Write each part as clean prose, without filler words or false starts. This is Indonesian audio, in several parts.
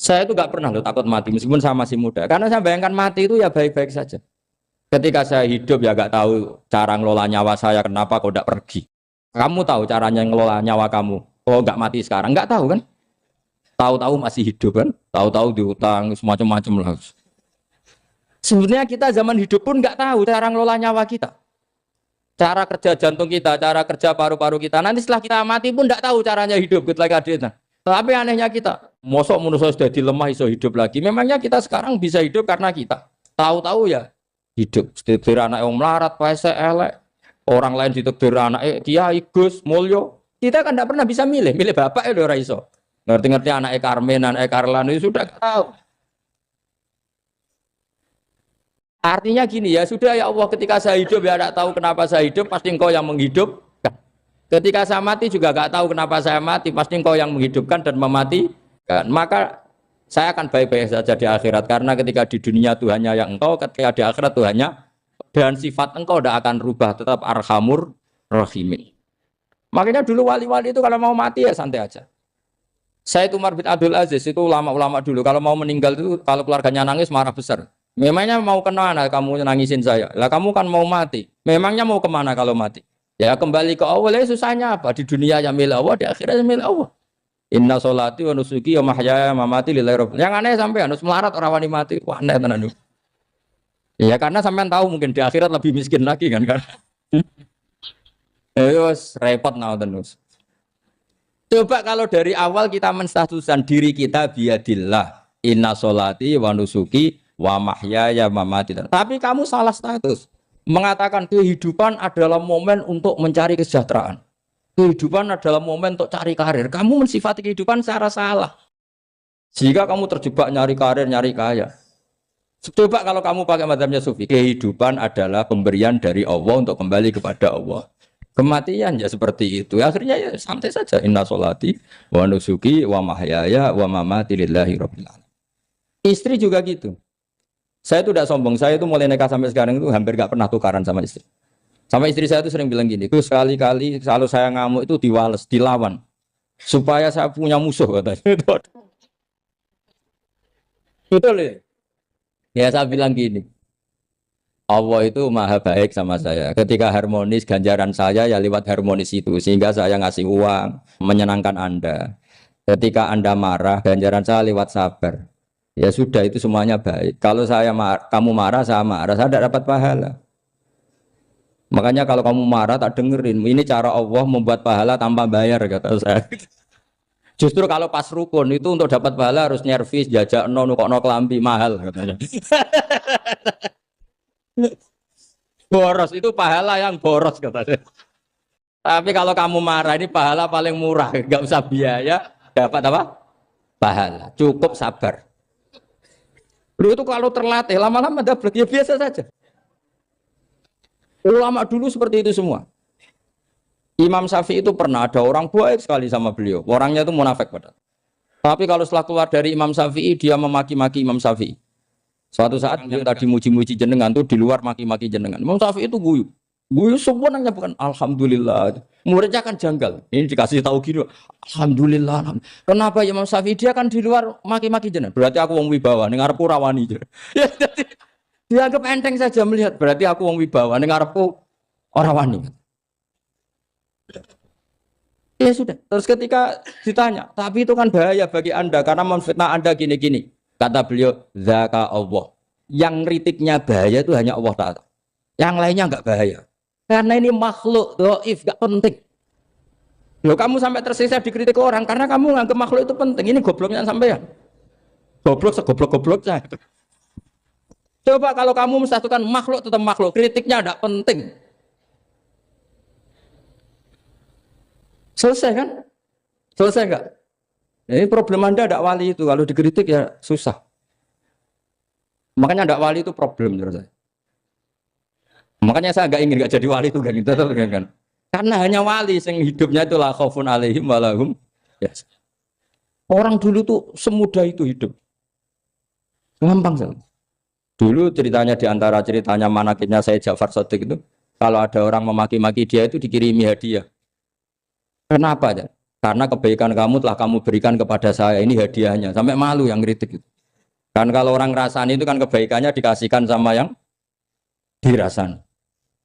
Saya itu nggak pernah loh takut mati meskipun saya masih muda. Karena saya bayangkan mati itu ya baik-baik saja. Ketika saya hidup ya nggak tahu cara ngelola nyawa saya, kenapa kok nggak pergi. Kamu tahu caranya ngelola nyawa kamu. Oh nggak mati sekarang, nggak tahu kan? Tahu-tahu masih hidup kan? Tahu-tahu diutang semacam-macam lah. Sebenarnya kita zaman hidup pun nggak tahu cara ngelola nyawa kita. Cara kerja jantung kita, cara kerja paru-paru kita. Nanti setelah kita mati pun tidak tahu caranya hidup. Tapi anehnya kita, mosok manusia sudah dilemah iso hidup lagi. Memangnya kita sekarang bisa hidup karena kita tahu-tahu ya hidup. Ditakdir anak yang melarat, paese elek. Orang lain ditakdir anak Kiai Gus Mulyo. Kita kan tidak pernah bisa milih bapak ya ora iso. Ngerti-ngerti anak Karmen, anak Karlan itu sudah tahu. Artinya gini ya, sudah ya Allah ketika saya hidup ya tidak tahu kenapa saya hidup, pasti engkau yang menghidupkan. Ketika saya mati juga tidak tahu kenapa saya mati, pasti engkau yang menghidupkan dan mematikan. Maka saya akan baik-baik saja di akhirat, karena ketika di dunia Tuhannya yang engkau, ketika di akhirat Tuhannya, dan sifat engkau tidak akan rubah, tetap arhamur rahimin. Makanya dulu wali-wali itu kalau mau mati ya santai aja. Saya itu Umar bin Abdul Aziz, itu ulama-ulama dulu, kalau mau meninggal itu kalau keluarganya nangis marah besar. Memangnya mau kemana kamu nangisin saya? Lah kamu kan mau mati. Memangnya mau kemana kalau mati? Ya kembali ke Allah. Ya susahnya apa? Di dunia ya milik Allah, di akhirat ya milik Allah. Inna sholati wa nusuki wa mahyaya wa mamati lillahi rabbil. Yang aneh sampai harus melarat orang wani mati. Wah aneh tenan. Ya karena sampean tahu mungkin di akhirat lebih miskin lagi kan. Terus repot terus. Coba kalau dari awal kita menstatuskan diri kita biadillah. Inna sholati wa nusuki wa mahyaya mamati. Tapi kamu salah status. Mengatakan kehidupan adalah momen untuk mencari kesejahteraan. Kehidupan adalah momen untuk cari karir. Kamu mensifati kehidupan secara salah. Jika kamu terjebak nyari karir, nyari kaya. Coba kalau kamu pakai mazhabnya Sufi, kehidupan adalah pemberian dari Allah untuk kembali kepada Allah. Kematian ya seperti itu. Akhirnya ya santai saja. Inna sholati wa nusuki wa mahyaya wa mamati lillahi rabbil alamin. Istri juga gitu. Saya itu tidak sombong, saya itu mulai nikah sampai sekarang itu hampir gak pernah tukaran sama istri. Sama istri saya itu sering bilang gini, itu sekali-kali kalau saya ngamuk itu diwales, dilawan. Supaya saya punya musuh katanya. Betul ya? Ya saya bilang gini, Allah itu maha baik sama saya. Ketika harmonis, ganjaran saya ya lewat harmonis itu. Sehingga saya ngasih uang, menyenangkan Anda. Ketika Anda marah, ganjaran saya lewat sabar. Ya sudah itu semuanya baik. Kalau kamu marah, saya tidak dapat pahala. Makanya kalau kamu marah tak dengerin. Ini cara Allah membuat pahala tanpa bayar kata saya. Justru kalau pas rukun itu untuk dapat pahala harus nyervis, jajak nukokno kelambi mahal katanya. Boros itu pahala yang boros katanya. Tapi kalau kamu marah ini pahala paling murah, nggak usah biaya, dapat apa? Pahala. Cukup sabar. Lu itu kalau terlatih lama-lama dapat ya biasa saja. Ulama dulu seperti itu semua. Imam Syafi'i itu pernah ada orang baik sekali sama beliau. Orangnya itu munafik padahal. Tapi kalau setelah keluar dari Imam Syafi'i dia memaki-maki Imam Syafi'i. Suatu saat beliau tadi muji-muji jenengan tuh di luar maki-maki jenengan. Imam Syafi'i itu guyu. Guyu semuanya bukan alhamdulillah. Muridnya kan janggal. Ini dikasih tahu gini, alhamdulillah. Kenapa Imam Syafi'i dia kan di luar maki-maki jenengan? Berarti aku wong wibawa, ning ngarepku rawani. Ya jadi dianggap enteng saja melihat. Berarti aku wong wibawa, ning ngarepku ora wani. Ya sudah. Terus ketika ditanya, tapi itu kan bahaya bagi Anda karena memfitnah Anda gini-gini. Kata beliau, zaka Allah. Yang kritiknya bahaya itu hanya Allah Ta'ala. Yang lainnya enggak bahaya. Karena ini makhluk, dhaif, enggak penting. Loh kamu sampai tersiksa dikritik orang karena kamu nganggap makhluk itu penting. Ini gobloknya sampean. Goblok segoblok-gobloknya. Coba kalau kamu mensatukan makhluk tetap makhluk, kritiknya enggak penting. Selesai kan? Selesai enggak? Ini problem Anda ada wali itu, kalau dikritik ya susah. Makanya ada wali itu problem menurut saya. Makanya saya enggak ingin enggak jadi wali itu kan. Karena hanya wali yang hidupnya itu la khaufun alaihim wa lahum. Yes. Orang dulu tuh semudah itu hidup. Gampang sekali. Dulu ceritanya di antara ceritanya manakibnya saya Ja'far Shadiq itu, kalau ada orang memaki-maki dia itu dikirimi hadiah. Kenapa ya? Karena kebaikan kamu telah kamu berikan kepada saya, ini hadiahnya. Sampai malu yang kritik itu. Kan kalau orang rasani itu kan kebaikannya dikasihkan sama yang dirasani.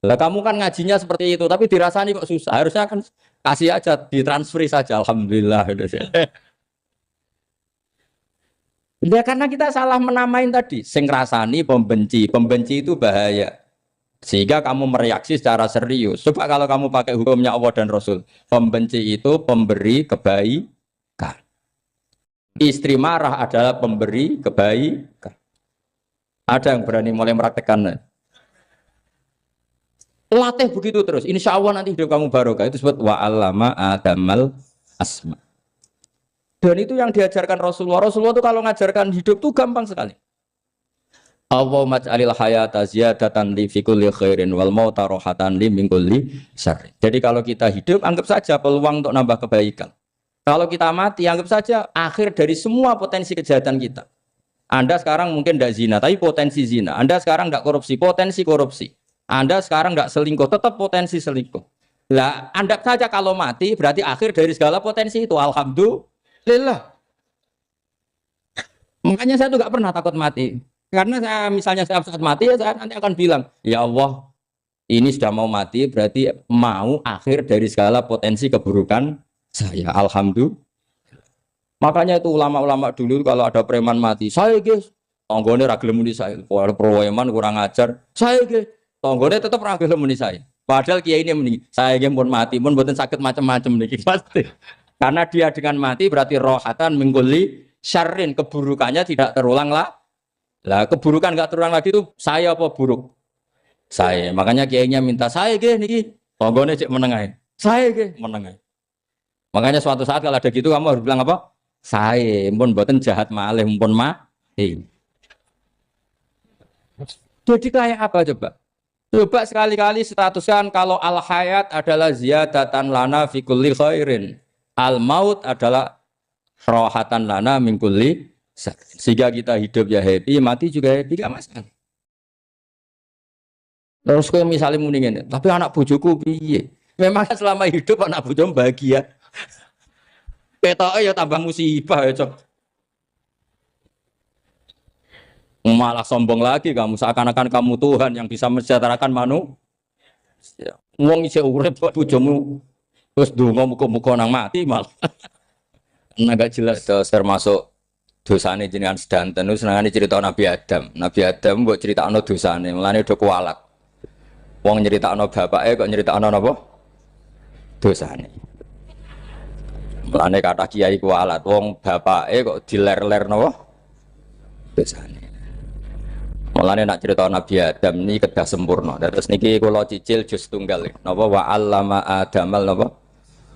Lah kamu kan ngajinya seperti itu, tapi dirasani kok susah. Harusnya kan kasih aja, ditransferi saja. Alhamdulillah. Ya karena kita salah menamain tadi. Sing rasani pembenci. Pembenci itu bahaya. Sehingga kamu mereaksi secara serius. Coba kalau kamu pakai hukumnya Allah dan Rasul. Pembenci itu pemberi kebaikan. Istri marah adalah pemberi kebaikan. Ada yang berani mulai meraktekan. Latih begitu terus. Insya Allah nanti hidup kamu barokah. Itu sebut wa'allama adamal asma. Dan itu yang diajarkan Rasulullah. Rasulullah itu kalau ngajarkan hidup itu gampang sekali. Allahumma ja'alil hayata ziyadatan li fi kulli khairin wal mauta rohatan li min kulli syarrin. Jadi kalau kita hidup, anggap saja peluang untuk nambah kebaikan. Kalau kita mati, anggap saja akhir dari semua potensi kejahatan kita. Anda sekarang mungkin tidak zina, tapi potensi zina. Anda sekarang tidak korupsi, potensi korupsi. Anda sekarang tidak selingkuh, tetap potensi selingkuh. Lah, anggap saja kalau mati, berarti akhir dari segala potensi itu. Alhamdulillah. Makanya saya tuh nggak pernah takut mati. Karena misalnya saya saat mati, ya saya nanti akan bilang, ya Allah, ini sudah mau mati, berarti mau akhir dari segala potensi keburukan saya. Alhamdulillah. Makanya itu ulama-ulama dulu kalau ada preman mati, saya guys, tonggone ragil muni saya, kalau preman kurang ajar, saya guys, tonggone tetap ragil muni saya. Padahal kiai ini muni, saya guys pun mati, pun buatan sakit macam-macam nih pasti. Karena dia dengan mati berarti rohatan mengguli syarrin, keburukannya tidak terulang lah. Lah keburukan nggak terulang lagi itu saya apa buruk? Saya. Makanya kiainya minta saya ge niki. Tonggone cek menengahin. Saya ge menengahin. Makanya suatu saat kalau ada gitu kamu harus bilang apa? Saya, pun buatan jahat malih, pun mati. Jadi kayak apa coba? Coba sekali-kali statuskan kalau al hayat adalah ziyadatan lana fi kulli khairin. Al maut adalah rohatan lana min kulli. Sehingga kita hidup ya happy, mati juga happy, gak masalah. Terus kayak misalnya mendingin, tapi anak bojoku piye? Memang selama hidup anak bojomu bahagia. Petoke ya tambah musibah ya, Cok. Malah sombong lagi kamu, seakan-akan kamu Tuhan yang bisa mensejahterakan manusia. Wong isih urip bojomu terus donga muga-muga nang mati malah. Enggak jelas termasuk dosane jenengan sedanten itu senengane cerita Nabi Adam. Nabi Adam mbok critakno dosane, mulane do kualat. Wong nyeritakno bapake kok nyeritakno napa? Dosane. Mulane kata kiai kualat, wong bapake kok diler-ler napa? Dosane. Mulane nak cerita Nabi Adam niki kedah sempurna. Terus niki kula cicil juz tunggal napa wa 'allama Adamal napa?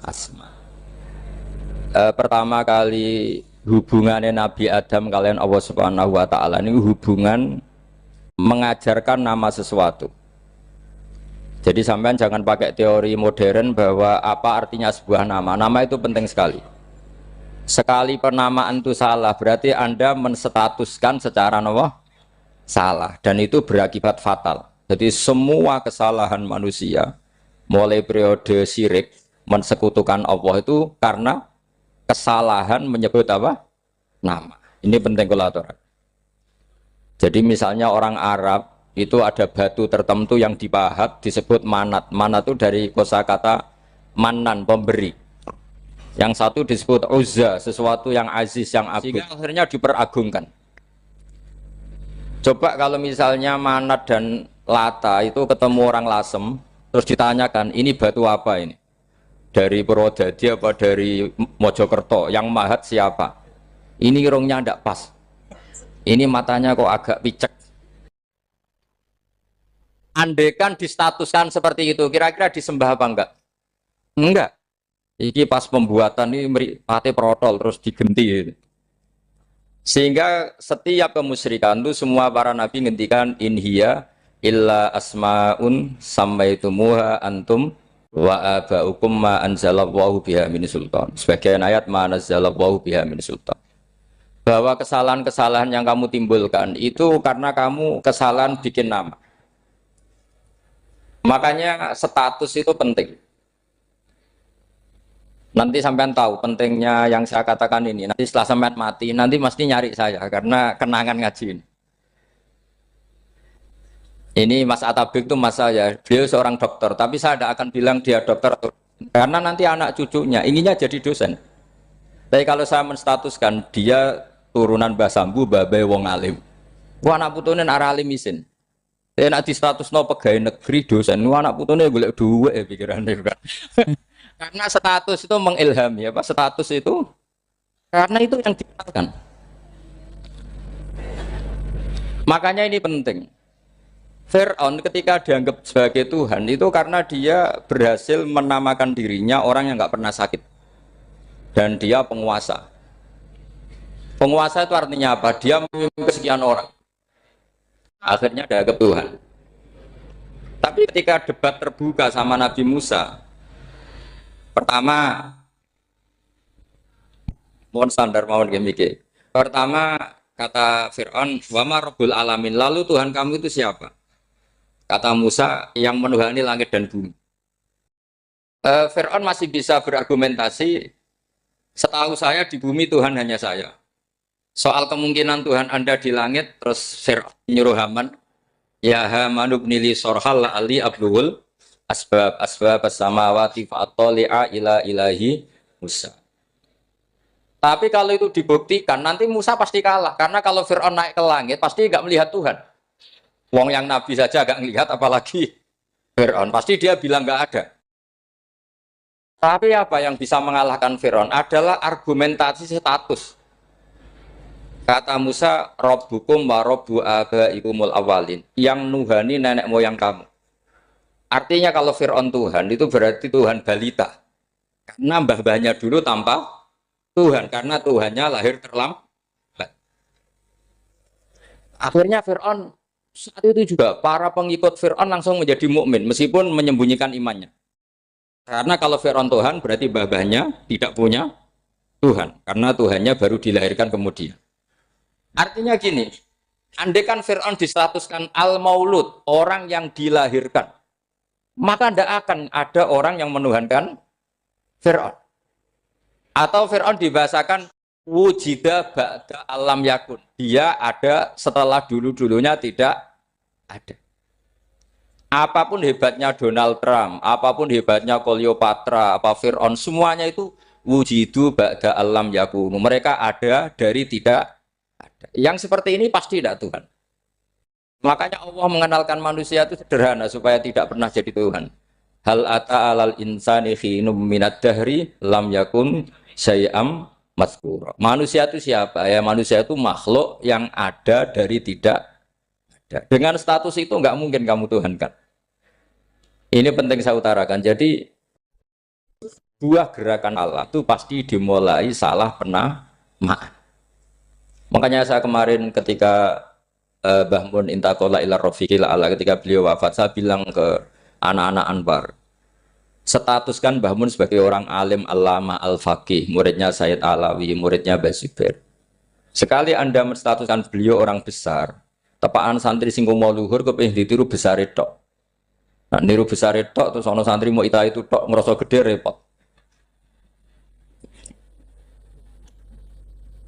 Asma. Pertama kali hubungannya Nabi Adam kalian Allah Subhanahu wa taala ini hubungan mengajarkan nama sesuatu. Jadi sampean jangan pakai teori modern bahwa apa artinya sebuah nama. Nama itu penting sekali. Sekali penamaan itu salah, berarti Anda menstatuskan secara salah dan itu berakibat fatal. Jadi semua kesalahan manusia mulai periode syirik mensekutukan Allah itu karena kesalahan menyebut apa? Nama. Ini penting kolaborator. Jadi misalnya orang Arab itu ada batu tertentu yang dipahat disebut manat. Manat itu dari kosakata manan, pemberi. Yang satu disebut uzza, sesuatu yang aziz, yang agung. Sehingga akhirnya diperagungkan. Coba kalau misalnya manat dan lata itu ketemu orang lasem, terus ditanyakan, ini batu apa ini? Dari Purwodadi apa dari Mojokerto? Yang mahat siapa? Ini irungnya tidak pas. Ini matanya kok agak picek. Andekan distatuskan seperti itu, kira-kira disembah apa enggak? Enggak. Iki pas pembuatan ini pate protol terus digenti. Sehingga setiap kemusyrikan itu semua para nabi ngendikan inhiya illa asmaun sammaitumuha antum wa abaukum ma anzalallahu biha min sultan. Sebagian ayat ma anzalallahu biha min sultan. Bahwa kesalahan-kesalahan yang kamu timbulkan itu karena kamu kesalahan bikin nama. Makanya status itu penting. Nanti sampean tahu pentingnya yang saya katakan ini. Nanti setelah sampean mati, nanti mesti nyari saya karena kenangan ngaji ini. Ini Mas Atabik itu mas saya, beliau seorang dokter, tapi saya tidak akan bilang dia dokter karena nanti anak cucunya inginnya jadi dosen. Tapi kalau saya menstatuskan dia turunan Mbah Sambu, babe wong alim. Wah anak putune arah alim isin. Saya nak di status no pegawai negeri dosen, wah anak putune golek duit ya pikirannya kan. Karena status itu mengilhami, apa status itu karena itu yang dikenalkan. Makanya ini penting. Fir'aun ketika dianggap sebagai Tuhan itu karena dia berhasil menamakan dirinya orang yang nggak pernah sakit dan dia penguasa. Penguasa itu artinya apa? Dia memimpin sekian orang. Akhirnya dianggap Tuhan. Tapi ketika debat terbuka sama Nabi Musa, pertama, mohon standar mohon gemike. Pertama kata Fir'aun, wama Rabbul Alamin. Lalu Tuhan kamu itu siapa? Kata Musa yang menuhani langit dan bumi. Fir'aun masih bisa berargumentasi. Setahu saya di bumi Tuhan hanya saya. Soal kemungkinan Tuhan Anda di langit, terus Fir'aun nyuruh Haman, ya Haman ibnili sorhal ali abluhul asbab as-samawati fa'atoli'a ila ilahi Musa. Tapi kalau itu dibuktikan, nanti Musa pasti kalah. Karena kalau Fir'aun naik ke langit, pasti nggak melihat Tuhan. Wong yang Nabi saja nggak melihat, apalagi Fir'aun. Pasti dia bilang nggak ada. Tapi apa yang bisa mengalahkan Fir'aun adalah argumentasi status. Kata Musa, Rabbukum wa Rabbu abaikumul awalin. Yang nuhani nenek moyang kamu. Artinya kalau Fir'aun Tuhan, itu berarti Tuhan balita. Karena mbah-mbahnya dulu tanpa Tuhan. Karena Tuhannya lahir terlambat. Akhirnya Fir'aun saat itu juga para pengikut Fir'aun langsung menjadi mukmin meskipun menyembunyikan imannya. Karena kalau Fir'aun Tuhan berarti mbah-mbahnya tidak punya Tuhan. Karena Tuhannya baru dilahirkan kemudian. Artinya gini, andai kan Fir'aun distatuskan al-maulud, orang yang dilahirkan, maka tidak akan ada orang yang menuhankan Fir'aun. Atau Fir'aun dibahasakan wujida ba'da alam yakun. Dia ada setelah dulu-dulunya tidak ada. Apapun hebatnya Donald Trump, apapun hebatnya Cleopatra, apa Fir'aun, semuanya itu wujidu ba'da alam yakun. Mereka ada dari tidak ada. Yang seperti ini pasti tidak Tuhan. Makanya Allah mengenalkan manusia itu sederhana supaya tidak pernah jadi Tuhan. Hal ata alal insani khinum minad dahri lam yakun syai'am mazkura. Manusia itu siapa? Ya manusia itu makhluk yang ada dari tidak ada. Dengan status itu nggak mungkin kamu Tuhan kan. Ini penting saya utarakan. Jadi buah gerakan Allah itu pasti dimulai salah penamaan. Makanya saya kemarin ketika Mbah Mun intakola ila rofiqil ala ketika beliau wafat, saya bilang ke anak-anak Anwar, statuskan Mbah Mun sebagai orang alim alama al-faqih, muridnya Sayyid Alawi, muridnya Mbah Zubair. Sekali Anda menstatuskan beliau orang besar, tepaan santri sing mau luhur kepengin ditiru besar itu. Nah, niru besar itu terus ono santri mau itu tok ngerasa gede repot.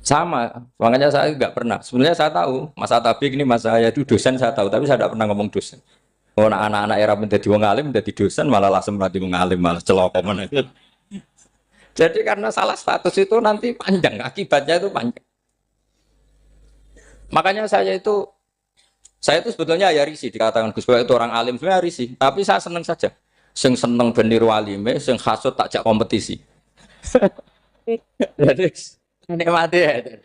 Sama, makanya saya nggak pernah. Sebenarnya saya tahu, Mas Atabik ini mas saya itu dosen saya tahu, tapi saya tidak pernah ngomong dosen. Oh, anak-anak era menjadi wong alim, menjadi dosen malah langsung menjadi wong alim, malah celokoman itu. Jadi karena salah status itu nanti panjang, akibatnya itu panjang. Makanya saya itu sebetulnya ya risih dikatakan Gus Baik itu orang alim, sebenarnya risih. Tapi saya seneng saja. Sing seneng beniru alime, sing hasut takjak kompetisi. Jadi nikmati ya.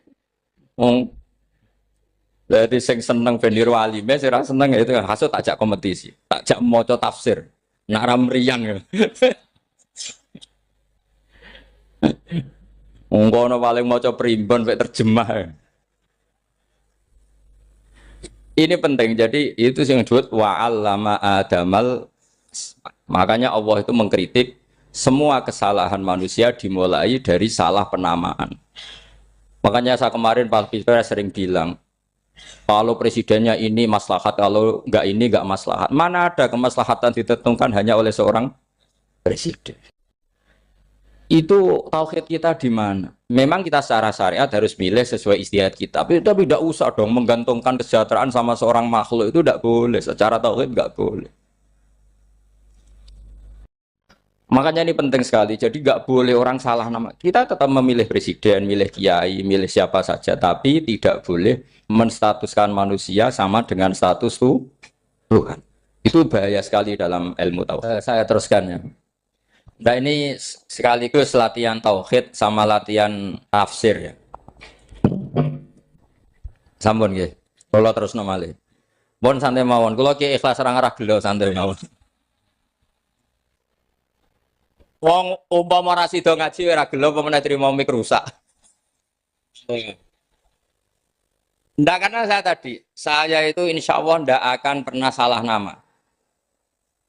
Jadi sing seneng beniru alime, sing seneng itu hasut takjak kompetisi, takjak maca tafsir, naram riang. Ngono paling maca primbon mek terjemah. Ini penting. Jadi itu sing disebut wa'allama adamal. Makanya Allah itu mengkritik semua kesalahan manusia dimulai dari salah penamaan. Makanya saya kemarin Pak Pilpres sering bilang, kalau presidennya ini maslahat, kalau enggak ini enggak maslahat. Mana ada kemaslahatan ditentukan hanya oleh seorang presiden. Itu tauhid kita di mana? Memang kita secara syariat harus milih sesuai istihad kita. Tapi tidak usah dong menggantungkan kesejahteraan sama seorang makhluk itu tidak boleh. Secara tauhid nggak boleh. Makanya ini penting sekali. Jadi nggak boleh orang salah nama. Kita tetap memilih presiden, milih kiai, milih siapa saja. Tapi tidak boleh menstatuskan manusia sama dengan status Tuhan. Itu bahaya sekali dalam ilmu tauhid. Saya teruskan ya. Nah ini sekaligus latihan tauhid sama latihan tafsir ya. Sampun nggih. Kula terus malih. Pun santai mawon. Kula ki ikhlas ora ngarah gelo santai mawon. Wong umpama ora sida ngaji ora gelo apa meneh trimo mik rusak. Ndak karena saya itu insya Allah ndak akan pernah salah nama.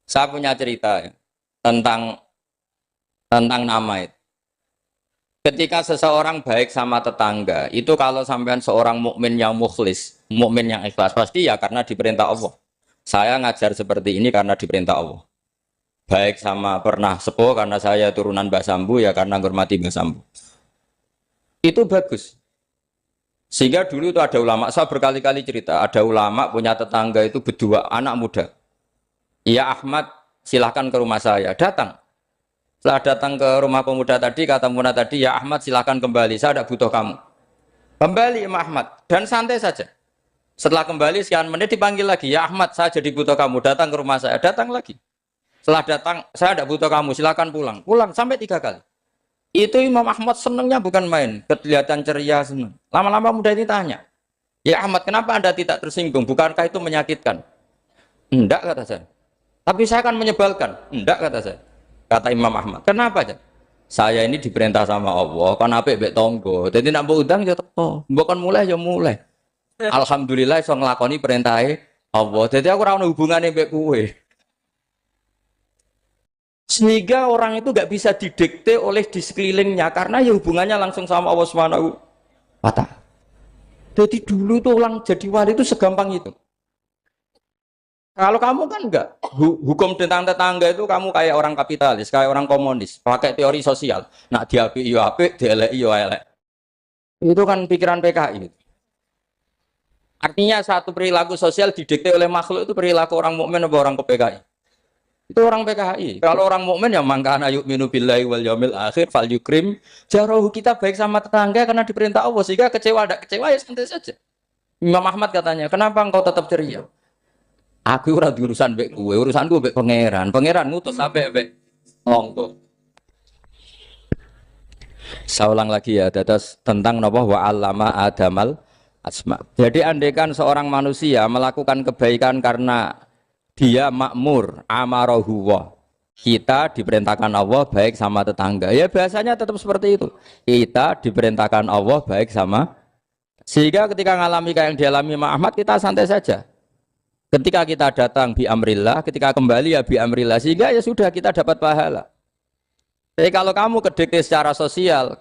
Saya punya cerita ya, tentang nama itu. Ketika seseorang baik sama tetangga, itu kalau sampean seorang mukmin yang mukhlis, mukmin yang ikhlas, pasti ya karena diperintah Allah. Saya ngajar seperti ini karena diperintah Allah. Baik sama pernah sepuh karena saya turunan Mbah Sambu ya karena menghormati Mbah Sambu. Itu bagus. Sehingga dulu itu ada ulama, saya berkali-kali cerita, ada ulama punya tetangga itu berdua anak muda. Iya Ahmad, silahkan ke rumah saya, datang. Setelah datang ke rumah pemuda tadi, kata pemuda tadi, ya Ahmad silahkan kembali, saya tidak butuh kamu. Kembali Imam Ahmad, dan santai saja. Setelah kembali sekian menit dipanggil lagi, ya Ahmad saya jadi butuh kamu, datang ke rumah saya, datang lagi. Setelah datang, saya tidak butuh kamu, silahkan pulang. Pulang sampai 3 kali. Itu Imam Ahmad senangnya bukan main, kelihatan ceria senang. Lama-lama muda ini tanya, ya Ahmad kenapa Anda tidak tersinggung, bukankah itu menyakitkan? Enggak kata saya. Tapi saya akan menyebalkan. Enggak kata saya. Kata Imam Ahmad, kenapa aja? Saya ini diperintah sama Allah, kan apik mbek tangga. Dadi nek mbok udang ya teko, mbok kon mulai ya mulai. Alhamdulillah iso nglakoni perintahe Allah. Dadi aku ora ono hubungane mbek kowe. Sehingga orang itu nggak bisa didikte oleh di sekelilingnya karena ya hubungannya langsung sama Allah Subhanahu wa Ta'ala. Jadi dulu tuh orang jadi wali itu segampang itu. Kalau kamu kan enggak, hukum tentang tetangga itu kamu kayak orang kapitalis, kayak orang komunis, pakai teori sosial. Nak diapi yo apik, dielek yo elek. Itu kan pikiran PKI. Artinya satu perilaku sosial didikte oleh makhluk itu perilaku orang mukmin atau orang PKI. Itu orang PKI. Kalau orang mukmin ya mangkana yu'minu billahi wal yaumil akhir fal yukrim jarahu, kita baik sama tetangga karena diperintah Allah, sehingga kecewa ada kecewa ya santai saja. Imam Ahmad katanya, "Kenapa engkau tetap ceria?" Aku ora urusan mbek kowe, urusanku mbek pangeran. Pangeran ngutus sampai mbek monggo. Saya ulang lagi ya, dados tentang napa wa allama adamal asma. Jadi andaikan seorang manusia melakukan kebaikan karena dia makmur, amarahu wa. Kita diperintahkan Allah baik sama tetangga. Ya biasanya tetap seperti itu. Kita diperintahkan Allah baik sama, sehingga ketika ngalami kayak yang dialami Ahmad, kita santai saja. Ketika kita datang bi amrillah, ketika kembali ya bi amrillah, sehingga ya sudah kita dapat pahala. Jadi kalau kamu kedekte secara sosial,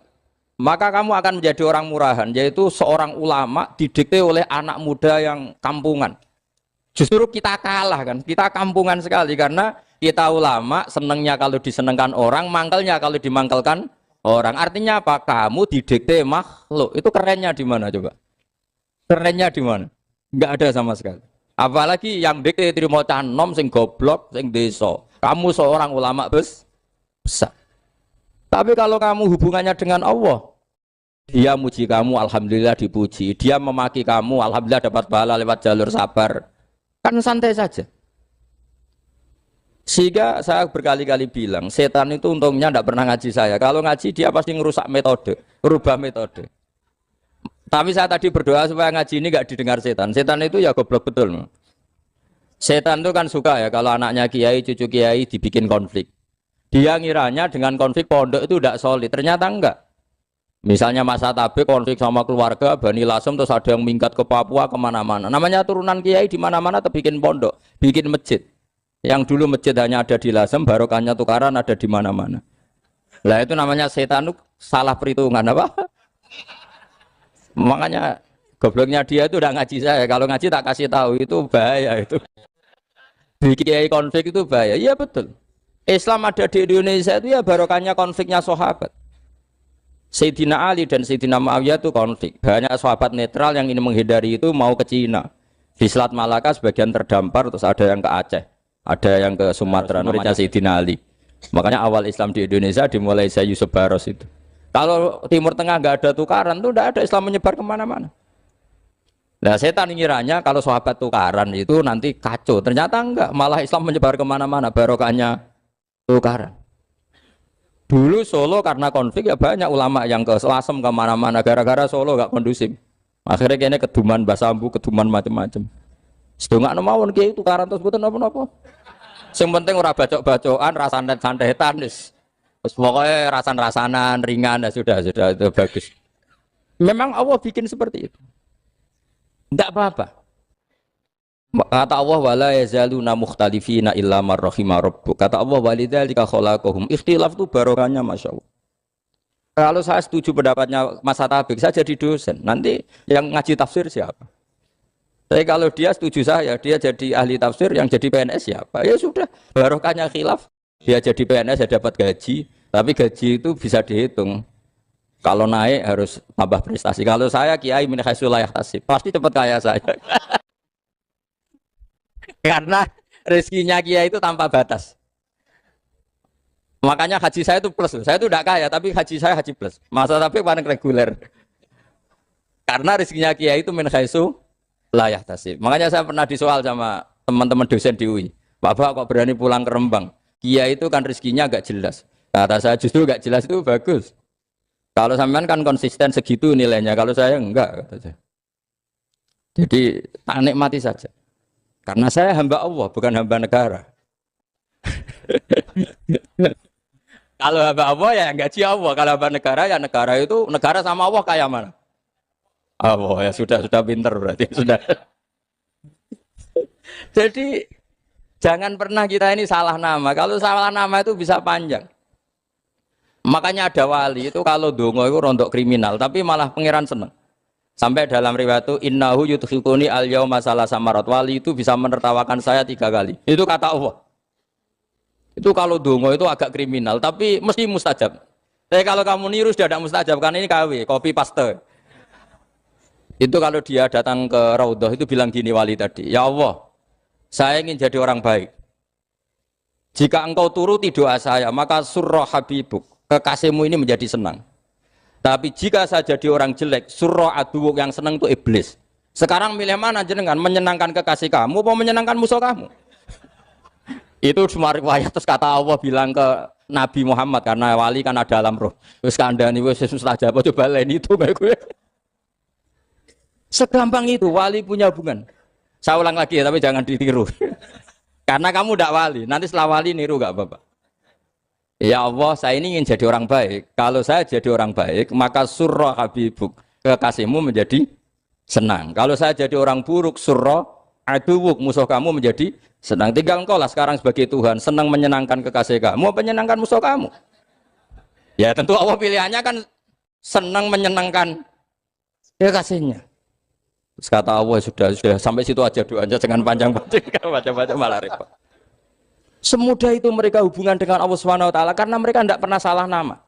maka kamu akan menjadi orang murahan, yaitu seorang ulama didikte oleh anak muda yang kampungan. Justru kita kalah kan, kita kampungan sekali karena kita ulama senengnya kalau disenengkan orang, mangkelnya kalau dimangkelkan orang. Artinya apa? Kamu didikte makhluk. Itu kerennya di mana coba? Kerennya di mana? Enggak ada sama sekali. Apalagi yang dikte trimo canom sing goblok sing desa. Kamu seorang ulama besar. Tapi kalau kamu hubungannya dengan Allah, dia muji kamu, alhamdulillah dipuji. Dia memaki kamu, alhamdulillah dapat pahala lewat jalur sabar. Kan santai saja. Sehingga saya berkali-kali bilang, setan itu untungnya tidak pernah ngaji saya. Kalau ngaji dia pasti ngerusak metode, rubah metode. Tapi saya tadi berdoa supaya ngaji ini gak didengar setan. Setan itu ya goblok betul. Setan itu kan suka ya kalau anaknya kiai, cucu kiai dibikin konflik. Dia ngiranya dengan konflik pondok itu tidak solid. Ternyata enggak. Misalnya masa tabik konflik sama keluarga, Bani Lasem, terus ada yang minggat ke Papua kemana-mana. Namanya turunan kiai di mana-mana terbikin pondok, bikin masjid. Yang dulu masjid hanya ada di Lasem, barokahnya tukaran ada di mana-mana. Lah itu namanya setan itu salah perhitungan apa? Makanya gobloknya dia itu udah ngaji saya. Kalau ngaji tak kasih tahu itu bahaya itu. Bikin konflik itu bahaya. Iya betul. Islam ada di Indonesia itu ya barokahnya konfliknya sahabat. Sayyidina Ali dan Sayyidina Muawiyah itu konflik. Banyak sahabat netral yang ini menghindari itu mau ke Cina. Di Selat Malaka sebagian terdampar, terus ada yang ke Aceh, ada yang ke Sumatera, muridnya Sayyidina Ali. Makanya awal Islam di Indonesia dimulai Syekh Yusuf Baros itu. Kalau Timur Tengah nggak ada tukaran, tuh nggak ada Islam menyebar kemana-mana. Nah setan ngiranya kalau sahabat tukaran itu nanti kacau. Ternyata enggak, malah Islam menyebar kemana-mana, barokahnya tukaran. Dulu Solo karena konflik ya banyak ulama yang ke Selasem kemana-mana, gara-gara Solo nggak kondusif. Akhirnya kayaknya keduman basambu, keduman macam-macam. Sedongak mawon kiai tukaran terus mboten napa-napa. Sing penting ora bacok-bacokan, rasan-santetan wis. Wis pokoke rasan-rasanan ringan ya sudah itu bagus. Memang Allah bikin seperti itu. Enggak apa-apa. Kata Allah wala yazaluna mukhtalifina illa man rahima rabbuk. Kata Allah walidzalika khalaqahum. Ikhtilaf itu barokahnya masyaallah. Kalau saya setuju pendapatnya Mas Atabik, saya jadi dosen. Nanti yang ngaji tafsir siapa? Tapi kalau dia setuju saya, dia jadi ahli tafsir, yang jadi PNS siapa? Ya sudah, barokahnya khilaf. Dia jadi PNS, dia dapat gaji. Tapi gaji itu bisa dihitung. Kalau naik harus tambah prestasi. Kalau saya kiai min haitsu la yahtasib, pasti cepat kaya saya. Karena rezekinya kiai itu tanpa batas. Makanya haji saya itu plus. Saya itu tidak kaya, tapi haji saya haji plus. Masa tapi paling reguler. Karena rezekinya kiai itu min haitsu la yahtasib. Makanya saya pernah disoal sama teman-teman dosen di UI. Bapak kok berani pulang ke Rembang? Kiai itu kan rezekinya agak jelas. Kata saya justru agak jelas itu bagus. Kalau sampean kan konsisten segitu nilainya, kalau saya enggak, kata saya. Jadi tak nikmati saja. Karena saya hamba Allah, bukan hamba negara. Kalau hamba Allah ya gaji Allah, kalau hamba negara ya negara itu negara sama Allah kayak mana? Allah ya sudah pinter berarti sudah. Jadi jangan pernah kita ini salah nama. Kalau salah nama itu bisa panjang. Makanya ada wali itu kalau dongo itu rontok kriminal, tapi malah pangeran seneng. Sampai dalam riwayat itu innahu yudkhikuni al-yauma salasa marat. Wali itu bisa menertawakan saya 3 kali. Itu kata Allah. Itu kalau dongo itu agak kriminal, tapi mesti mustajab. Tapi kalau kamu niru sudah tidak mustajab, karena ini KW, copy paste. Itu kalau dia datang ke Raudhah itu bilang gini wali tadi, ya Allah, saya ingin jadi orang baik. Jika engkau turuti doa saya, maka surra habibuk, kekasihmu ini menjadi senang. Tapi jika saya jadi orang jelek, surra aduwuk, yang senang itu iblis. Sekarang milih mana jenengan? Menyenangkan kekasih kamu atau menyenangkan musuh kamu? Itu semua riwayat. Terus kata Allah bilang ke Nabi Muhammad, karena wali kan ada alam roh. Terus kandani wis mustajab, coba lain itu kayak gue. Segampang itu wali punya hubungan. Saya ulang lagi ya, tapi jangan ditiru. Karena kamu tidak wali, nanti setelah wali niru gak apa-apa. Ya Allah, saya ini ingin jadi orang baik. Kalau saya jadi orang baik, maka surra habibuk, kekasihmu menjadi senang. Kalau saya jadi orang buruk, surra aduwuk, musuh kamu menjadi senang. Tinggal engkau lah sekarang sebagai Tuhan, senang menyenangkan kekasih kamu, menyenangkan musuh kamu. Ya tentu Allah pilihannya kan senang menyenangkan kekasihnya. Terus kata Allah sudah sampai situ aja doanya, jangan panjang-panjang, baca-baca malah repot. Semudah itu mereka hubungan dengan Allah SWT karena mereka tidak pernah salah nama.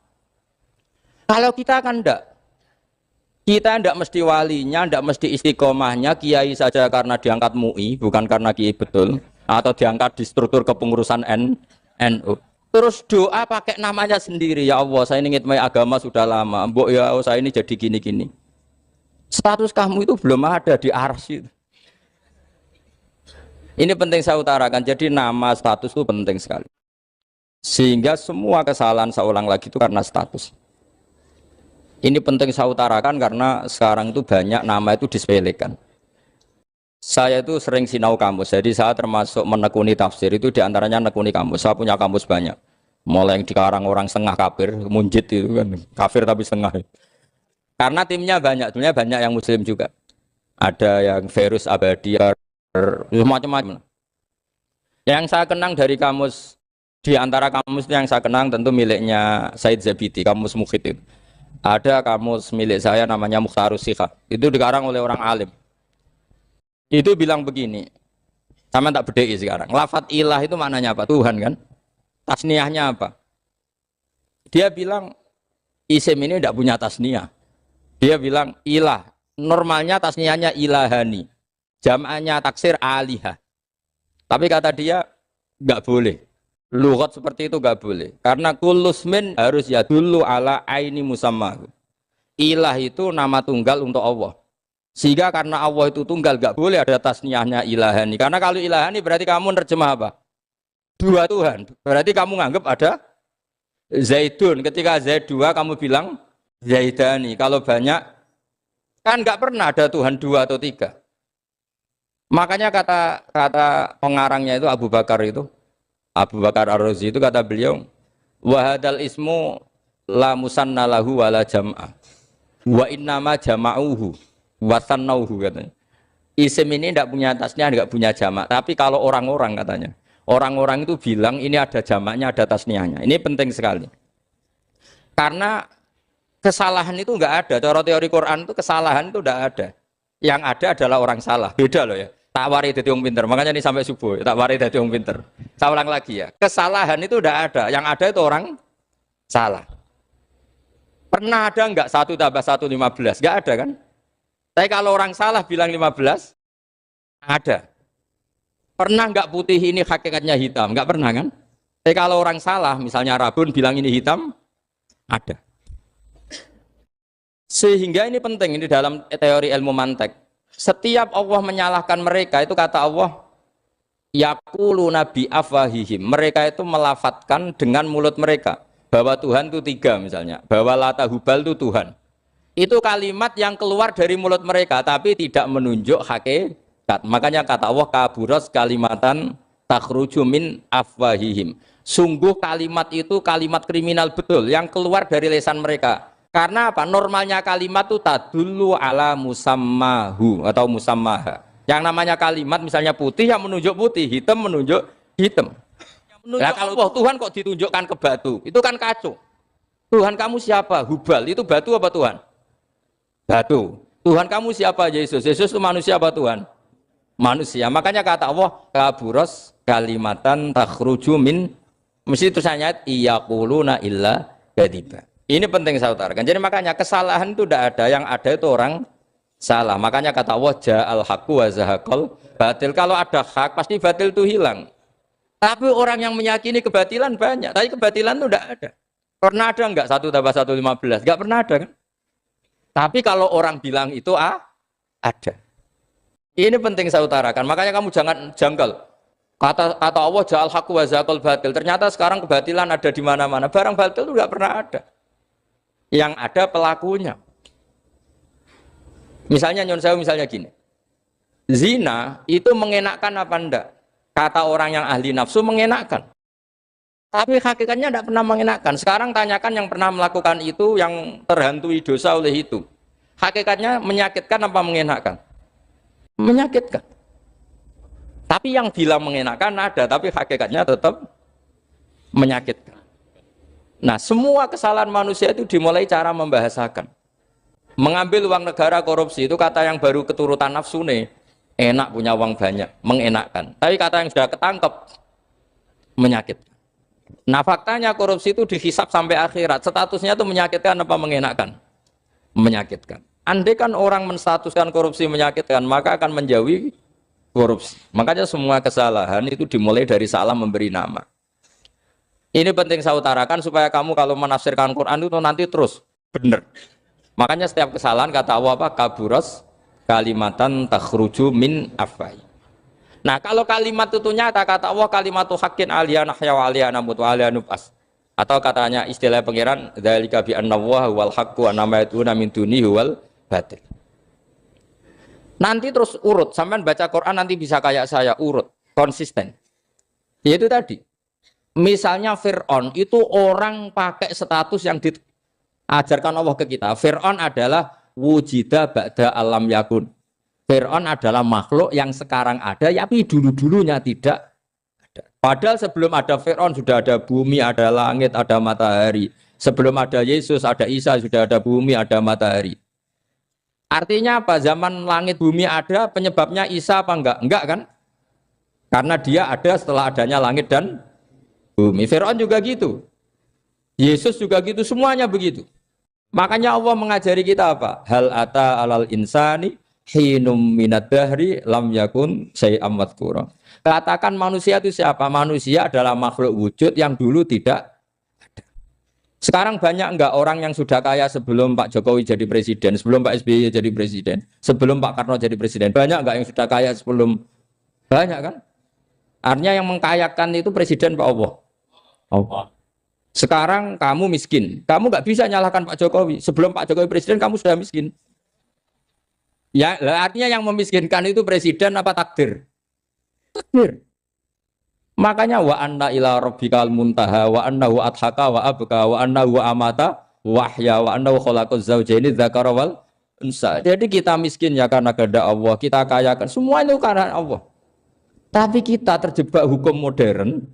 Kalau kita kan tidak. Kita tidak mesti walinya, tidak mesti istiqomahnya, kiai saja karena diangkat MUI, bukan karena kiai betul, atau diangkat di struktur kepengurusan NU. Terus doa pakai namanya sendiri, ya Allah saya ini ngitmai agama sudah lama, mbok ya saya ini jadi gini-gini. Status kamu itu belum ada di arsy. Ini penting saya utarakan, jadi nama status itu penting sekali. Sehingga semua kesalahan saya ulang lagi itu karena status. Ini penting saya utarakan karena sekarang itu banyak nama itu disepelekan. Saya itu sering sinau kamus, jadi saya termasuk menekuni tafsir itu diantaranya menekuni kamus. Saya punya kamus banyak. Mulai yang dikarang orang setengah kafir, munjid itu kan, kafir tapi setengah. Karena timnya banyak, sebenarnya banyak yang muslim juga. Ada yang Verus Abadi, macam-macam. Yang saya kenang dari kamus, di antara kamus yang saya kenang tentu miliknya Said Zabidi, kamus Mukhid itu. Ada kamus milik saya namanya Mukhtarus Sikhah, itu dikarang oleh orang alim. Itu bilang begini, sama tak bedai sekarang, lafadz ilah itu maknanya apa? Tuhan kan? Tasniahnya apa? Dia bilang isim ini tidak punya tasniah. Dia bilang ilah. Normalnya tasniahnya ilahani. Jam'annya taksir alihah. Tapi kata dia nggak boleh. Lughat seperti itu nggak boleh. Karena kulusmin harus ya dulu ala aini musammahu. Ilah itu nama tunggal untuk Allah. Sehingga karena Allah itu tunggal nggak boleh ada tasniahnya ilahani. Karena kalau ilahani berarti kamu nerjemah apa? Dua Tuhan. Berarti kamu nganggap ada Zaidun. Ketika Zaid dua kamu bilang Zaidani. Kalau banyak kan nggak pernah ada Tuhan dua atau tiga. Makanya kata pengarangnya itu Abu Bakar Ar-Razi itu kata beliau, wahadal ismu la musanna lahu wala jam'a wa innama jama'uhu wa sannauhu katanya. Isim ini tidak punya tasnya, tidak punya jamak. Tapi kalau orang-orang katanya, orang-orang itu bilang ini ada jamaknya, ada tasniahnya. Ini penting sekali. Karena kesalahan itu enggak ada. Cara teori Quran itu kesalahan itu enggak ada. Yang ada adalah orang salah. Beda loh ya. Tak wari dadi wong pinter. Makanya ini sampai subuh, tak wari dadi wong pinter. Saya ulang lagi ya. Kesalahan itu enggak ada. Yang ada itu orang salah. Pernah ada enggak 1 tambah 1 15? Enggak ada kan? Tapi kalau orang salah bilang 15, ada. Pernah enggak putih ini hakikatnya hitam? Enggak pernah kan? Tapi kalau orang salah, misalnya Rabun bilang ini hitam, ada. Sehingga ini penting, ini dalam teori ilmu mantek. Setiap Allah menyalahkan mereka, itu kata Allah, yaquluna bi afwahihim. Mereka itu melafatkan dengan mulut mereka bahwa Tuhan itu 3 misalnya, bahwa Lata Hubal itu Tuhan. Itu kalimat yang keluar dari mulut mereka tapi tidak menunjuk hakikat. Makanya kata Allah kaburas kalimatan takhruju min afwahihim. Sungguh kalimat itu kalimat kriminal betul yang keluar dari lisan mereka. Karena apa? Normalnya kalimat itu tadullu ala musammahu atau musammaha. Yang namanya kalimat misalnya putih yang menunjuk putih, hitam menunjuk hitam. Nah kalau Allah, Tuhan kok ditunjukkan ke batu, itu kan kacau. Tuhan kamu siapa? Hubal, itu batu apa Tuhan? Batu. Tuhan kamu siapa? Yesus. Yesus itu manusia apa Tuhan? Manusia. Makanya kata Allah, kaburos kalimatan takhruju min, mesti tulisannya iyaquluna illa kadiba. Ini penting saya utarakan. Jadi makanya kesalahan itu tidak ada, yang ada itu orang salah. Makanya kata Allah, ja'al haqqu wa zahaqal batil. Kalau ada hak pasti batil itu hilang. Tapi orang yang meyakini kebatilan banyak, tapi kebatilan itu tidak ada. Pernah ada enggak 1 tambah 1 15? Enggak pernah ada kan? Tapi kalau orang bilang itu ada. Ini penting saya utarakan. Makanya kamu jangan janggal. Kata Allah ja'al haqqu wa zahaqal batil. Ternyata sekarang kebatilan ada di mana-mana. Barang batil itu enggak pernah ada. Yang ada pelakunya. Misalnya nyon sewu misalnya gini. Zina itu mengenakkan apa enggak? Kata orang yang ahli nafsu mengenakkan. Tapi hakikatnya tidak pernah mengenakkan. Sekarang tanyakan yang pernah melakukan itu, yang terhantui dosa oleh itu. Hakikatnya menyakitkan apa mengenakkan? Menyakitkan. Tapi yang bilang mengenakkan ada, tapi hakikatnya tetap menyakitkan. Nah, semua kesalahan manusia itu dimulai cara membahasakan. Mengambil uang negara korupsi itu kata yang baru keturutan nafsu nih. Enak punya uang banyak, mengenakkan. Tapi kata yang sudah ketangkep, menyakitkan. Nah faktanya korupsi itu dihisap sampai akhirat. Statusnya itu menyakitkan apa mengenakkan? Menyakitkan. Andai kan orang menstatuskan korupsi menyakitkan, maka akan menjauhi korupsi. Makanya semua kesalahan itu dimulai dari salah memberi nama. Ini penting saya utarakan supaya kamu kalau menafsirkan Quran itu nanti terus benar. Makanya setiap kesalahan kata Allah apa? Kaburas kalimatan takhruju min afwai. Nah kalau kalimat itu nyata kata Allah kalimatu haqqin aliyana nahya wa aliyana mut wa aliyana nubas. Atau katanya istilah pangeran dzalika bi anna wal haqqu wa nama yatuna min dunihi wal batil. Nanti terus urut, sampean baca Quran nanti bisa kayak saya urut, konsisten. Yaitu tadi. Misalnya Fir'aun itu orang pakai status yang diajarkan Allah ke kita. Fir'aun adalah wujida ba'da alam yakun. Fir'aun adalah makhluk yang sekarang ada, tapi dulu-dulunya tidak ada. Padahal sebelum ada Fir'aun sudah ada bumi, ada langit, ada matahari. Sebelum ada Yesus, ada Isa, sudah ada bumi, ada matahari. Artinya apa? Zaman langit bumi ada, penyebabnya Isa apa enggak? Enggak kan? Karena dia ada setelah adanya langit dan bumi. Firaun juga gitu. Yesus juga gitu, semuanya begitu. Makanya Allah mengajari kita apa? Hal ata alal insani hinum minad dahri lam yakun syai'am madhkura. Katakan manusia itu siapa? Manusia adalah makhluk wujud yang dulu tidak. Sekarang banyak enggak orang yang sudah kaya sebelum Pak Jokowi jadi presiden, sebelum Pak SBY jadi presiden, sebelum Pak Karno jadi presiden? Banyak enggak yang sudah kaya sebelum? Banyak kan? Artinya yang mengkayakan itu presiden Pak Allah. Allah. Sekarang kamu miskin, kamu nggak bisa nyalahkan Pak Jokowi. Sebelum Pak Jokowi presiden, kamu sudah miskin. Ya, artinya yang memiskinkan itu presiden apa takdir? Takdir. Makanya wa anna ila rabbikal muntaha wa annahu adhaka wa abka wa annahu amata wahya wa annahu khalaqaz zawjaini dzakara wal unsa. Jadi kita miskin ya karena kehendak Allah, kita kaya kan semua itu karena Allah. Tapi kita terjebak hukum modern.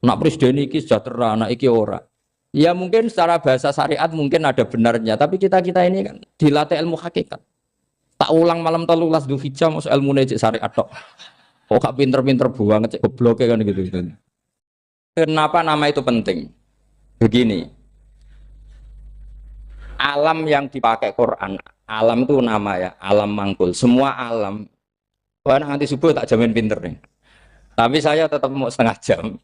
Nak presiden iki sejahtera, nak iki ora. Ya mungkin secara bahasa syariat mungkin ada benarnya, tapi kita ini kan dilatih ilmu hakikat. Tak ulang malam 13 Dzulhijjah masuk ilmu cek syariat tok. Kok gak pinter-pinter banget cek gobloke kan gitu. Kenapa nama itu penting? Begini. Alam yang dipakai Quran, alam itu nama ya, alam mangkul. Semua alam. Wah nanti subuh tak jamin pinter nih. Tapi saya tetap mau setengah jam.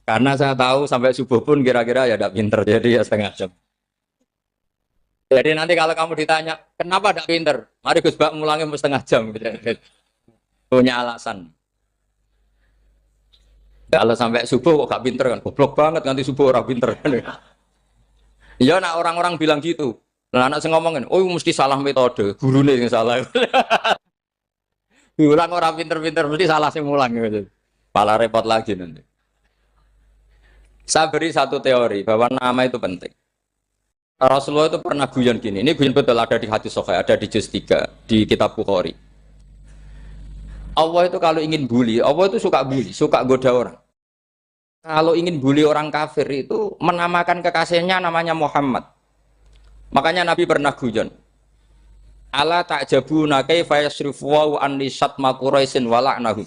Karena saya tahu sampai subuh pun kira-kira ya tidak pinter, jadi ya setengah jam. Jadi nanti kalau kamu ditanya, kenapa tidak pinter? Mari Gus Bak mulangin setengah jam. Punya alasan. Kalau sampai subuh kok gak pinter kan? Goblok banget nanti subuh orang pinter. Iya nak orang-orang bilang gitu. Nah anak saya ngomongin, oh mesti salah metode, gurunya yang salah. Diulang orang pinter-pinter, mesti salah sih mulang gitu. Malah repot lagi nanti. Saya beri satu teori bahwa nama itu penting. Rasulullah itu pernah guyon gini. Ini guyon betul ada di hadis Sahih, ada di juz 3 di kitab Bukhari. Allah itu kalau ingin bully, Allah itu suka bully, suka goda orang. Kalau ingin bully orang kafir itu menamakan kekasihnya namanya Muhammad. Makanya Nabi pernah guyon. Ala ta'jabuna kaifa yasrifu wa anni syatma Quraisyin wa la'nahum.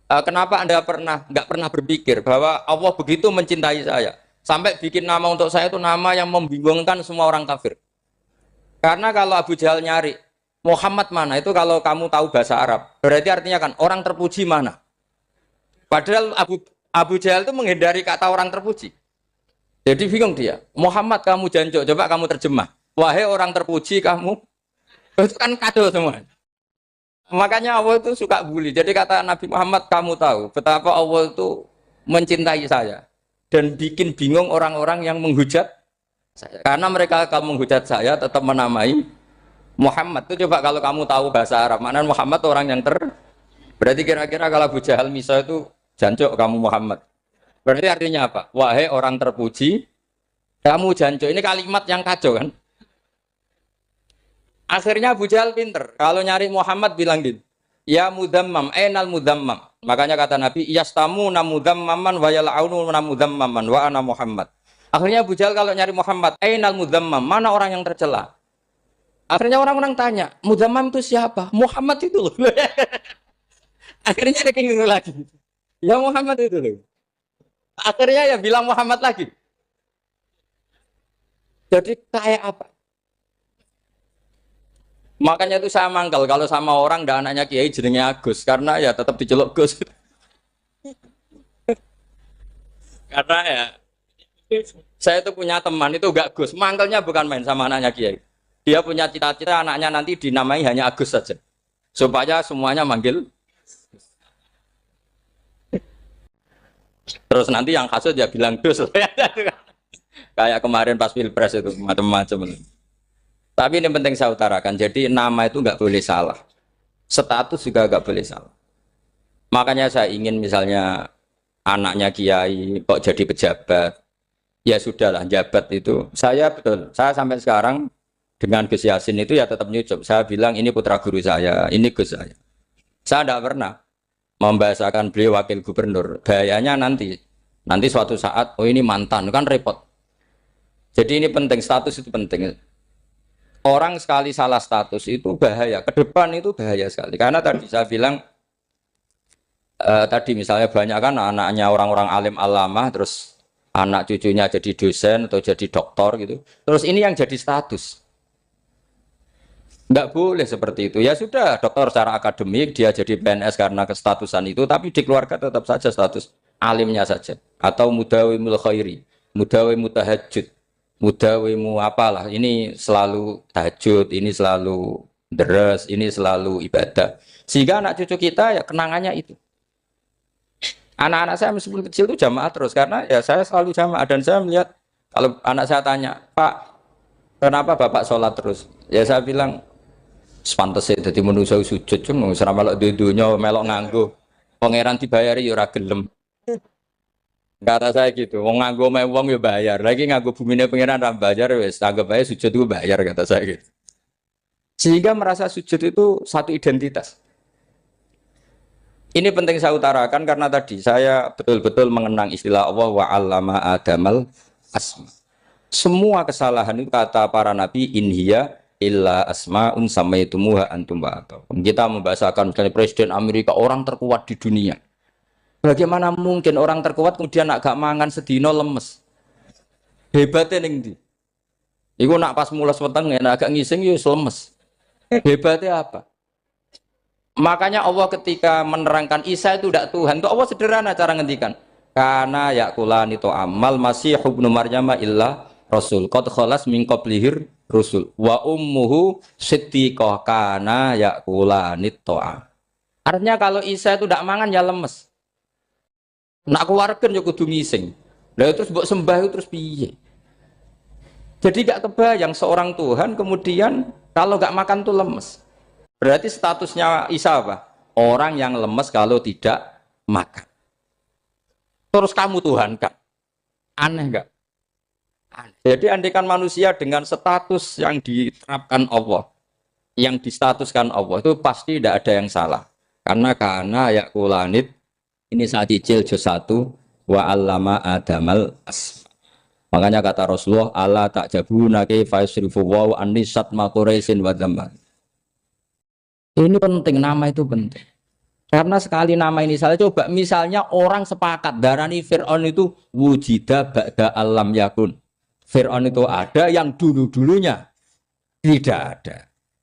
Kenapa Anda nggak pernah berpikir bahwa Allah begitu mencintai saya sampai bikin nama untuk saya itu nama yang membingungkan semua orang kafir? Karena kalau Abu Jahal nyari Muhammad mana itu kalau kamu tahu bahasa Arab berarti artinya kan orang terpuji mana? Padahal Abu Jahal itu menghindari kata orang terpuji. Jadi bingung dia. Muhammad kamu jancuk, coba kamu terjemah. Wahai orang terpuji kamu, itu kan kado semua. Makanya Allah itu suka bully. Jadi kata Nabi Muhammad, kamu tahu betapa Allah itu mencintai saya dan bikin bingung orang-orang yang menghujat saya. Karena mereka kalau menghujat saya tetap menamai Muhammad. Itu coba kalau kamu tahu bahasa Arab, mana Muhammad orang yang berarti kira-kira kalau Abu Jahal Misa itu jancuk kamu Muhammad. Berarti artinya apa? Wahai orang terpuji, kamu jancuk. Ini kalimat yang kacau kan? Akhirnya Abu Jahal pinter. Kalau nyari Muhammad bilang gitu. Ya mudammam, enal mudammam. Makanya kata Nabi, yastamuna mudammaman wa yal'aununa mudammaman wa ana Muhammad. Akhirnya Abu Jahal kalau nyari Muhammad, enal mudammam, mana orang yang tercela? Akhirnya orang-orang tanya, mudammam itu siapa? Muhammad itu loh. Akhirnya dia keliru lagi. Ya Muhammad itu loh. Akhirnya ya bilang Muhammad lagi. Jadi kayak apa? Makanya itu saya mangkal kalau sama orang dan anaknya Kiai jenenge Agus karena ya tetap diceluk Gus. Karena ya saya itu punya teman itu enggak Gus, mangkalnya bukan main sama anaknya Kiai. Dia punya cita-cita anaknya nanti dinamai hanya Agus saja. Supaya semuanya manggil. Terus nanti yang hasut ya bilang Gus. Kayak kemarin pas Pilpres itu macam-macam. Tapi ini penting saya utarakan, jadi nama itu nggak boleh salah, status juga nggak boleh salah. Makanya saya ingin misalnya anaknya Kiai kok jadi pejabat, ya sudahlah jabat itu. Saya betul, saya sampai sekarang dengan Gus Yasin itu ya tetap nyucup. Saya bilang ini putra guru saya, ini Gus saya. Saya tidak pernah membahasakan beliau wakil gubernur. Bahayanya nanti suatu saat, oh ini mantan, kan repot. Jadi ini penting, status itu penting. Orang sekali salah status itu bahaya, ke depan itu bahaya sekali. Karena tadi saya bilang tadi misalnya banyak kan anaknya orang-orang alim alamah, terus anak cucunya jadi dosen atau jadi doktor gitu. Terus ini yang jadi status. Nggak boleh seperti itu. Ya sudah, dokter secara akademik dia jadi PNS karena kestatusan itu, tapi di keluarga tetap saja status alimnya saja. Atau mudawimul khairi, mudawim mutahajud, mudawimu apalah. Ini selalu tahajud, ini selalu deres, ini selalu ibadah. Sehingga anak cucu kita ya kenangannya itu. Anak-anak saya meskipun kecil itu jamaah terus karena ya saya selalu jamaah dan saya melihat kalau anak saya tanya, Pak, kenapa Bapak sholat terus? Ya saya bilang pantes e dadi manusa sujud cuma ora melok dunya melok nganggo. Pangeran dibayari ya ora gelem. Kata saya gitu, wong nganggo me wong ya bayar. Lagi nganggo bumine pangeran ra bayar wis anggap ae sujud itu bayar kata saya gitu. Sehingga merasa sujud itu satu identitas. Ini penting saya utarakan karena tadi saya betul-betul mengenang istilah Allah wa 'allama Adamal asma. Semua kesalahan itu kata para nabi inhiya illa asma'un samaitumuha antum ba'atau. Kita membahasakan misalnya presiden Amerika orang terkuat di dunia. Bagaimana mungkin orang terkuat kemudian agak mangan sedino lemes? Hebatnya ning ndi? Iku nak pas mulas weteng enak agak ngising ya lemes. Hebatnya apa? Makanya Allah ketika menerangkan Isa itu tidak Tuhan, itu Allah sederhana cara ngendikan. Karena yakulani to amal masih ibnu Maryam illa rasul. Qad khalas min qablihir rusul. Wa ummuhu siddiqah kana yakulani to'am. Artinya kalau Isa itu tidak mangan ya lemes. Nak keluarkan ya kudu ngising. Lah terus mbok sembah itu terus piye? Jadi gak kebayang seorang Tuhan kemudian kalau gak makan tuh lemes. Berarti statusnya Isa apa? Orang yang lemes kalau tidak makan. Terus kamu Tuhan kan? Aneh enggak? Aneh. Jadi andikan manusia dengan status yang diterapkan Allah, yang distatuskan Allah itu pasti tidak ada yang salah. Karena yakulanit ini saat cicil juz 1 wa 'allama Adamal asma. Makanya kata Rasulullah ala ta'jabuna kaifa yusrifu wa anisat ma quraisin wa dzamma. Ini penting, nama itu penting. Karena sekali nama ini salah, coba misalnya orang sepakat darani Fir'aun itu wujida ba'da alam yakun. Fir'aun itu ada yang dulu-dulunya tidak ada.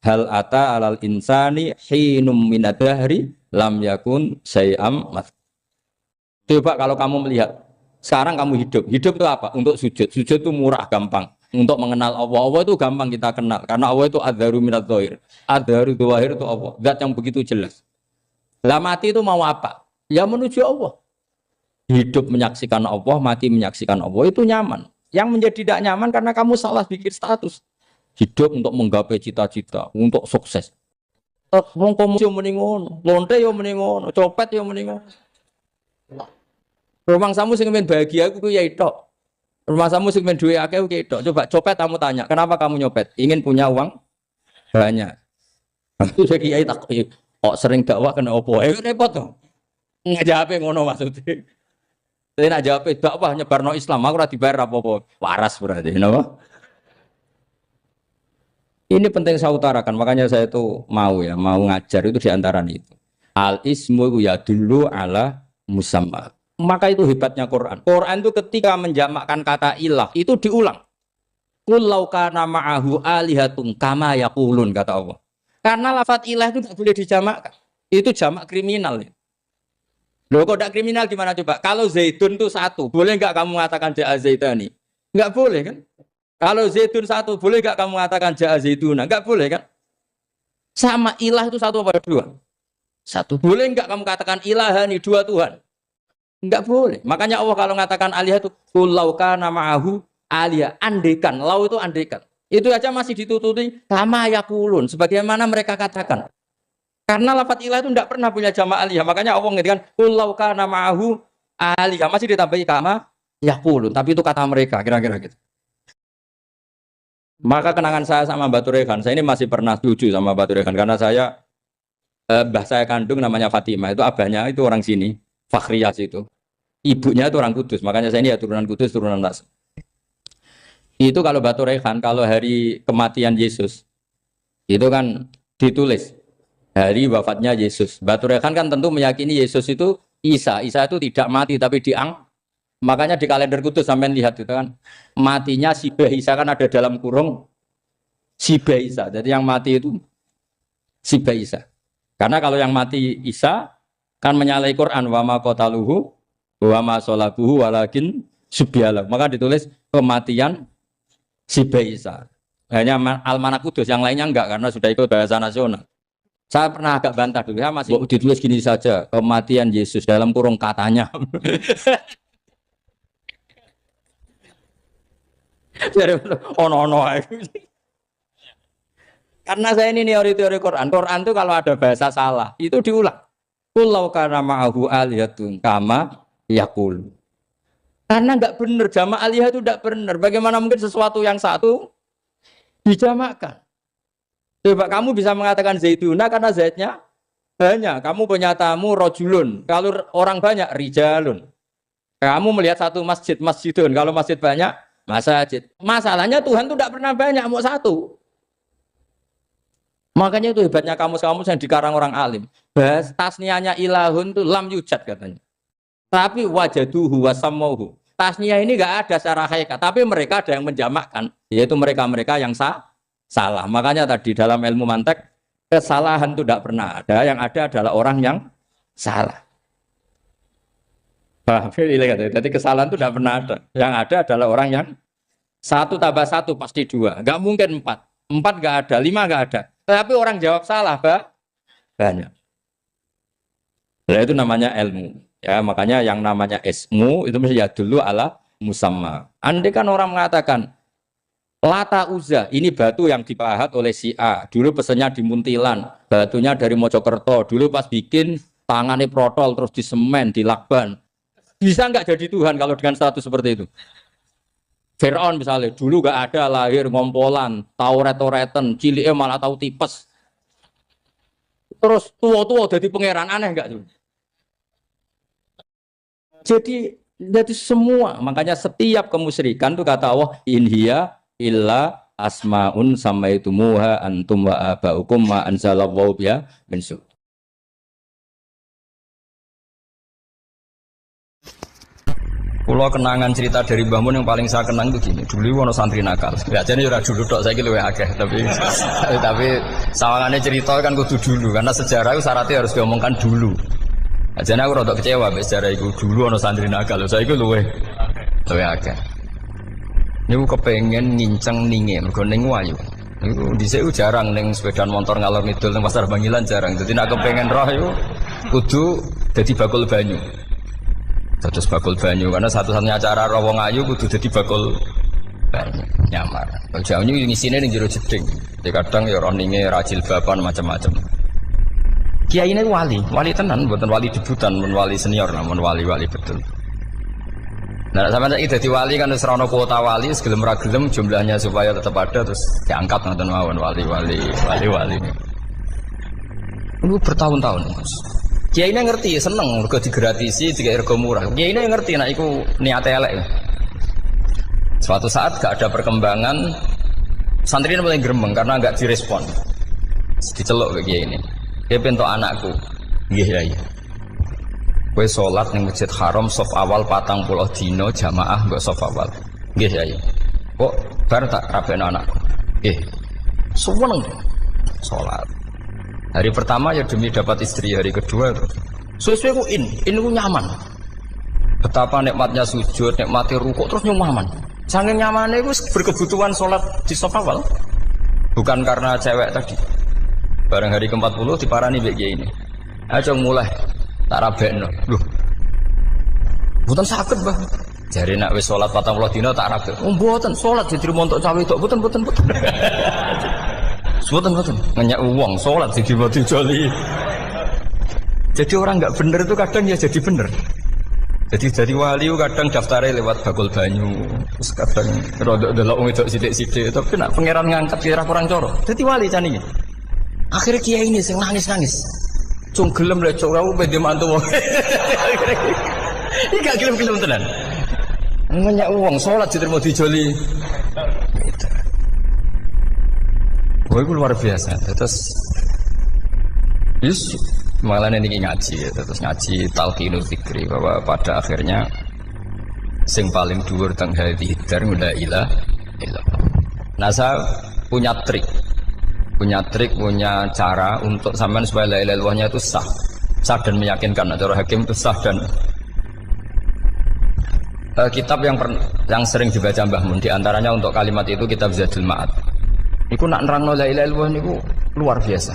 Hal ata alal insani hinum minadahri lam yakun say'am mat. Coba kalau kamu melihat, sekarang kamu hidup itu apa? Untuk sujud. Sujud itu murah, gampang. Untuk mengenal Allah, Allah itu gampang kita kenal karena Allah itu adzaru minadz dzahir. Adzaru dzahir itu Allah, zat yang begitu jelas. Lah mati itu mau apa? Ya menuju Allah. Hidup menyaksikan Allah, mati menyaksikan Allah itu nyaman. Yang menjadi tidak nyaman karena kamu salah bikin status. Hidup untuk menggapai cita-cita, untuk sukses. Wong komo yo muni ngono, lonte yo muni ngono, copet yo muni ngono. Rumang samu sing men bahagia aku ya tok. Rumah samu sing men duwe akeh oke tok. Coba copet kamu tanya, kenapa kamu nyopet? Ingin punya uang banyak. Itu saya kiai tak kok sering dakwah kena opo? Repot to. Ngajape ngono maksudnya. Saya nak jawab dakwah nyebarno Islam, aku ora dibayar apa-apa. Waras berarti, napa? Ini penting saya utarakan, makanya saya itu mau ngajar itu diantara itu. Al ismu ya dulu ala musamma. Maka itu hebatnya Quran. Quran itu ketika menjamakkan kata ilah itu diulang. Qul law kana ma'ahu alihatun kama yaqulun kata Allah. Karena lafaz ilah itu tidak boleh dijamakkan. Itu jamak kriminal. Loh kok tidak kriminal gimana coba? Kalau zaitun itu satu, boleh enggak kamu mengatakan ja'a zaitani? Enggak boleh kan? Kalau zaitun satu, boleh enggak kamu mengatakan ja'a zaituna? Enggak boleh kan? Sama ilah itu satu apa dua? Satu. Boleh enggak kamu katakan ilahani dua Tuhan? Enggak boleh. Makanya Allah kalau mengatakan aliyah itu kullau kana ma'ahu aliyah, andekan. Lau itu andekan. Itu aja masih ditututi kama yaqulun, sebagaimana mereka katakan. Karena lafaz ilah itu tidak pernah punya jama' aliyah. Makanya Allah mengatakan kullau kana ma'ahu aliyah, masih ditambahi kama yaqulun, tapi itu kata mereka kira-kira gitu. Maka kenangan saya sama Batu Rehan, saya ini masih pernah setuju sama Batu Rehan karena saya mbah saya kandung namanya Fatimah, itu abahnya itu orang sini, Fakhriyah itu. Ibunya itu orang Kudus, makanya saya ini ya turunan Kudus, turunan Nas. Itu kalau Batu Rehan, kalau hari kematian Yesus, itu kan ditulis hari wafatnya Yesus. Batu Rehan kan tentu meyakini Yesus itu Isa itu tidak mati tapi makanya di kalender kudus sampai lihat itu kan matinya Sibah Isa kan ada dalam kurung Sibah Isa. Jadi yang mati itu Sibah Isa. Karena kalau yang mati Isa kan menyalahi Quran wa ma qataluhu wa ma salabuhu walakin subyalah. Maka ditulis kematian Sibah Isa. Hanya Almanak Kudus, yang lainnya enggak karena sudah ikut bahasa nasional. Saya pernah agak bantah dulu, ya masih ditulis gini saja, kematian Yesus dalam kurung katanya. Karena saya ini teori Quran. Quran itu kalau ada bahasa salah, itu diulang. Kullau kana ma'ahu aliyatun kama yaqul. Karena enggak benar, jama' aliyah itu enggak benar. Bagaimana mungkin sesuatu yang satu dijamakkan? Coba kamu bisa mengatakan zaituna karena zaitnya banyak. Kamu punya tamu rojulun. Kalau orang banyak rijalun. Kamu melihat satu masjid masjidun. Kalau masjid banyak masjid. Masalahnya Tuhan itu tidak pernah banyak, mau satu. Makanya itu hebatnya kamus-kamus yang dikarang orang alim. Bahas tasnianya ilahun itu lam yujad katanya. Tapi wajaduhu wasamauhu. Tasniah ini enggak ada secara hakikat, tapi mereka ada yang menjamakkan, yaitu mereka-mereka yang salah. Makanya tadi dalam ilmu mantek kesalahan itu tidak pernah ada, yang ada adalah orang yang salah. Jadi kesalahan itu tidak pernah ada, yang ada adalah orang yang 1 tambah 1 pasti 2, nggak mungkin 4 nggak ada, 5 nggak ada. Tapi orang jawab salah banyak. Nah, itu namanya ilmu. Ya, makanya yang namanya ismu itu mesti ya dulu ala musamma. Andai kan orang mengatakan Lata Uzza, ini batu yang dipahat oleh si A. Dulu pesennya di Muntilan, batunya dari Mojokerto. Dulu pas bikin tangannya protol terus di semen, di lakban. Bisa nggak jadi Tuhan kalau dengan status seperti itu? Fir'aun misalnya, dulu nggak ada, lahir ngompolan, tahu retoretan, ciliknya malah tahu tipes. Terus tua-tua jadi pangeran, aneh nggak tuh? Jadi semua, makanya setiap kemusyrikan itu kata Allah, in hiya illa asmaun samaitumuha antum wa abaukum ma anzalallahu biha min sultan. Pulau kenangan cerita dari Mbah Mun yang paling saya kenang itu gini. Dulu ono santri nakal. Ya jadi ora dulu tok, saiki luwih akeh, tapi sawangane cerita kan kudu dulu karena sejarah itu syaratnya harus diomongkan dulu. Jadi aku rada kecewa mbek sejarah itu. Dulu ono santri nakal, saiki luwih akeh. Niku kepengen nginceng ninge, mergo ning wayu. Niku dhisik jarang ning sepeda motor ngalor ngidul ning Pasar Bangilan jarang. Dadi nek kepengen roh iku kudu dadi bakul banyu. Terus bakul banyu karena satu-satunya acara roh wong ayu kudu dadi bakul banyu nyamar. Jauhnya ngisine ning jero jeding. Kadang ya roh ninge rajil bapan macam-macam. Kiai ini wali tenan, bukan wali debutan, bukan wali senior, namun wali betul. Nah, sampai saya jadi wali kan serono kuota wali, segelem ragelem jumlahnya supaya tetap ada terus diangkat nonton mawon wali. Lu bertahun-tahun. Kiai ini ngerti, seneng, mergo digratisi, juga ergo murah. Kiai ini ngerti, nak iku niate elek. Suatu saat gak ada perkembangan, santri ini mulai gremeng karena gak direspon. Diceluk ke Kiai ini. Dia pentok anakku, nggih ya. Kowe salat ning Masjid Haram saf awal 40 dina jamaah mbok saf awal. Nggih ya. Kok bar tak rabekno anakku. Nggih. Seneng salat. Hari pertama ya demi dapat istri, hari kedua sesuai ku ku nyaman. Betapa nikmatnya sujud, nikmati rukuk terus nyaman. Saking nyamannya itu berkebutuhan sholat di saf awal. Bukan karena cewek tadi. Bareng hari ke-40 diparani mbek kiai ini. Ayo mulai tak rabekno. Lho. Mboten saged, Mbah. Jare nek wis salat 40 dina tak rabek. Oh, mboten salat diterima montok cawe tok. Mboten. Mboten. Ngenyak uang salat diterima dijoli. Jadi orang enggak bener itu kadang ya jadi bener. Jadi wali kadang daftarnya lewat bakul banyu. Terus kadang rodok delok wong wedok sithik-sithik, tapi nek pangeran ngangkat kira kurang coro. Dadi wali jane. Akhirnya kiai ini sing nangis. Cung gelem lek cok aku pede mantu wong. Iki gak gelem-gelem tenan. Ngenyak wong salat diterima dijoli. Gitu. Wah, itu luar biasa. Terus Malah ini ngaji ya, terus ngaji talqinul fikri bahwa pada akhirnya sing paling dhuwur teng hadhihi dar la ilaha illallah. Nah, saya punya trik, punya cara untuk sampean supaya la ilaha illallahnya itu sah dan meyakinkan. Cara hakim itu sah dan kitab yang sering dibaca Mbah Mun diantaranya untuk kalimat itu kitab Zadul Ma'ad. Iku nak nerangno la ilaha illallah niku luar biasa.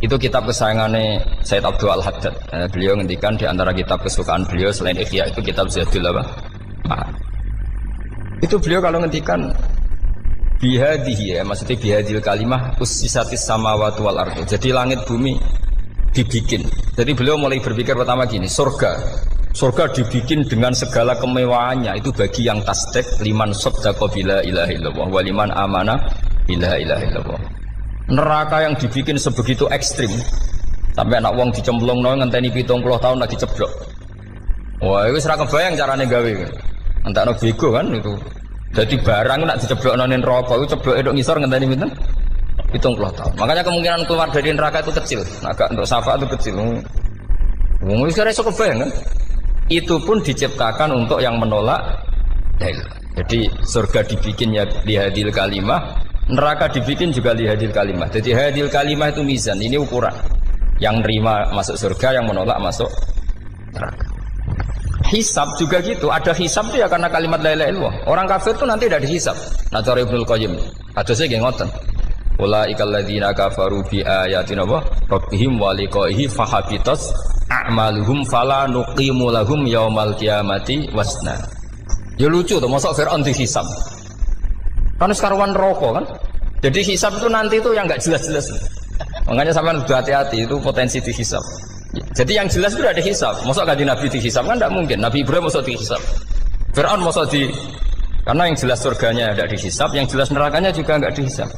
Itu kitab kesayangannya Sayyid Abdul Al-Haddad. Beliau ngendikan di antara kitab kesukaan beliau selain Ihya itu kitab Zadul Ma'ad. Itu beliau kalau ngendikan bihadihi ya, maksudnya bihadil kalimah ussisatis samawati wal ardu. Jadi langit bumi dibikin. Jadi beliau mulai berpikir pertama gini, surga dibikin dengan segala kemewahannya itu bagi yang tasdek liman saddaqa bila ilaha illallah wa liman amana bila ilaha illallah. Neraka yang dibikin sebegitu ekstrim sampai anak wong dicemplungno ngenteni 70 tahun lagi ceblok. Wah, itu ora kebayang carane gawe. Entakno bego kan itu. Jadi barang nak diceblokno ning neraka itu cebloke tok ngisor ngenteni pinten? 70 tahun. Makanya kemungkinan keluar dari neraka itu kecil. Agak untuk syafaat itu kecil. Wong wis ora iso kebayang kan? Itu pun diciptakan untuk yang menolak dalil. Jadi surga dibikin ya lihadil kalimah, neraka dibikin juga lihadil kalimah. Jadi hadil kalimah itu mizan, ini ukuran. Yang nerima masuk surga, yang menolak masuk neraka. Hisab juga gitu, ada hisab itu ya karena kalimat la ilaha illallah. Orang kafir itu nanti tidak dihisab. Nah cara Ibnul Qayyim, hadisnya nggih ngoten. Ulaikal ladzina kafaru bi ayatina rabbihim wa liqaihi fahabitas a'maluhum fala nuqimu lahum yaumal qiyamati wasna. Ya lucu tuh, masa Fir'aun dihisab. Kan sekarwan rokok kan. Jadi hisab itu nanti itu yang enggak jelas-jelas. Makanya sampean udah hati-hati itu potensi dihisab. Jadi yang jelas itu ada hisab. Masa kanjeng Nabi dihisab kan enggak mungkin. Nabi Ibrahim masa dihisab. Fir'aun masa karena yang jelas surganya ada dihisab, yang jelas nerakanya juga enggak dihisab.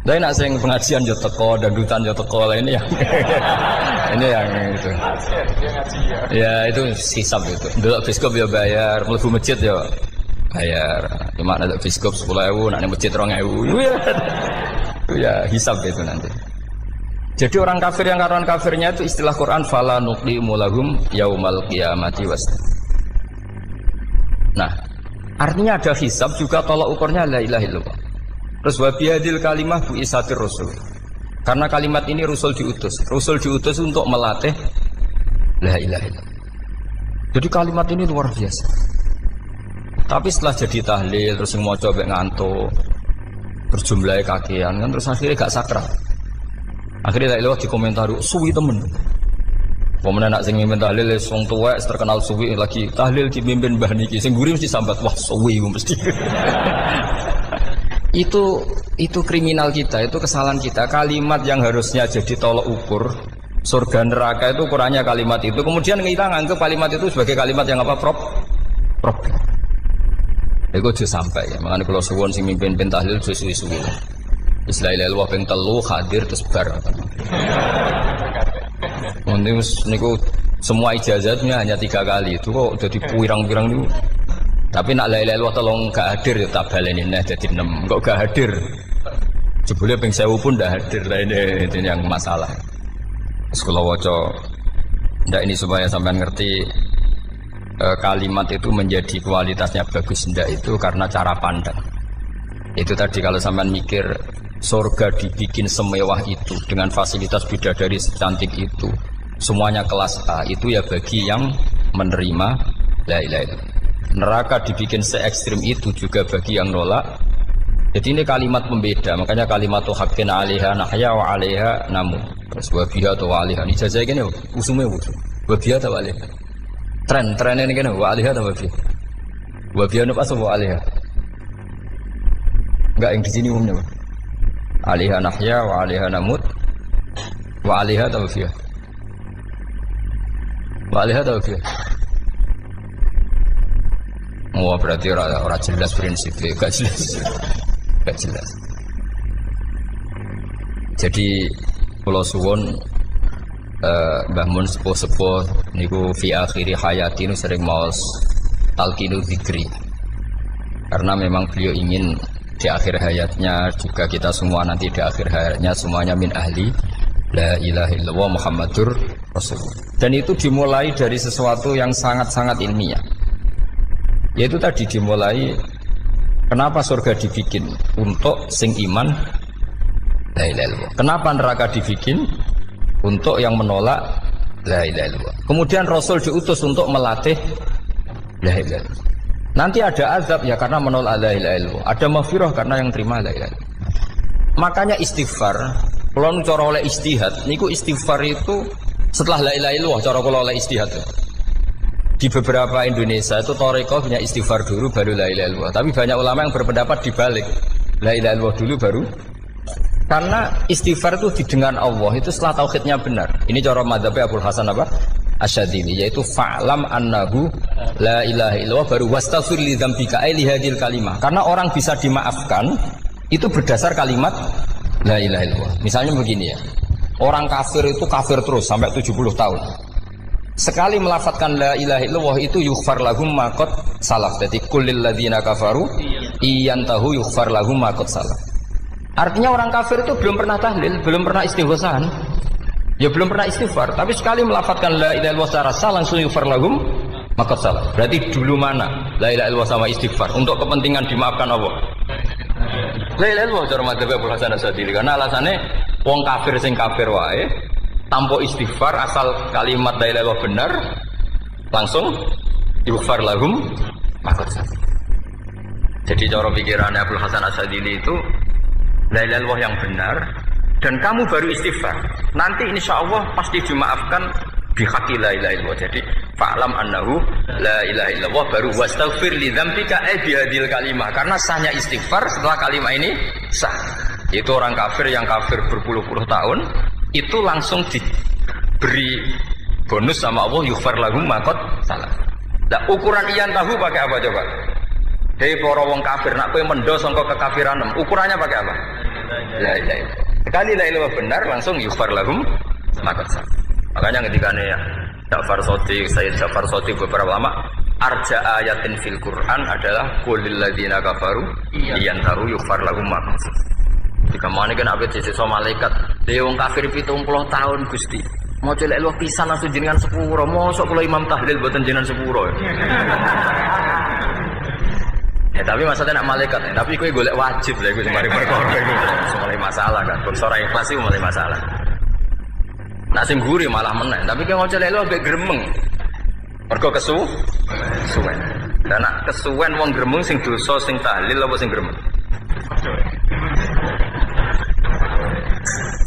Tapi nak sing pengajian yo teko, dangdutan yo teko lah ini yang ini yang itu. Ya itu hisab itu. Dulu biskop ya bayar, mlebu masjid ya bayar. Cuma ada biskop 10.000, nak masjid 2.000. Ya hisab itu nanti. Jadi orang kafir yang karuan kafirnya itu istilah Quran fala nuqimu lahum yaumal qiyamati wasna. Nah, artinya ada hisab juga tolak ukurnya la ilaha illallah. Terus wabiyadil kalimah bu isatir rasul. Karena kalimat ini rasul diutus untuk melatih la ilaha illallah. Jadi kalimat ini luar biasa. Tapi setelah jadi tahlil terus yang mau coba ngantuk, terus jumlahnya kakean kan terus akhirnya gak sakral. Akhirnya la ilaha dikomentari suwi temen. Pemenang nak sing mimpin tahlil wong tuwek terkenal suwi lagi tahlil dipimpin mbah niki sing mburi mesti sambat wah suwi mesti. Itu kriminal kita, itu kesalahan kita. Kalimat yang harusnya jadi tolok ukur surga neraka itu ukurannya kalimat itu. Kemudian kita nganggap kalimat itu sebagai kalimat yang apa? Problem. Itu sudah sampai ya. Makanya kalau suwon sing mimpin tahlil suwi-suwi. Istilah ilal ping 3 hadir terus bar. Niku semua ijazatnya hanya 3 kali. Itu kok jadi pirang-pirang niku. Tapi nak la ilaha illallah tolong gak hadir ya tak baleni neh dadi 6. Kok gak hadir? Jebule ping 1000 pun ndak hadir. Lah ini yang masalah. Sekolah waca ndak ini supaya sampean ngerti kalimat itu menjadi kualitasnya bagus ndak itu karena cara pandang. Itu tadi kalau sampean mikir surga dibikin semewah itu dengan fasilitas bidadari secantik itu, semuanya kelas A, itu ya bagi yang menerima la ilaha illallah. Neraka dibikin se-ekstrim itu juga bagi yang nolak. Jadi ini kalimat pembeda. Makanya kalimat tuh hakin alaiha nahya wa alaiha namu. Terus wabiha atau wa alaiha. Ini jajah gini usumnya usum. Wabiha atau wa alaiha. Tren ini gini wa alaiha atau wabiha. Wabiha itu apa wa alaiha. Enggak yang di sini umumnya. Alaiha nahya wa alaiha namut. Wa alaiha atau wabiha. Wa alaiha atau wabiha. Oh berarti orang jelas prinsipnya, gak jelas. Jadi kalau suwon Mbah Mun sepuh niku fi akhiri hayati nu sering maos talqinu dzikri. Karena memang beliau ingin di akhir hayatnya juga kita semua nanti di akhir hayatnya semuanya min ahli la ilaha illallah Muhammadur Rasulullah. Dan itu dimulai dari sesuatu yang sangat-sangat ilmiah. Yaitu tadi dimulai kenapa surga dibikin untuk sing iman la ilaha illallah. Kenapa neraka dibikin untuk yang menolak la ilaha illallah. Kemudian Rasul diutus untuk melatih la ilaha illallah. Nanti ada azab ya karena menolak la ilaha illallah. Ada maghfirah karena yang terima la ilaha illallah. Makanya istighfar, kalau cara oleh istihad, niku istighfar itu setelah la ilaha illallah cara kalau oleh istihad. Di beberapa Indonesia itu thariqah punya istighfar dulu baru la ilaha illallah. Tapi banyak ulama yang berpendapat dibalik. La ilaha illallah dulu baru. Karena istighfar itu didengar Allah itu setelah tauhidnya benar. Ini cara madzhabnya Abul Hasan apa? Asyadili, yaitu fa'lam annahu la ilaha illallah baru wastaghfir li dzambika ai li hadhil kalimah. Karena orang bisa dimaafkan itu berdasar kalimat la ilaha illallah. Misalnya begini ya. Orang kafir itu kafir terus sampai 70 tahun. Sekali melafadzkan la ilaha illallah itu yughfar lahum ma qad salaf. Jadi kullil ladzina kafaru iyantahu yughfar lahum ma qad salaf. Artinya orang kafir itu belum pernah tahlil, belum pernah istighosah. Ya belum pernah istighfar, tapi sekali melafadzkan la ilaha illallah secara sah langsung yughfar lahum ma qad salaf. Berarti dulu mana la ilaha illallah sama istighfar untuk kepentingan dimaafkan Allah? La ilaha illallah cara madzhab Abul Hasan Asyadili karena alasannya wong kafir sing kafir wae tanpa istighfar asal kalimat la ilaha illallah benar langsung yughfar lahum ma qad salaf. Jadi cara pikirannya Abul Hasan Asyadili itu la ilaha illallah yang benar dan kamu baru istighfar nanti insya Allah pasti dimaafkan bihaqi la ilaha illallah. Jadi fa'lam annahu la ilaha illallah baru wastaghfir li dzambika bihadil kalimah karena sahnya istighfar setelah kalimat ini sah. Itu orang kafir yang kafir berpuluh-puluh tahun itu langsung diberi bonus sama Allah yughfar lahum ma qad salaf. Nah ukuran iyan tahu pakai apa coba? Hei para wong kafir nak kowe mendo sangka kekafiran ukurannya pakai apa? La ilaha illallah. Sekali la ilaha benar langsung yughfar lahum ma qad salaf. Makanya ketika ya Ja'far Shadiq, Sayyid Ja'far Shadiq beberapa ulama arja ayatin fil Quran adalah qulil ladzina kafaru iyantahu yughfar lahum ma qad salaf. Jika mana kan abet sisa malaikat dia wong kafir 70 tahun Gusti mau celek lu pisan langsung jenengan sepuro mosok kula imam tahlil boten jenengan sepuro ya tapi maksudnya nak malaikat tapi kowe golek wajib lha iku mari perkara iku mulai masalah kan ora ikhlas iku mulai masalah nak sing guri malah meneh tapi kowe mau celek lu ambek gremeng mergo kesuwen dan nak kesuwen wong gremeng sing dosa sing tahlil apa sing gremeng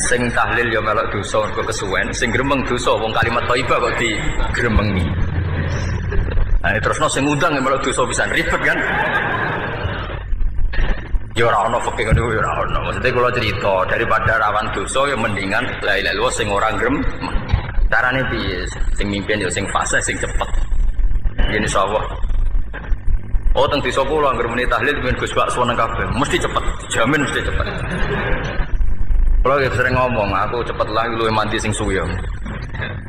sing tahlil ya melok dosa mergo kesuwen sing gremeng dosa wong kalimat thayyibah kok digremengi. Nah terusno sing ngundang ya melok dosa pisan ribet kan. Ya ora ono fikih ngono ya ora ono. Maksudnya kula cerita daripada rawan dosa ya mendingan la ilaha illallah sing ora gremeng. Carane piye? Sing mimpin ya sing fase sing cepet. Yen insyaallah. Oh teng desa kula anggere muni tahlil ben Gus Bakso nang kabeh mesti cepet, dijamin mesti cepet. Kalau sering ngomong, aku cepet lah lu mandi sing suwi.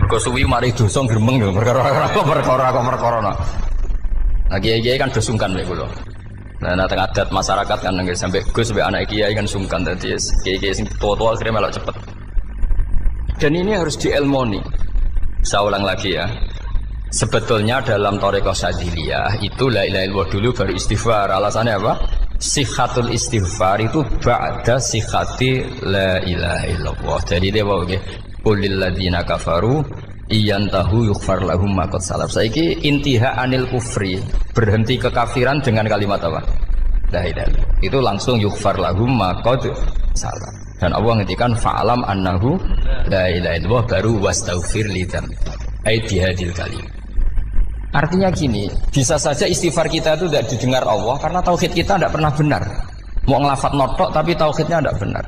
Mergo suwi mari dosa gremeng lho, perkara. Nah kiai-kiai kan dosungkan mek kula. Nah teng adat masyarakat kan nggih sampai Gus sampai anak kiai kan sungkan dadi kiai-kiai sing tua-tua akhirnya melok cepet. Dan ini harus dielmoni. Saya ulang lagi ya. Sebetulnya dalam thariqah Syadziliyah itu la ilaha illallah dulu baru istighfar. Alasannya apa? Sikhatul istighfar itu ba'da sikhati la ilaha illallah. Jadi dia bawa ke qulil ladzina kafaru iyantahu yughfar lahum ma qad salaf. Saiki intiha anil kufri, berhenti kekafiran dengan kalimat apa? La ilaha illallah. Itu langsung yughfar lahum ma qad salaf. Dan Allah ngendikan fa'lam annahu la ilaha illallah baru wastaghfir lidzam. Ai bihadil kalim. Artinya gini, bisa saja istighfar kita itu tidak didengar Allah karena tauhid kita tidak pernah benar. Mau ngelafat notok tapi tauhidnya tidak benar.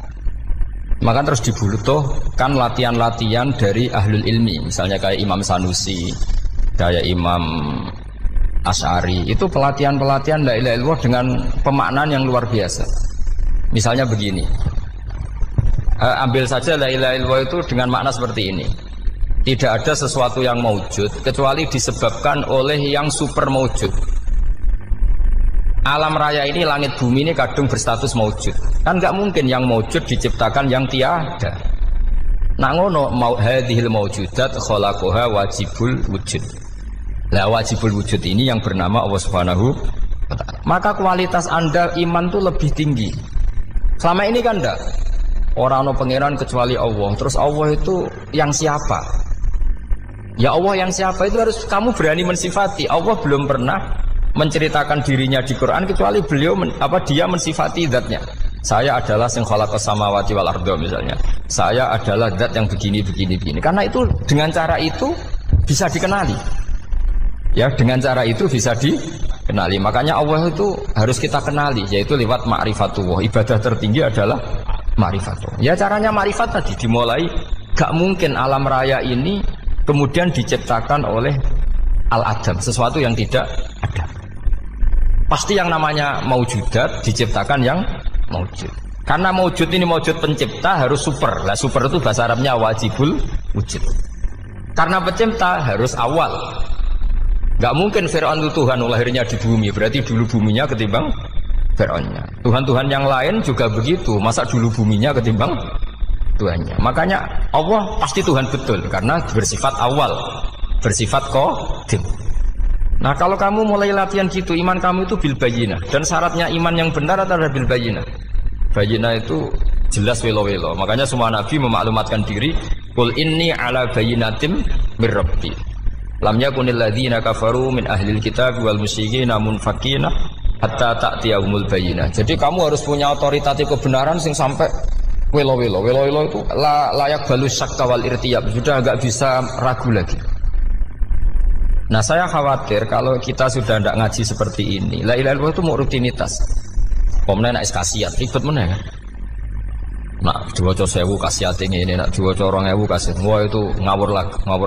Maka terus dibutuhkan latihan-latihan dari ahlul ilmi, misalnya kayak Imam Sanusi, kayak Imam Asy'ari. Itu pelatihan-pelatihan la ilaha illallah dengan pemaknaan yang luar biasa. Misalnya begini, ambil saja la ilaha illallah itu dengan makna seperti ini. Tidak ada sesuatu yang maujud kecuali disebabkan oleh yang super maujud. Alam raya ini, langit bumi ini kadung berstatus maujud. Kan nggak mungkin yang maujud diciptakan yang tiada. Nak ngono mau hadhil maujudat khalaqaha wajibul wujud. Lah wajibul wujud ini yang bernama Allah Subhanahu wa ta'ala. Maka kualitas Anda iman tuh lebih tinggi. Selama ini kan enggak. Orang no pangeran kecuali Allah. Terus Allah itu yang siapa? Ya Allah yang siapa itu harus kamu berani mensifati. Allah belum pernah menceritakan dirinya di Quran kecuali beliau dia mensifati zatnya. Saya adalah sing khalaqas samawati wal arda misalnya. Saya adalah zat yang begini. Karena itu dengan cara itu bisa dikenali. Ya, dengan cara itu bisa dikenali. Makanya Allah itu harus kita kenali, yaitu lewat ma'rifatullah. Ibadah tertinggi adalah ma'rifatullah. Ya caranya ma'rifat tadi dimulai. Gak mungkin alam raya ini kemudian diciptakan oleh al-adam, sesuatu yang tidak ada. Pasti yang namanya maujudat diciptakan yang maujud. Karena maujud ini maujud pencipta harus super. Lah super itu bahasa Arabnya wajibul wujud. Karena pencipta harus awal. Gak mungkin Fir'aun itu Tuhan lahirnya di bumi, berarti dulu buminya ketimbang Fir'aunnya. Tuhan-Tuhan yang lain juga begitu, masa dulu buminya ketimbang Tuhannya. Makanya Allah pasti Tuhan betul, karena bersifat awal, bersifat qadim. Nah kalau kamu mulai latihan gitu, iman kamu itu bil bayyinah. Dan syaratnya iman yang benar adalah bil bayyinah. Bayyinah itu jelas welo-welo. Makanya semua Nabi memaklumatkan diri, Qul inni ala bayyinatim mir rabbi. Lam yakunil ladzina kafaru min ahlil kitab wal musyrikin munfakina hatta ta'tiyahumul bayyinah. Jadi kamu harus punya otoritatif kebenaran sing sampai welo-welo. Welo-welo itu layak balus syakka wal irtiyab, sudah agak bisa ragu lagi. Nah saya khawatir kalau kita sudah tidak ngaji seperti ini, la ilaha illallah itu mau rutinitas. Komene nek kasihan ribet meneh kan. Nak diwaca 1000 kasiate ngene, nak diwaca 2000 kasiat. Wah itu ngawur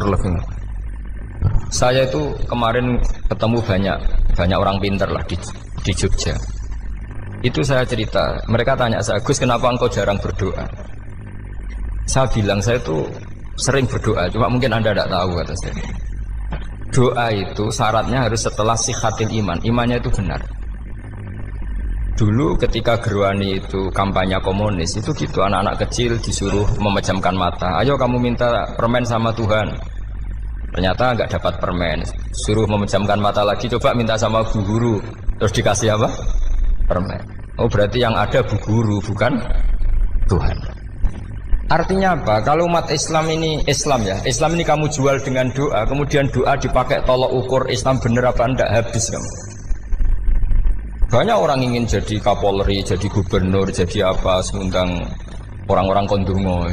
lagi. Saya itu kemarin ketemu banyak orang pinter lah di Jogja. Itu saya cerita, mereka tanya saya, Gus kenapa engkau jarang berdoa? Saya bilang saya itu sering berdoa, cuma mungkin Anda tidak tahu kata saya. Doa itu syaratnya harus setelah sihatil iman, imannya itu benar. Dulu ketika Gerwani itu kampanye komunis itu gitu, anak-anak kecil disuruh memejamkan mata. Ayo kamu minta permen sama Tuhan. Ternyata nggak dapat permen, suruh memejamkan mata lagi, coba minta sama bu guru, terus dikasih apa? Permen. Oh berarti yang ada bu guru bukan Tuhan. Artinya apa? Kalau umat Islam ini Islam ini kamu jual dengan doa, kemudian doa dipakai tolok ukur Islam bener apa enggak, habis kamu. Banyak orang ingin jadi Kapolri, jadi gubernur, jadi apa, seundang orang-orang kondungo.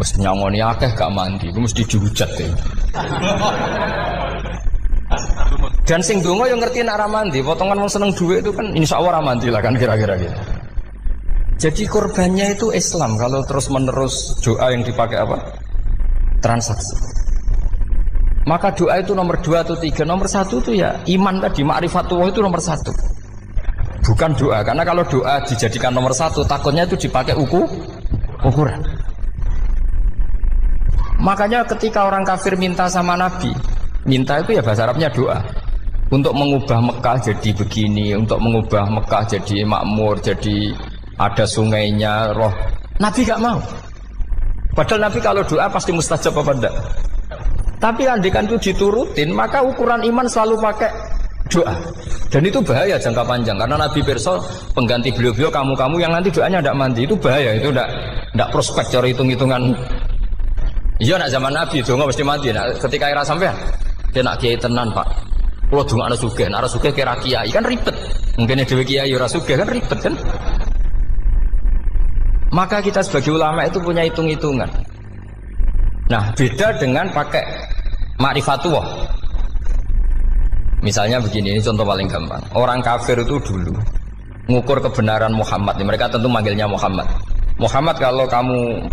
Wes nyangoni akeh gak mandi, itu mesti dihujat ya. Dan sing donga yang ngerti nak ra mandi, potongan wong seneng duit itu kan insya Allah ra mandi lah kan kira-kira gitu. Jadi korbannya itu Islam kalau terus menerus doa yang dipakai apa? Transaksi. Maka doa itu nomor 2 atau 3, nomor 1 itu ya iman tadi, ma'rifatullah itu nomor 1. Bukan doa, karena kalau doa dijadikan nomor 1, takutnya itu dipakai ukuran. Makanya ketika orang kafir minta sama Nabi, minta itu ya bahasa Arabnya doa. Untuk mengubah Mekah jadi begini, untuk mengubah Mekah jadi makmur, jadi ada sungainya, roh. Nabi gak mau. Padahal Nabi kalau doa pasti mustajab apa enggak? Tapi andikan itu diturutin, maka ukuran iman selalu pakai doa. Dan itu bahaya jangka panjang, karena Nabi Perso pengganti beliau-beliau, kamu-kamu yang nanti doanya tidak mandi, itu bahaya, itu tidak prospek cara hitung-hitungan. Iya nak zaman Nabi donga mesti mati. Nak ketika era sampean dia nak kiai tenan Pak. Kalau donga ana sugih, nak ana sugih kira kiai kan ribet. Mungkin dhewe kiai ora sugih kan ribet kan. Maka kita sebagai ulama itu punya hitung-hitungan. Nah, beda dengan pakai ma'rifatullah. Misalnya begini, ini contoh paling gampang. Orang kafir itu dulu mengukur kebenaran Muhammad. Mereka tentu manggilnya Muhammad. Muhammad kalau kamu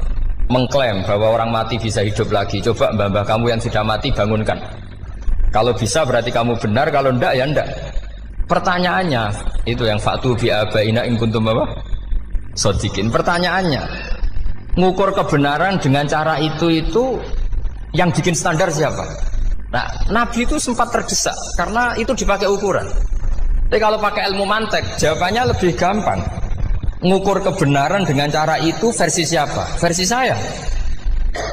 mengklaim bahwa orang mati bisa hidup lagi, coba mbah-mbah kamu yang sudah mati bangunkan. Kalau bisa berarti kamu benar, kalau ndak ya ndak. Pertanyaannya itu yang fa'tu bi abaina in kuntum apa? Shodiqin. Pertanyaannya, ngukur kebenaran dengan cara itu yang bikin standar siapa? Nah, Nabi itu sempat terdesak karena itu dipakai ukuran. Tapi kalau pakai ilmu mantek, jawabannya lebih gampang. Ngukur kebenaran dengan cara itu versi siapa? Versi saya.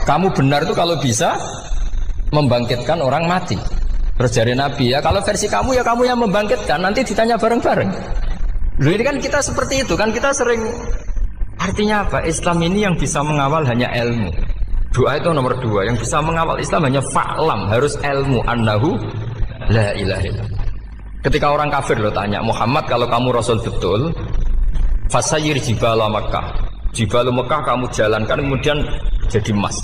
Kamu benar itu kalau bisa membangkitkan orang mati. Terus dari Nabi, ya kalau versi kamu ya kamu yang membangkitkan, nanti ditanya bareng-bareng. Loh ini kan kita seperti itu kan, kita sering. Artinya apa? Islam ini yang bisa mengawal hanya ilmu. Doa itu nomor 2, yang bisa mengawal Islam hanya fa'lam, harus ilmu annahu la ilaha illallah. Ketika orang kafir lo tanya, Muhammad kalau kamu Rasul betul, fasayyir jibala Makkah, jibala Makkah kamu jalankan kemudian jadi emas.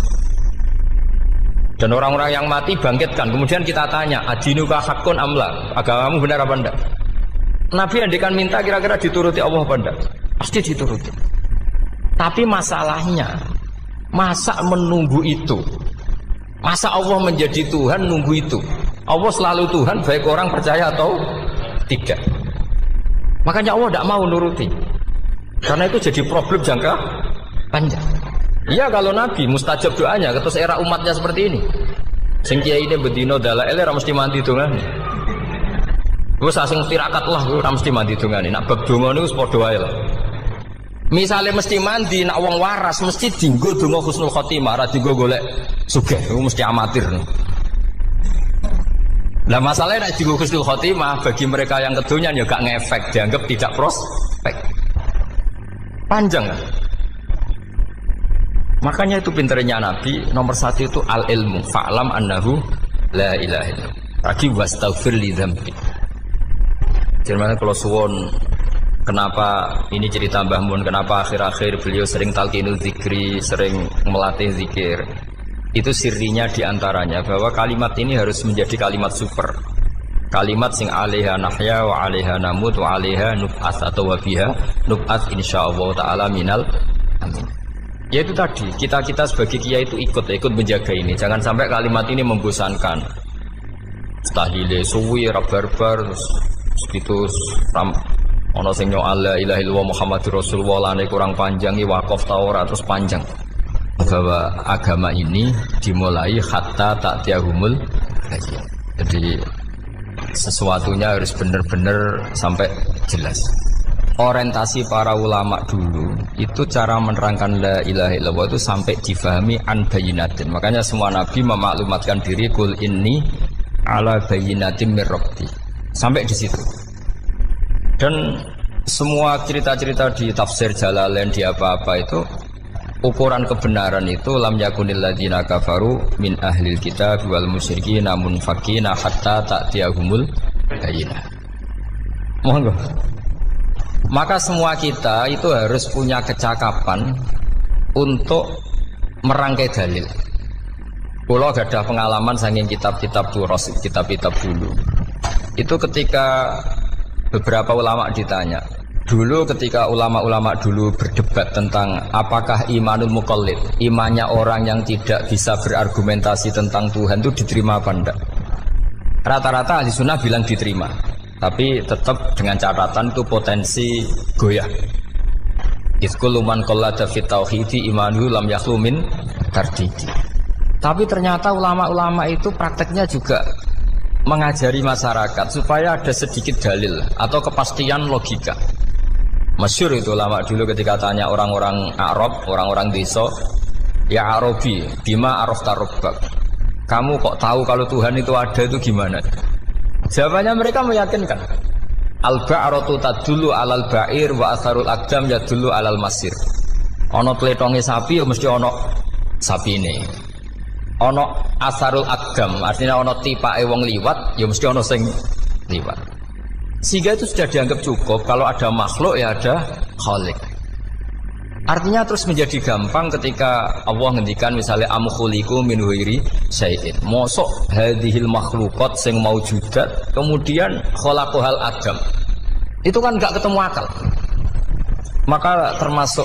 Dan orang-orang yang mati bangkitkan. Kemudian kita tanya, adinuka hakun amla, agamamu benar apa enggak? Nabi andikan minta kira-kira dituruti Allah apa enggak? Pasti dituruti. Tapi masalahnya, masa menunggu itu? Masa Allah menjadi Tuhan nunggu itu? Allah selalu Tuhan, baik orang percaya atau tidak. Makanya Allah tidak mau nuruti. Karena itu jadi problem jangka panjang. Iya kalau Nabi mustajab doanya, terus era umatnya seperti ini. Sing kiai ini bedino dalail ora mesti mandi dongane. Wis asing tirakat lah ora mesti mandi dongane. Nak bab donga niku wis padha wae lah. Misale mesti mandi nak wong waras mesti dienggo donga husnul khotimah, ora dienggo golek sugih. Iku mesti amatir. Lah masalahnya nak dienggo husnul khotimah bagi mereka yang kedonyan ya gak ngefek, dianggap tidak prospek. Panjang kan? Makanya itu pinternya Nabi nomor 1 itu al ilmu fa'lam annahu la ilaha illallah. Tadi wastaghfir li dzambi. Jadi kalau suwon kenapa ini cerita Mbah Mun, kenapa akhir-akhir beliau sering talqinul zikri, sering melatih zikir. Itu sirinya diantaranya bahwa kalimat ini harus menjadi kalimat super. Kalimat sing alaiha nahya wa alaiha namut wa alaiha nub'ats atau wa biha nub'ats insyaallah taala minal amin. Ya itu tadi, kita sebagai kiai itu ikut menjaga ini. Jangan sampai kalimat ini membosankan. Tahlile suwi barbar terus ono sing nyo la ilaha illallah Muhammadur Rasulullah lane kurang panjang iki wakaf ta ora terus panjang. Bahwa agama ini dimulai hatta ta'tiyahumul bayyinah. Jadi sesuatunya harus benar-benar sampai jelas. Orientasi para ulama dulu itu cara menerangkan la ilaha illallah itu sampai difahami an bayyinatin. Makanya semua nabi memaklumatkan diri kul inni ala bayyinatin mir rabbi. Sampai di situ. Dan semua cerita-cerita di tafsir Jalalain di apa-apa itu ukuran kebenaran itu lam yakunil ladzina kafaru min ahlil kitab wal musyrikin namun faqina hatta ta'tiyahumul bayyinah. Monggo. Maka semua kita itu harus punya kecakapan untuk merangkai dalil. Kalau gak ada pengalaman saking kitab-kitab turos, kitab-kitab dulu. Itu ketika beberapa ulama ditanya. Dulu ketika ulama-ulama dulu berdebat tentang apakah imanul muqallid, imannya orang yang tidak bisa berargumentasi tentang Tuhan itu diterima apa enggak? Rata-rata ahli sunnah bilang diterima. Tapi tetap dengan catatan itu potensi goyah. Iskul man qallada fit tauhidi imanu lam yakhlu min tardidi. Tapi ternyata ulama-ulama itu prakteknya juga mengajari masyarakat supaya ada sedikit dalil atau kepastian logika. Masyhur itu ulama dulu ketika tanya orang-orang Arab, orang-orang desa, ya Arabi, bima arafta rabbak. Kamu kok tahu kalau Tuhan itu ada itu gimana? Jawabannya mereka meyakinkan. Al-ba'ratu tadullu alal ba'ir wa atharul aqdam yadullu alal masir. Ono tletonge sapi ya mesti ono sapine. Ono atharul aqdam artinya ono tipake wong liwat ya mesti ono sing liwat. Sehingga itu sudah dianggap cukup kalau ada makhluk ya ada khalik. Artinya terus menjadi gampang ketika Allah ngendikan misalnya am khuliqu min ghairi syai'in. Mosok hadhil makhluqat sing maujudat kemudian khalaqahal adam. Itu kan enggak ketemu akal. Maka termasuk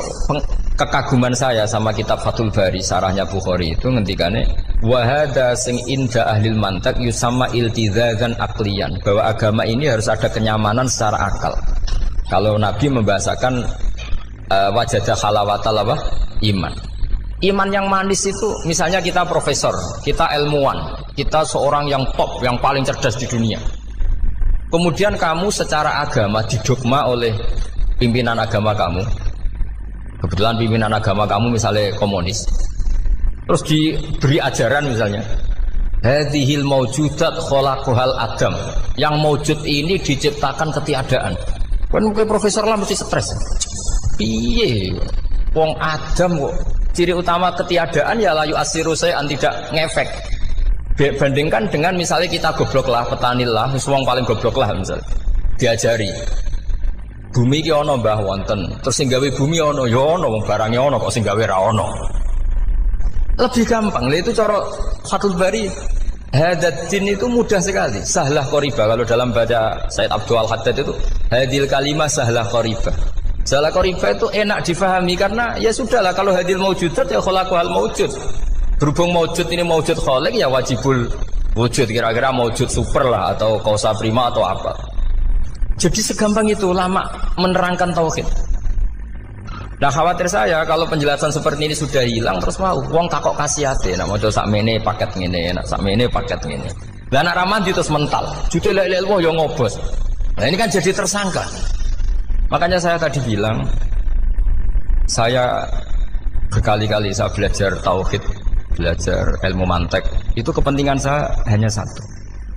kekaguman saya sama kitab Fathul Bari sarahnya Bukhari itu ngendikane wa hadza sing inda ahlil mantak yusamma iltizazan aqliyan, bahwa agama ini harus ada kenyamanan secara akal. Kalau Nabi membahasakan wajadah halawatal apa? Iman. Iman yang manis itu misalnya kita profesor, kita ilmuwan, kita seorang yang top, yang paling cerdas di dunia. Kemudian kamu secara agama didogma oleh pimpinan agama kamu, Kebetulan pimpinan agama kamu misalnya komunis. Terus diberi ajaran misalnya, hadhil maujudat khalaqahal adam. Yang maujud ini diciptakan ketiadaan. Kan mungkin profesor lah mesti stres. Piye? Wong Adam kok ciri utama ketiadaan ya layu asiru saya tidak ngefek. Bandingkan dengan misalnya kita goblok lah, petani lah, wong paling goblok lah misalnya. Diajari. Bumi ki ana mbah wonten, terus sing gawe bumi ana ya ana wong barange ana kok sing gawe ra ana. Lebih gampang, itu cara Fathul Bari. Hadatin itu mudah sekali, sahlah qoriba. Kalau dalam baca Said Abdul Al-Haddad itu hadil kalimah sahlah qoriba. Sahlah qoriba itu enak difahami karena ya sudahlah kalau hadil maujudat ya khalaqahal maujud. Berhubung maujud ini maujud khaliq ya wajibul wujud, kira-kira maujud super lah atau kausa prima atau apa. Jadi segampang itu ulama menerangkan tauhid. Nah khawatir saya kalau penjelasan seperti ini sudah hilang terus mau wong takok kasihate nak maca sakmene paket ngene, nak sakmene paket ngene. Lah anak ramadi terus mental. Jute lek ilmu yo ngobos. Nah ini kan jadi tersangka. Makanya saya tadi bilang saya berkali-kali saya belajar tauhid, belajar ilmu mantek. Itu kepentingan saya hanya satu.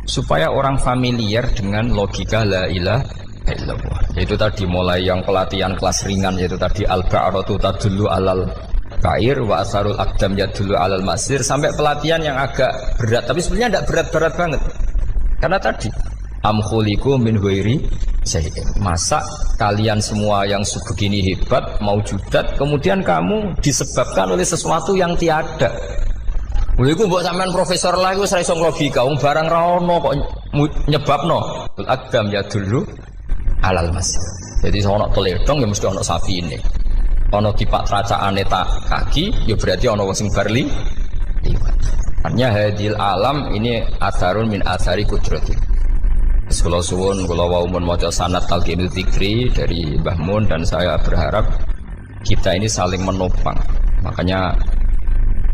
Supaya orang familiar dengan logika la ilaha illallah. Yaitu tadi mulai yang pelatihan kelas ringan yaitu tadi al-ba'ratu tadullu alal kair wa asarul aqdam yadullu alal masir sampai pelatihan yang agak berat tapi sebenarnya tidak berat-berat banget. Karena tadi am khuliqu min ghairi syai'in. Masa kalian semua yang sebegini hebat maujudat kemudian kamu disebabkan oleh sesuatu yang tiada. Iku mbok sampean profesor lah iku ora iso logika, wong barang ra ono kok nyebabno. Al-aqdam ya dulu alal masir. Jadi ono teledong ya mesti ono sapine. Ono tipak tracakane tak kaki ya berarti ono wong sing barli liwat. Artinya hadil alam ini atharun min athari kudrati. Kula suwun kula wau mun maca sanad talqinul dzikri dari Mbah Mun dan saya berharap kita ini saling menopang. Makanya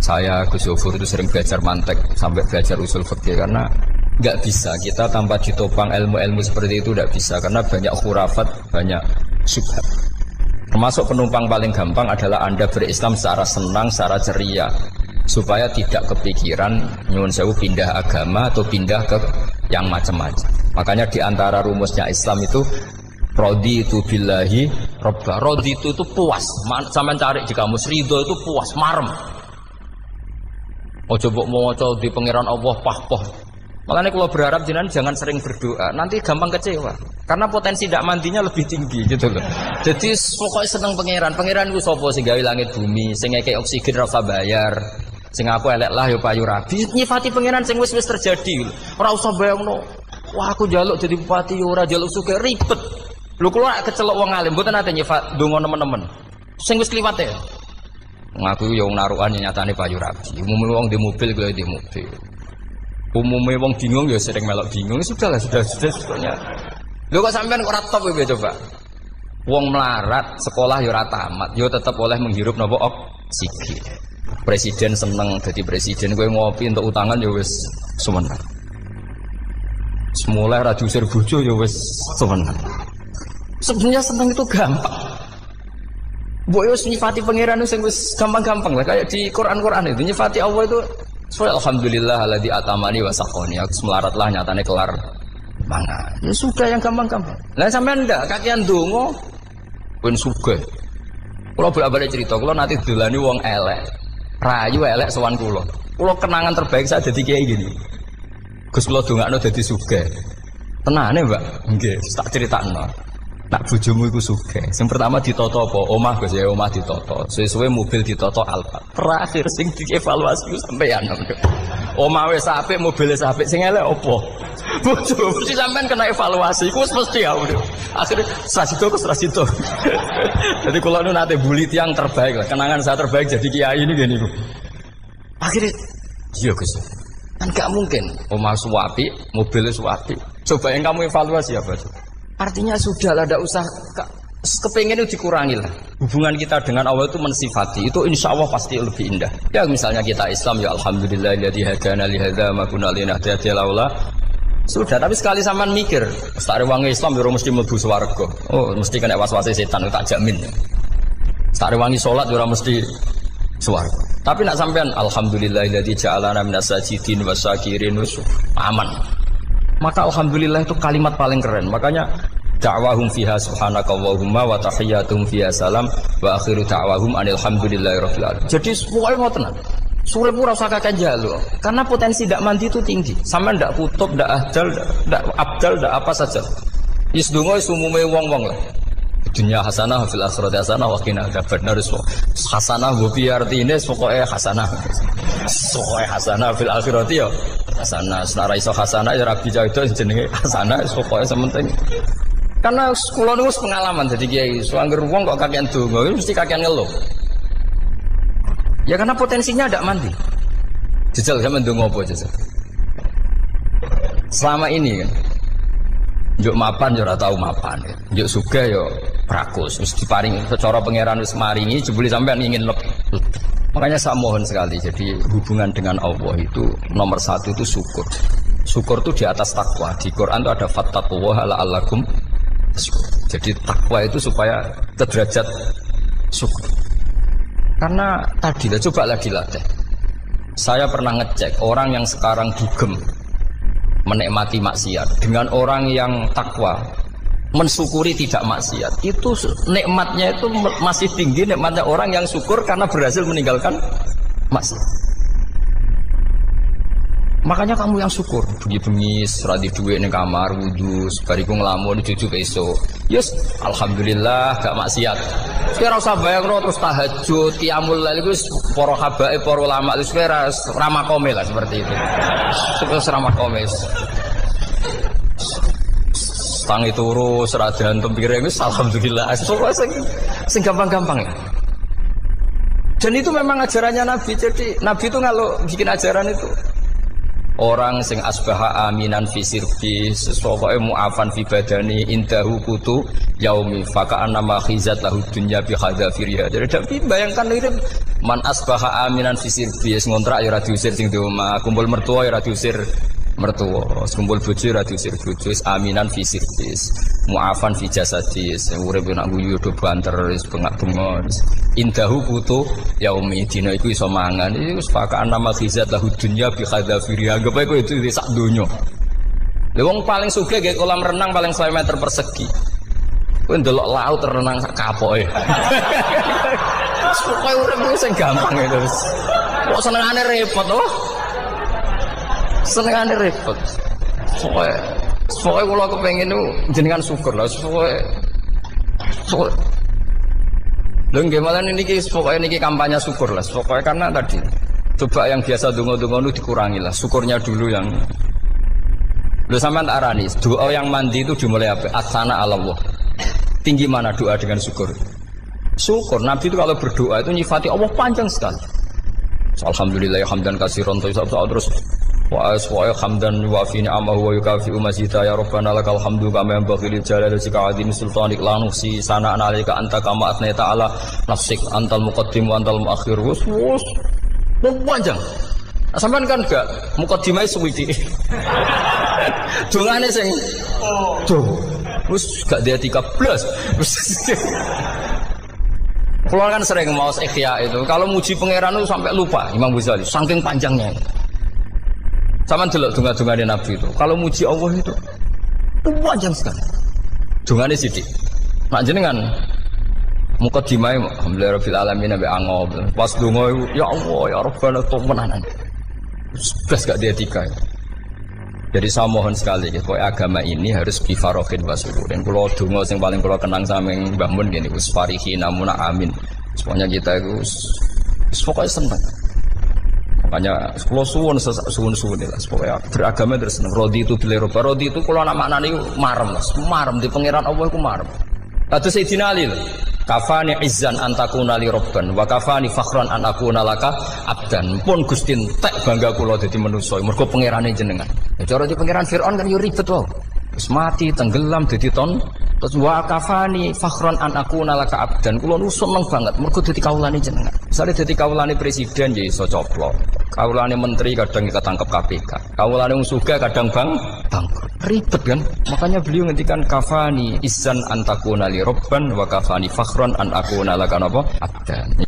saya Gus Yofur itu sering belajar mantek sampai belajar usul fikih karena nggak bisa kita tanpa ditopang ilmu-ilmu seperti itu tidak bisa karena banyak khurafat, banyak syubhat. Termasuk penumpang paling gampang adalah Anda berislam secara senang, secara ceria supaya tidak kepikiran nyuwun sewu pindah agama atau pindah ke yang macam-macam. Makanya di antara rumusnya Islam itu raditu billahi robba. Raditu itu puas. Sampeyan cari di kamus ridho itu puas, marem. Ojo mbok maca di pangeran Allah pah-pah. Makanya kalau berharap jenengan jangan sering berdoa, nanti gampang kecewa. Karena potensi tidak mandinya lebih tinggi gitu loh. Jadi pokoknya seneng pangeran. Pangeran ku sapa sing gawe langit bumi, sing ngekek oksigen ora usah bayar. Sing aku elek lah ya payu rabi. Nyifati pangeran sing wis terjadi. Ora usah bayangno. Wah aku jaluk jadi bupati ora jaluk sugih ribet. Lho kula kecelok wong alim mboten ate nyifat donga nemen-nemen. Sing wis kliwat ya. Ngaku yo narukan nyatane payu rabi. Umumnya wong di mobil gue di mobil. Umumnya wong bingung ya sering melok bingung. Sudah sebetulnya. Lho kok sampean ora top ya coba. Wong melarat sekolah yo ora tamat, yo tetep oleh menghirup napa oksigen. Presiden seneng jadi presiden gue ngopi untuk utangan yo wis semenang. Semula ra diusir bojo yo wis semenang. Sebenarnya seneng itu gampang. Boyo nyifati pangeran itu wis gampang-gampang lah kayak di Quran itu nyifati Allah itu alhamdulillah alladzi atamani wa saqani aku melaratlah nyatane kelar mangan. Ya sudah yang gampang-gampang. Lah sampean ndak kakean donga pun sugih. Kula bolak-balik cerita, kula nanti dolani wong elek. Rayu elek sowan kula. Kula kenangan terbaik saya dadi kiai gini. Gus kula dongakno dadi sugih. Tenane, Mbak? Nggih, tak critakno. Nak bojomu iku sugih. Sing pertama ditoto apa? Omah Gus ya, omah ditoto. Suwe-suwe mobil ditoto Alphard. Terakhir sing dievaluasi ku sampeyan. Omah wis apik, mobil wis apik, sing elek apa? Bojo mesti sampean kena evaluasi. Iku mesti ya. Akhirnya Strasito. Jadi kula nu nate bully tiyang terbaik lah. Kenangan saya terbaik jadi kiai ini gini ku. Akhirnya iya Gus. Kan gak mungkin omah suwapi, mobil suwapi. Coba yang kamu evaluasi apa? Artinya sudah lah, tidak usah kepengen itu dikurangi lah. Hubungan kita dengan Allah itu mensifati, itu insya Allah pasti lebih indah. Ya misalnya kita Islam ya alhamdulillah alladzi hadana li hadza ma kunna linahtadiya laula. Sudah, tapi sekali sampean mikir, setare wong Islam yo mesti mlebu swarga. Oh, mesti kena was-wase setan tak jamin. Sak rewangi salat ora mesti swarga. Tapi nak sampean alhamdulillahilladzi ja'alana minas sajidin wasyakirin aman. Maka alhamdulillah itu kalimat paling keren. Makanya da'wahum fiha subhanakallahumma wa tahiyyatuhum fiha salam wa akhiru da'wahum alhamdulillahirabbil alamin. Jadi pokoke ngoten. Surip ora usah kakek njaluk. Karena potensi ndak mandi itu tinggi. Sampean ndak kutub, ndak ahdal, ndak abdal, ndak apa saja. Wis donga wis umume wong-wong lah. Dunia hasanah fil akhirati hasanah wa qina adzabannar. Hasanah bu pi artine pokoke hasanah. Pokoke hasanah fil akhirati ya hasanah. Nek iso hasanah ya rabi itu jenenge hasanah pokoke sementing. Karena kula niku pengalaman dadi kiai, suangger wong kok kakean donga mesti kakean ngeluh. Ya karena potensinya ndak mandi. Jejal sampean ndonga apa jejal? Selama ini kan njuk mapan yo ora tau mapan. Njuk sugih yo prakus wis diparingi secara pangeran wis maringi jebule sampean ingin lebih. Makanya saya mohon sekali, jadi hubungan dengan Allah itu nomor satu itu syukur. Syukur itu di atas takwa. Di Quran itu ada fattaqullaha la'allakum tashkurun. Jadi takwa itu supaya ke derajat syukur. Karena tadi lah cobalah dilatih. Saya pernah ngecek orang yang sekarang dugem menikmati maksiat dengan orang yang takwa mensyukuri tidak maksiat, itu nikmatnya itu masih tinggi nikmatnya orang yang syukur karena berhasil meninggalkan maksiat. Makanya kamu yang syukur, bengi-bengi seradi duit ning kamar wudu, bariku ngelamun cucu esuk. Yes, alhamdulillah gak maksiat. Kira usah bayangno terus tahajud, qiyamul lail iku para habaib, para ulama wis ramakome lah seperti itu. Terus ramakome. Tangi turu seradan tempire wis alhamdulillah. Pokoke sing gampang-gampang ya. Dan itu memang ajarannya Nabi. Jadi Nabi itu kalau bikin ajaran itu orang sing asbaha aminan fi sirbi sesuai mu'afan fi badani indahu kutu yaumi faka'an nama khizat lahu dunya bi khadafiriha. Jadi tapi bayangkan itu man asbaha aminan fi sirbi ngontrak ya ora diusir sing di omah, kumpul mertua ya ora diusir mertua, kumpul bojo ora diusir bojo, aminan fi sirbi mu'afan fi jasadis urip nak guyu do banter wis bengak-bengok indahu kutu yaumi dina iku iso mangan iku faka'an nama khizat lahu dunya bi khadafiriha. Anggap ae itu di sak donya. Lha wong paling sugih nggih kolam renang paling 100 meter persegi. Kowe ndelok laut renang sak kapoke. Pokoke urip sing gampang itu wis. Kok senengane repot to? Senengane repot. Pokoke kula kepengin niku jenengan syukur lah. Pokoke lho nggih malah niki pokoke niki kampanye syukur lah. Pokoke karena tadi coba yang biasa donga-donga itu dikurangi lah. Syukurnya dulu yang lho sampean tak arani doa yang mandi itu dimulai apa? Asana Allah. Tinggi mana doa dengan syukur? Syukur. Nabi itu kalau berdoa itu nyifati Allah panjang sekali. Alhamdulillah hamdan katsiran terus wa hamdan wa fi ni'amahu wa yukafi'u mazida ya rabbana lakal hamdu kama yanbaghi lil jalali wajhika 'azimi sultanik la nuhsi sana'an 'alaika anta kama athnayta 'ala nafsik antal muqaddim wa antal muakhir. Wus panjang. Sampean kan gak mukaddimah suwiti. Dongane sing wis gak dia 13. Kalau kan sering mau ikhya itu, kalau muji pangeran itu sampai lupa Imam Ghazali, saking panjangnya. Sama delok donga-dongane Nabi itu. Kalau muji Allah itu panjang sekali. Dongane sithik. Mak jenengan mukaddimah alhamdulillah rabbil alamin sampai angob. Pas donga ya Allah ya Rabbana temenan. Blas gak dia 3. Jadi saya mohon sekali supaya agama ini harus bifarokhin wasukurin. Kalau donga yang paling kalau kenang sama Mbah Mun gini, usfarihi namuna amin. Semuanya kita itu pokoknya senang. Makanya kalau suwun lah. Pokoknya beragama terus senang. Rodi itu bila rodi itu kalau anak maknanya marem di pangeran Allah itu marem. Kata Sayyidina Ali kafani izzan antakuna li robban wa kafani fakhran an akuna laka abdan. Pun Gusti entek bangga kula dadi manusa mergo pangerane jenengan. Ya cara di pangeran Firaun kan yo ribet wae. Wis mati tenggelam dadi ton. Terus wa kafani fakhran an akuna laka abdan. Kula nu seneng banget mergo dadi kawulane jenengan. Misalnya jadi kawulane presiden ya iso coplok. Kawulane menteri kadang ketangkep KPK. Kawulane wong sugih kadang bangkrut. Ribet kan? Makanya beliau ngendikan kafani izan antakuna li robban wa kafani fakhron an akuna laka napa? Abdan.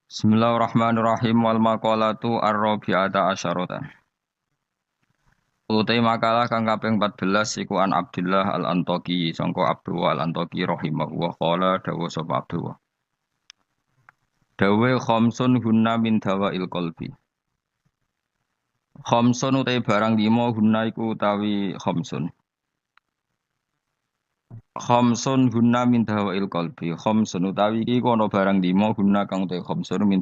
Bismillahirrahmanirrahim wal maqalatu ar-rabi'ata asyarata. Utai makalah kang kaping 14 iku an Abdullah al-Antaqi sangka Abdullah al-Antaqi rahimahullah qala dawa sapa Abdullah. Dawe khamsun hunna min dawail qalbi. Khamsun utai barang 5 hunna iku utawi khamsun. Khamsun hunna min dawail qalbi. Khamsun utawi iki kono barang 5 hunna kang utai khamsun min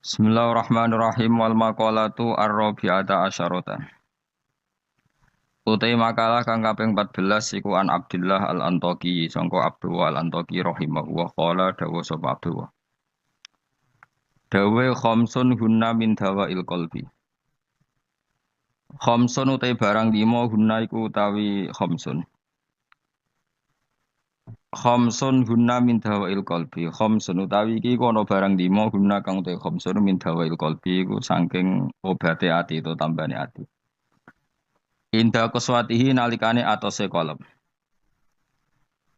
Bismillahirrahmanirrahim wal maqalatu ar-rabi'ata asyarata. Utai makalah kang kaping 14 iku an Abdullah al-Antaqi sangka Abdullah al-Antaqi rahimahullah qala dawa sapa Abdullah. Dawe khamsun hunna min dawail qalbi. Khamsun utai barang 5 hunna iku utawi khamsun. Khamsun hunna min dawail qalbi. Khamsun utawi iki kono barang 5 hunna kang utai khamsun min dawail qalbi iku saking obate ati itu tambane ati. Indah kuswatihi nalikane atose kolom.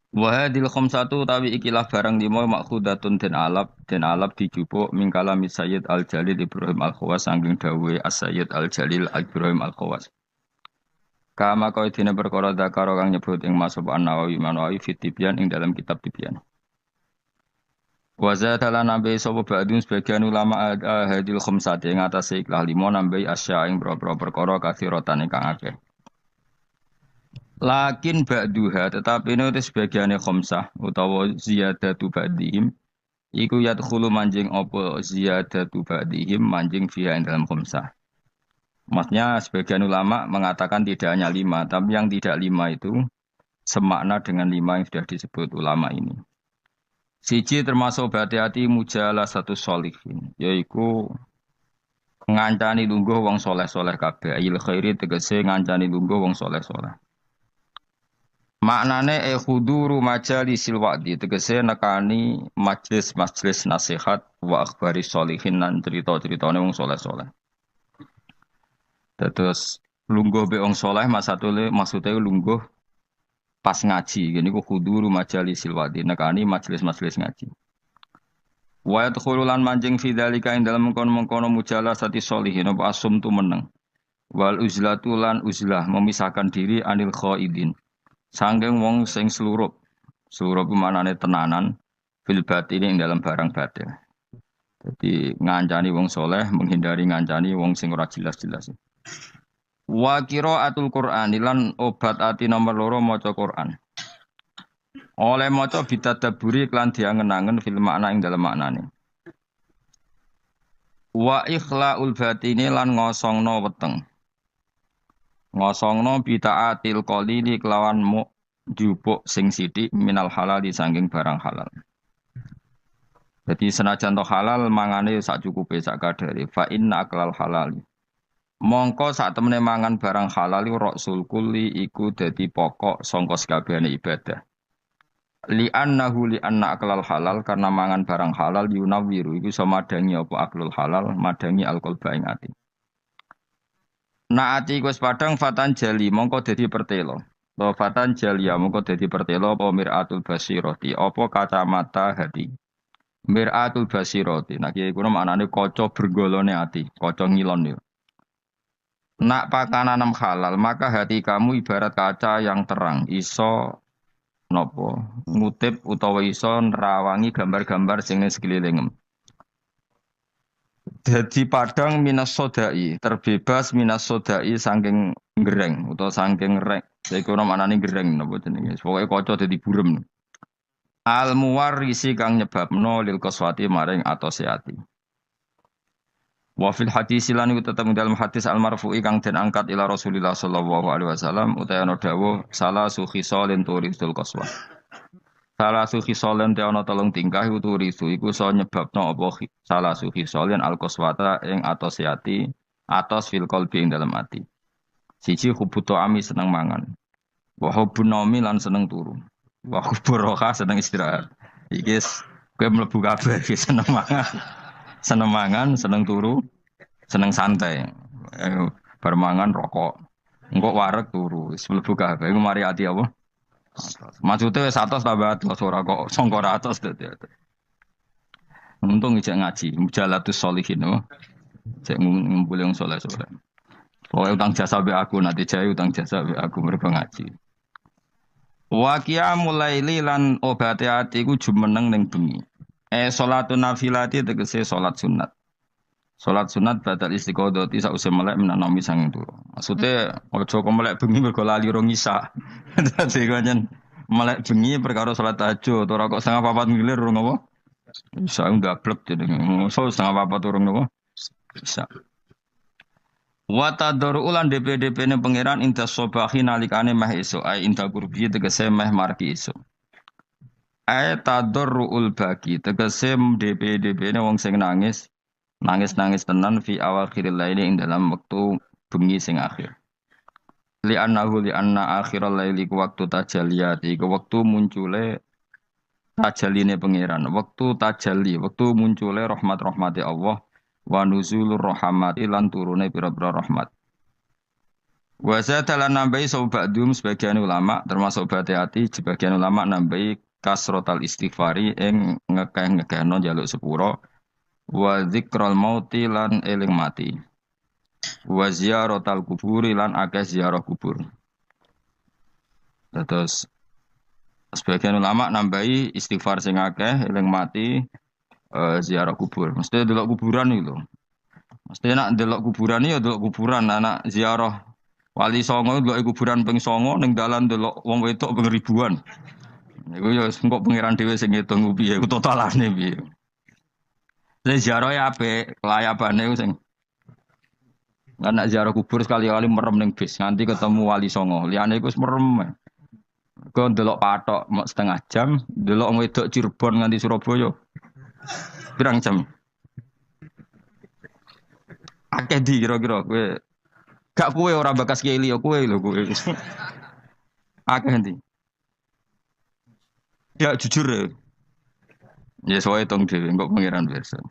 Wa hadil khamsatu utawi ikilah barang 5 makhudatun den alap dijupuk mingkalami Sayyid Al-Jalil Ibrahim Al-Khawas saking dawuhe As-Sayyid Al-Jalil Ibrahim Al-Khawas. Kama kaya dene perkara dakaro kang nyebut ing Mas An-Nawawi Manawi fi Tibyan ing dalam kitab Tibyan. Wa zatalan nabi sapa ba'dun sebagian ulama hadil khamsati ing atase ikilah 5 nambahi asya ing boro-boro perkara kathiratan ingkang akeh. Lakin ba'duha tetapi ini sebagiannya khamsah utawa ziyadatu ba'dihim iku yadkhulu manjing apa ziyadatu ba'dihim manjing fiha ing dalam khamsah. Maksudnya sebagian ulama mengatakan tidak hanya 5 tapi yang tidak 5 itu semakna dengan 5 yang sudah disebut ulama ini. Siji termasuk hati-hati mujalah satu sholihin yaiku ngancani lungguh wong soleh-soleh kabeh ayil khairi tegese ngancani lungguh wong soleh-soleh. Maknane khuduru majalisil wa'di tegese nekani majlis-majlis nasihat wa akhbari sholihin lan cerita-ceritane wong saleh-saleh. Terus lungguh be wong saleh maksudnya lungguh pas ngaji. Gini ku khuduru majalisil wa'di nekani majlis-majlis ngaji. Wa yadkhulu lan manjing fi dzalika ing dalem mengkono-mengkono mujalasati sholihin apa asum tu meneng. Wal uzlatu lan uzlah memisahkan diri anil khaidin. Sangking wong sing slurup ku manane tenanan fil batini ing dalam barang batin. Jadi ngancani wong soleh, menghindari ngancani wong sing ora jelas-jelas. Wa qiraatul Qur'an lan obat ati nomor 2 maca Qur'an. Oleh maca bitadabburi lan diangen-angen fil makna ing dalam maknane. Wa ikhlaul batini lan ngosongno weteng. Ngosongno bitaatil qalili kelawan jupuk sing sithik minal halal di sangking barang halal. Jadi senajan to halal mangane sak cukupe sak kadare fa inna aklal halal. Mongko sak temene mangan barang halal rasul kulli iku dadi pokok sangka sakabehane ibadah. Li anna aklal halal karena mangan barang halal yunawiru iku iso madangi apa aklul halal madangi alqalba ing ati. Naati wis padang fatan jali mongko dadi pertelo. Lo fatan jalia mongko dadi pertelo apa miratul basirati apa kacamata hati. Miratul basirati. Nah kiye kuwi maknane kaca bergolone ati, kaca ngilon yo. Nak pakananam halal maka hati kamu ibarat kaca yang terang, iso nopo ngutip utawa iso nerawangi gambar-gambar sing ning sekelilingem. Jadi padang minas sodai, terbebas minas sodai saking gereng atau saking rek. Saya kurang manane gereng napa jenenge. Pokoke kaca dadi burem. Al muwarrisi kang nyebabno lil qaswati maring atose ati. Wa fil hadis lan tetep dalam hadis al marfu'i kang den angkat ila Rasulillah sallallahu alaihi wasallam utawa ana dawuh salah sukhisalin turisul qaswah. Salah suhi solen te ana telung tingkah uturi iku iso nyebabno apa salah suhi solen al qaswata ing atose ati atos fil qalbi ing dalam ati. Siji hubutu ami seneng mangan. Wa hubun naumi lan seneng turu. Wa hubur roha seneng istirahat. Iki kowe mlebu kabeh iki seneng mangan. Seneng mangan, seneng turu, seneng santai. Bar mangan rokok. Engko wareg turu, wis mlebu kabeh. Iku mari ati apa? Maksudnya wis atos tambah atos ora kok sangka atos dadi. Untung ijek ngaji, mujalatus sholihin apa? Cek ngumpul yang soleh-soleh. Pokoknya utang jasa be aku nanti jaya utang jasa be aku mereka ngaji. Wakia mulai lan obati hati ku jumeneng ning bengi. Salatun nafilati tegese salat sunat. Salat sunat badal istiqodoti sause melek menanomi sanging turu. Maksudnya ojo kok melek bengi mergo lali rong isa. Dadi kanjen melek bengi perkara salat tahajud ora kok setengah papat ngilir rong apa? Isa ndablek jenenge. So setengah papat urung napa? Bisa. Wa tadru ulan DP ne pangeran inta sobahi nalikane meh esuk ai inta kurbi tegese meh marki esuk. Ai tadruul bagi tegese DP ne wong sing nangis nangis tenan fi awal khiril laili ing dalam waktu bengi sing akhir. Li anna akhiral laili ku waktu tajalliyati ku waktu muncule tajalline pangeran, waktu tajalli, waktu muncule rahmat-rahmati Allah. Wa nuzulur rahmati lan turune pira-pira rahmat. Wa zatalan nambahi sobadum sebagian ulama termasuk hati sebagian ulama nambahi kasrotal istighfari ing ngekeh-ngekehno njaluk sepuro wa dzikral mauti lan eling mati. Wa ziyaratal kuburi lan akeh ziarah kubur. Terus sebagian ulama nambahi istighfar sing akeh eling mati ziarah kubur. Mesti delok kuburan iki lho. Mesti nak delok kuburan ya delok kuburan anak ziarah Wali Songo delok kuburan ping 9 ning dalan delok wong wedok ping ribuan. Iku ya engko pangeran dhewe sing ngitung piye ku totalane piye. Lah ziarah ya apik, layabane ku sing anak ziarah kubur sekali-kali merem ning bis nganti ketemu Wali Songo. Liyane iku wis merem. Kok delok patok mok setengah jam, delok wong wedok Cirebon nganti Surabaya. Pirang jam? Akeh di kira-kira kowe. Gak kowe ora bakas kiai liya kowe lho kowe. Akeh ndi? Ya jujur ya. Ya soalnya tong dhewe kok pangeran biasa.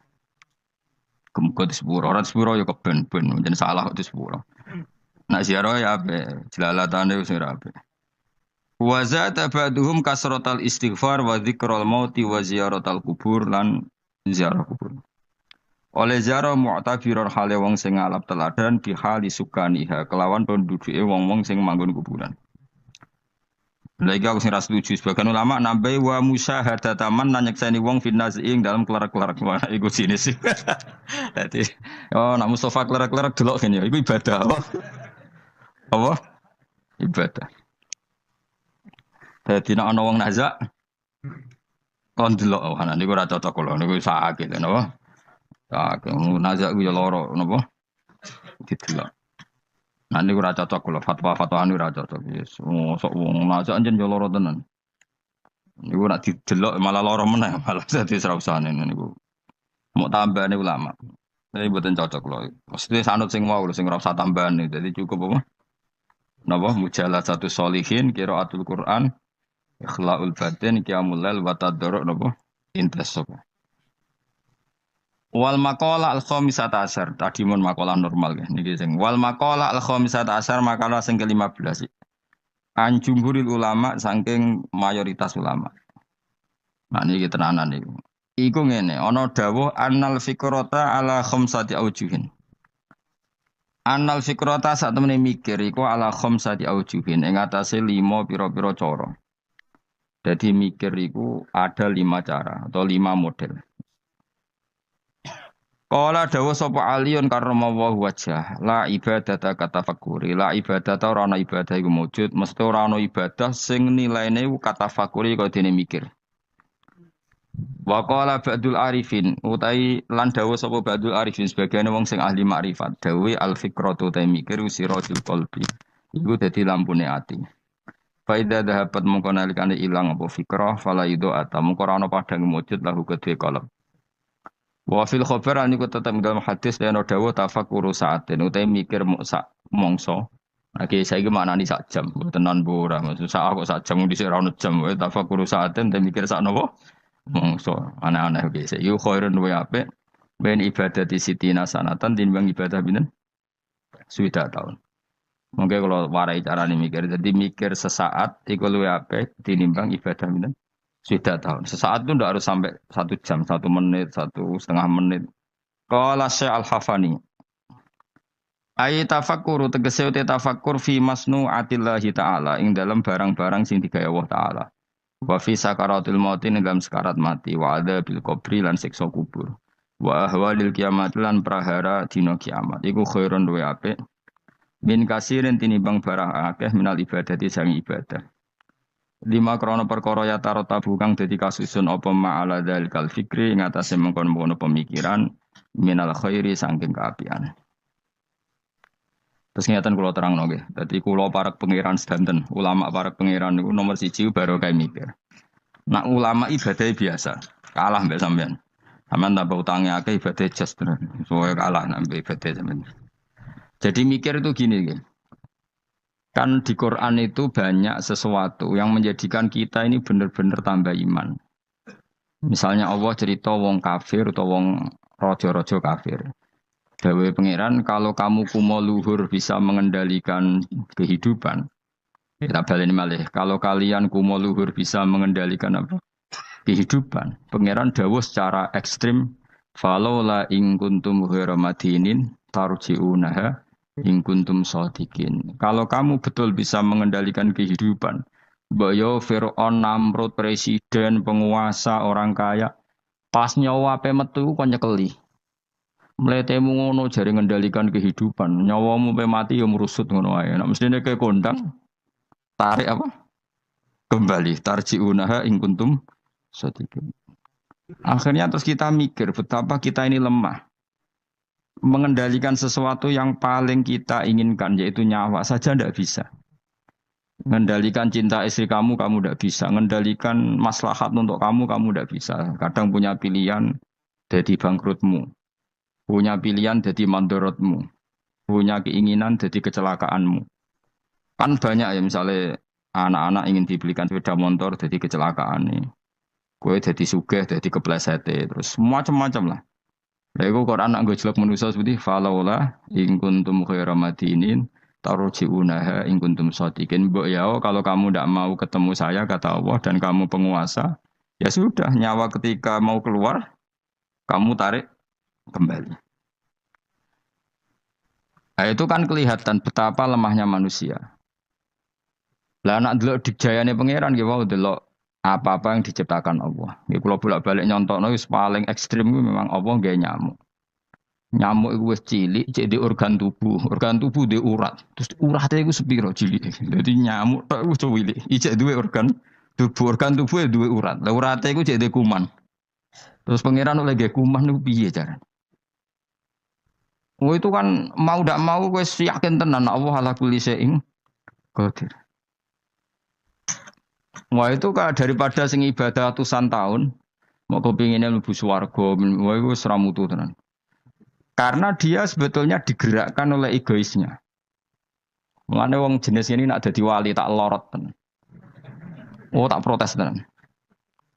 Kemuka di sepuro, orang sepuro ya keben-ben, jangan salah di sepuro. Nak ziarah ya ape, jelalatane wis ora ape. Wa zata ba'duhum kasratal istighfar wa dzikrul mauti wa ziyaratal kubur lan ziarah kubur. Oleh ziarah mu'tabirar hale wong sing ngalap teladan di hali sukaniha kelawan penduduke wong-wong sing manggon kuburan. Lagi aku sing ras setuju sebagian ulama nambahi wa musyahadataman lan nyekseni wong finazing dalam klerak-klerak wah iku jenis. Dadi nak Mustafa klerak-klerak delok kene iku ibadah apa? Apa? Ibadah. Dadi nek ana wong nazak kon delok ana niku ora cocok kula niku sakit napa? Sakit nazak ku ya lara napa? Didelok. Nah niku ora cocok kula fatwa-fatwa anu ora cocok. Yes, sok wong nazak anjen yo lara tenan. Niku nak didelok malah lara meneh malah dadi ora usah niku. Mau tambahane ulama. Ini mboten cocok lho. Mesti sanut sing mau lho sing ora usah tambahane. Dadi cukup apa? Napa mujalasatu sholihin qiraatul Quran ikhlaul batin qiyamul lail wa tadarruk napa intasab. Wal maqala al khamisata asyar tadi mun maqalah normal ya niki sing wal maqala al khamisata asyar makalah sing ke-15 an jumhuril ulama saking mayoritas ulama. Nah niki tenanan niku. Iku ngene ana dawuh annal fikrata ala khamsati aujuhin. Annal fikrata sak temene mikir iku ala khamsati aujuhin ing atase 5 pira-pira cara. Jadi mikir iku ada 5 cara atau 5 model. Qala dawa sapa aliyun karramallahu wajhah la ibadata kata fakuri la ibadata ora ana ibadah iku wujud mesti ora ana ibadah sing nilaine kata fakuri kaya dene mikir. Wa qala ba'dul arifin utai lan dawa sapa ba'dul arifin sebagian wong sing ahli makrifat dawe al fikratu ta mikir usirajul qalbi iku dadi lampune ati. Faida dahabat mongko nalikane ilang apa fikrah fala yudo atam mongko ora ana padang wujud lahu kedue qalb. Wa fil khabar niku tetep dalam hadis dene dawa tafakkur saatin utai mikir sak mongso Oke, saya gimana nih sak jam, tenan bora, maksud saya kok sak jam di sini rawat jam, tafakur saaten, dan mikir sak nopo, so aneh-aneh biasa. Yuk khairun wa ape, ben ibadah di siti nasanatan, timbang ibadah binen, sudah tahun. Mungkin kalau warai cara nih mikir, jadi mikir sesaat, iku luwe ape, tinimbang ibadah binen, sudah tahun. Sesaat itu ndak harus sampai 1 jam, 1 menit, 1,5 menit. Kalau Syekh Al-Hafani, ai tafakkur tegese te tafakkur fi masnu'atillahi ta'ala ing dalam barang-barang sing digawe Allah taala. Wa fi sakaratul mauti ing dalam sekarat mati wa bil qabri lan siksa kubur. Wa ahwalil kiamat lan prahara dina kiamat. Iku khairun luwe apik min kasirin tinimbang barang akeh minal ibadati sang ibadah. Lima krono perkara ya tarot tabu kang dadi kasusun apa ma'ala dzalikal fikri ing atase mengkon-mengkon pemikiran minal khairi saking kaapian. Terus ngeten kula terangno nggih. Dadi kula para pangeran sedanten, ulama para pangeran niku nomor 1 baru kayak mikir. Nak ulama ibadah biasa, kalah mbek sampean. Sampean tambah utangnya akeh ibadah jas tenan. Soale kalah nak mbek ibadah sampean. Jadi mikir itu gini nggih. Kan di Quran itu banyak sesuatu yang menjadikan kita ini benar-benar tambah iman. Misalnya Allah cerita wong kafir atau wong rojo-rojo kafir. Dawe pangeran, kalau kamu kumo luhur bisa mengendalikan kehidupan. Kita balik malih. Kalau kalian kumo luhur bisa mengendalikan apa? Kehidupan. Pangeran dawuh secara ekstrim. Falola ing kuntum ghaira madinin tarji'unaha ing kuntum shadiqin. Kalau kamu betul bisa mengendalikan kehidupan. Boyo Fir'aun, Namrud, presiden, penguasa, orang kaya. Pas nyawa ape metu kon nyekeli. Mletemu ngono jare ngendalikan kehidupan. Nyawamu pe mati ya merusut ngono ae. Nek mestine ke kondang tarik apa? Kembali tarjiunaha ing kuntum shadiqin. Akhirnya terus kita mikir betapa kita ini lemah. Mengendalikan sesuatu yang paling kita inginkan yaitu nyawa saja tidak bisa. Mengendalikan cinta istri kamu tidak bisa. Mengendalikan maslahat untuk kamu tidak bisa. Kadang punya pilihan jadi bangkrutmu. Punya pilihan jadi mandorotmu. Punya keinginan jadi kecelakaanmu. Kan banyak ya misalnya anak-anak ingin dibelikan sepeda motor jadi kecelakaan nih. Kue jadi sugih, jadi kepleset terus macam-macam lah. Lalu Quran nak jelek manusia seperti falaula in kuntum khaira madinin tarji'unaha in kuntum shadiqin. Mbok ya kalau kamu tidak mau ketemu saya kata Allah dan kamu penguasa, ya sudah nyawa ketika mau keluar kamu tarik kembali. Nah, itu kan kelihatan betapa lemahnya manusia. Lah anak delok dijayane pangeran nggih wau delok apa-apa yang diciptakan Allah. Nggih kula bolak-balik nyontokno wis paling ekstrem kuwi memang Allah nggih nyamuk. Nyamuk iku wis cilik jadi organ tubuh. Organ tubuh dhe urat. Terus urate iku sepiro cilik. Dadi nyamuk tok iku cilik. Ijek duwe organ tubuh. Organ tubuh duwe urat. Lah urate iku jadi kuman. Terus pangeran oleh nggih kuman niku piye carane? Oh itu kan mau tidak mau gue yakin tenan Allah ala kulli syai'in qadir. Wah itu kan daripada sing ibadah ratusan tahun mau kepinginnya mlebu swarga, wah itu seramutu tenan. Karena dia sebetulnya digerakkan oleh egoisnya. Mulane wong jenis ini nak dadi wali tak lorot tenan. Oh tak protes tenan.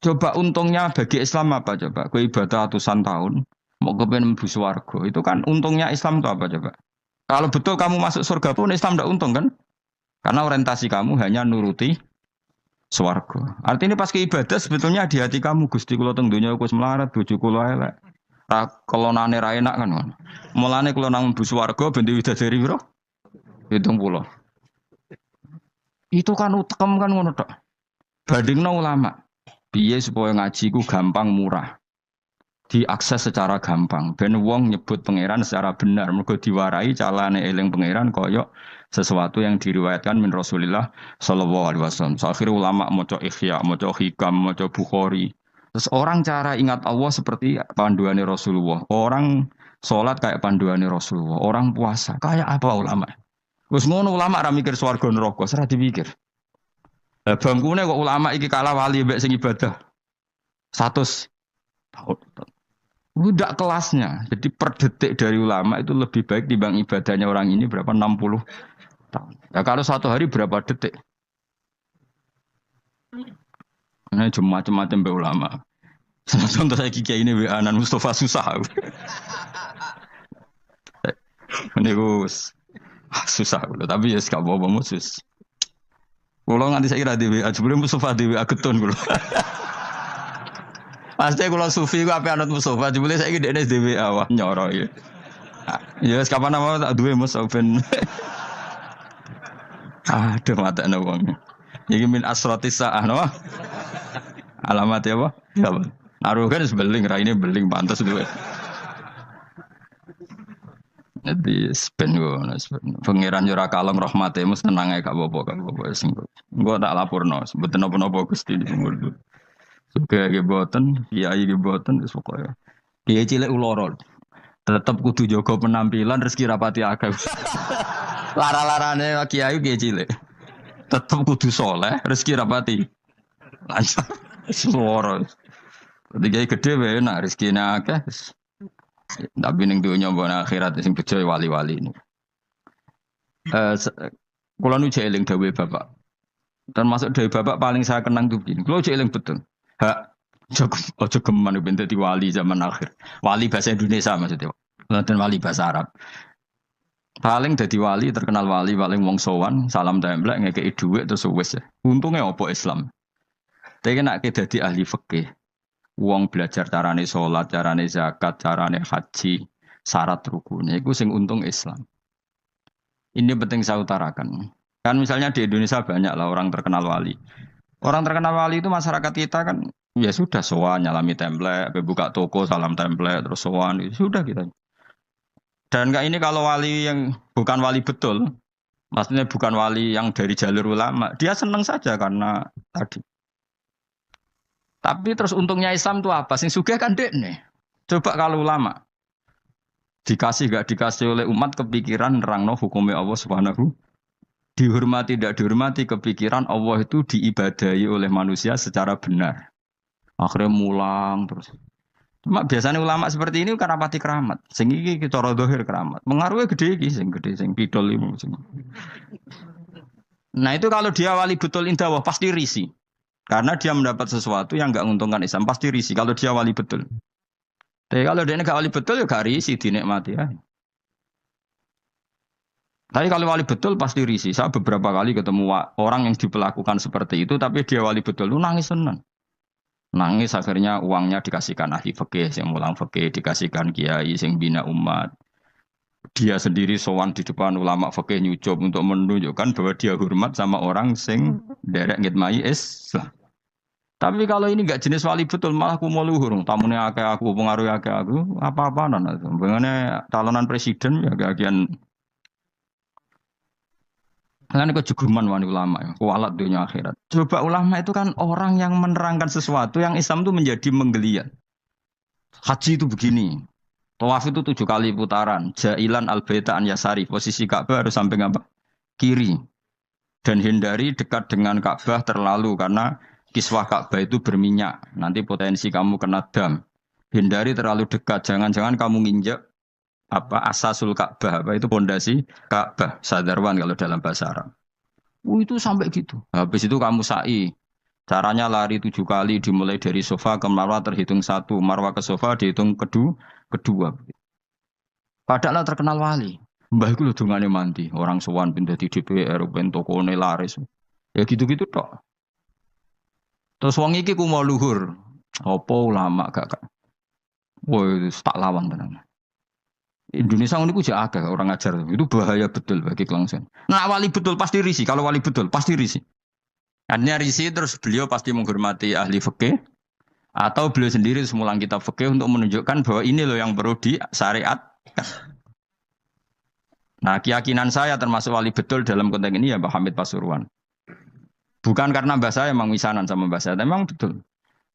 Coba untungnya bagi Islam apa coba? Gue ibadah ratusan tahun mau kepengen mlebu swarga. Itu kan untungnya Islam itu apa coba? Kalau betul kamu masuk surga pun Islam tidak untung kan? Karena orientasi kamu hanya nuruti swarga. Artinya pas ke ibadah sebetulnya di hati kamu Gusti kula teng donya wis melarat, bojo kula elek. Ra kelonane ra enak kan. Mulane kula nang mlebu swarga ben widadari piro? 70. Itu kan utekem kan ngono tok. Bandingno ulama. Piye supaya ngaji ku gampang murah. Diakses secara gampang. Ben wong nyebut pangeran secara benar. Mergo diwarai calane eling pangeran koyok sesuatu yang diriwayatkan min Rasulillah sallallahu alaihi wasallam. Akhirnya ulama maca Ihya, maca Hikam, maca Bukhari. Terus orang cara ingat Allah seperti panduannya Rasulullah. Orang sholat kayak panduannya Rasulullah. Orang puasa kayak apa ulama? Wis ngono ulama ra mikir swarga neraka, ora dipikir. Lah bangkune kok ulama iki kalah wali mbek sing ibadah. 100 tahun. Tidak kelasnya. Jadi per detik dari ulama itu lebih baik dibanding ibadahnya orang ini berapa 60 tahun. Ya kalau satu hari berapa detik? Ini cuma macam-macam be ulama. Contoh saya kiai ini Anan Mustafa susah. Ini gus susah, tapi ya gak apa-apa musus. Kalau nganti saya kira di WA, sebelum Mustafa di WA ketun kalau. Pasti kalau sufi gue apa anut Mustafa, sebelum saya kira di WA wah nyoro ya. Ya kapan nama tak dua Mustafa. Aduh mata nawang. Jadi min asrotis sah, no? Alamat ya apa? Apa? Naruh kan sebeling, ini beling pantas dua. Jadi spend gue, pangeran jurah kalong rahmatnya mus tenang ya kak bobo sing. Gue tak lapor no, sebetulnya nopo gusti di umur itu. Suka geboten, kiai geboten, pokoknya. Kiai cilik ulorol, tetap kudu jogo penampilan rezeki rapati akeh. Lara-larane kiai cilik, tetap kudu soleh rezeki rapati. Lancar, suara. Ketika gede benar rezeki akeh. Tapi ning dunya mbok akhirat sing bejo wali-wali ini. Kula nu eling dawuhe Bapak. Termasuk dawuhe Bapak paling saya kenang tuh begini. Kula eling betul. Hak ojo geman ben dadi wali zaman akhir. Wali bahasa Indonesia maksudnya. Dan wali bahasa Arab. Paling dadi wali terkenal wali paling wong sowan, salam templek ngekeki dhuwit terus wis. Untunge apa Islam? Tapi nek dadi ahli fikih. Wong belajar carane sholat, carane zakat, carane haji, syarat rukunnya. Itu sing untung Islam. Ini penting saya utarakan. Kan misalnya di Indonesia banyak lah orang terkenal wali. Orang terkenal wali itu masyarakat kita kan ya sudah sowan nyalami template, buka toko salam template terus sowan itu sudah kita. Dan enggak ini kalau wali yang bukan wali betul, maksudnya bukan wali yang dari jalur ulama, dia senang saja karena tadi. Tapi terus untungnya Islam itu apa? Sing sugih kan dekne. Coba kalau ulama dikasih gak dikasih oleh umat kepikiran nerangno hukumnya Allah Subhanahu, dihormati tidak dihormati kepikiran Allah itu diibadahi oleh manusia secara benar. Akhirnya mulang terus. Cuma biasanya ulama seperti ini karena pati keramat. Sing iki cara zahir keramat. Pengaruhnya gede iki sing pidol itu. Nah itu kalau dia wali betul indah pasti risih. Karena dia mendapat sesuatu yang enggak menguntungkan Islam, pasti risih kalau dia wali betul. Tapi kalau dia enggak wali betul ya gak risih dinikmati ya. Tapi kalau wali betul pasti risih. Saya beberapa kali ketemu orang yang diperlakukan seperti itu, tapi dia wali betul lu nangis senang. Nangis akhirnya uangnya dikasihkan ahli fikih, yang mulang fikih, dikasihkan kiai yang bina umat. Dia sendiri sowan di depan ulama fikih nyucup untuk menunjukkan bahwa dia hormat sama orang sing derek ngitmai Islam. Tapi kalau ini enggak jenis wali betul malah aku mau luhur, tamune akeh aku, pengaruh akeh aku, apa-apaan itu. Bagaimana calonan presiden ya kagian. Kan kejuguman wani ulama ya, kualat dunia akhirat. Coba ulama itu kan orang yang menerangkan sesuatu yang Islam itu menjadi menggeliat. Haji itu begini. Tawaf itu 7 kali putaran. Jailan al-baita an yasari. Posisi Ka'bah harus samping apa? Kiri. Dan hindari dekat dengan Ka'bah terlalu karena kiswah Ka'bah itu berminyak. Nanti potensi kamu kena dam. Hindari terlalu dekat. Jangan-jangan kamu nginjak apa asasul Ka'bah. Apa itu pondasi Ka'bah. Sadarwan kalau dalam bahasa Arab. Itu sampai gitu. Habis itu kamu sa'i. Caranya lari 7 kali dimulai dari sofa ke marwah terhitung 1. Marwah ke sofa dihitung kedua. Padahal terkenal wali. Mbah iku lho dongane mandi, orang sowan pindah di DPR ben tokone laris. Ya gitu-gitu tok. Terus wong iki ku mau luhur. Apa ulama gak. Woi, tak lawan tenan. Indonesia niku jek akeh orang ajar. Itu bahaya betul bagi kelangsungan. Nah, wali betul pasti risih. Kalau wali betul pasti risih. Artinya risih terus beliau pasti menghormati ahli fikih. Atau beliau sendiri semulang kitab fikih untuk menunjukkan bahwa ini loh yang perlu disyariatkan. Nah, keyakinan saya termasuk wali betul dalam konteks ini ya Mbah Hamid Pasuruan. Bukan karena mbah saya memang misanan sama mbah saya, memang betul.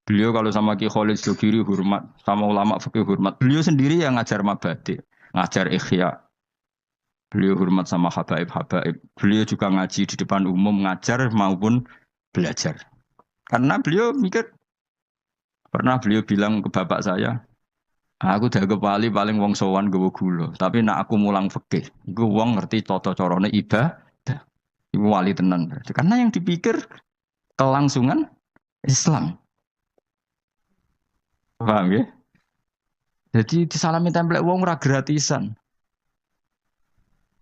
Beliau kalau sama Ki Khalid Jogiri hormat, sama ulama fikih hormat. Beliau sendiri yang ngajar mabadi, ngajar ikhya. Beliau hormat sama habaib-habaib. Beliau juga ngaji di depan umum, ngajar maupun belajar. Karena beliau mikir, pernah beliau bilang ke bapak saya, aku dianggap wali paling wong sowan nggawa gula, tapi nak aku mulang fikih, iku wong ngerti tata carane ibadah. Iku wali tenan berarti. Karena yang dipikir kelangsungan Islam. Paham ya? Jadi disalami template wong ora gratisan.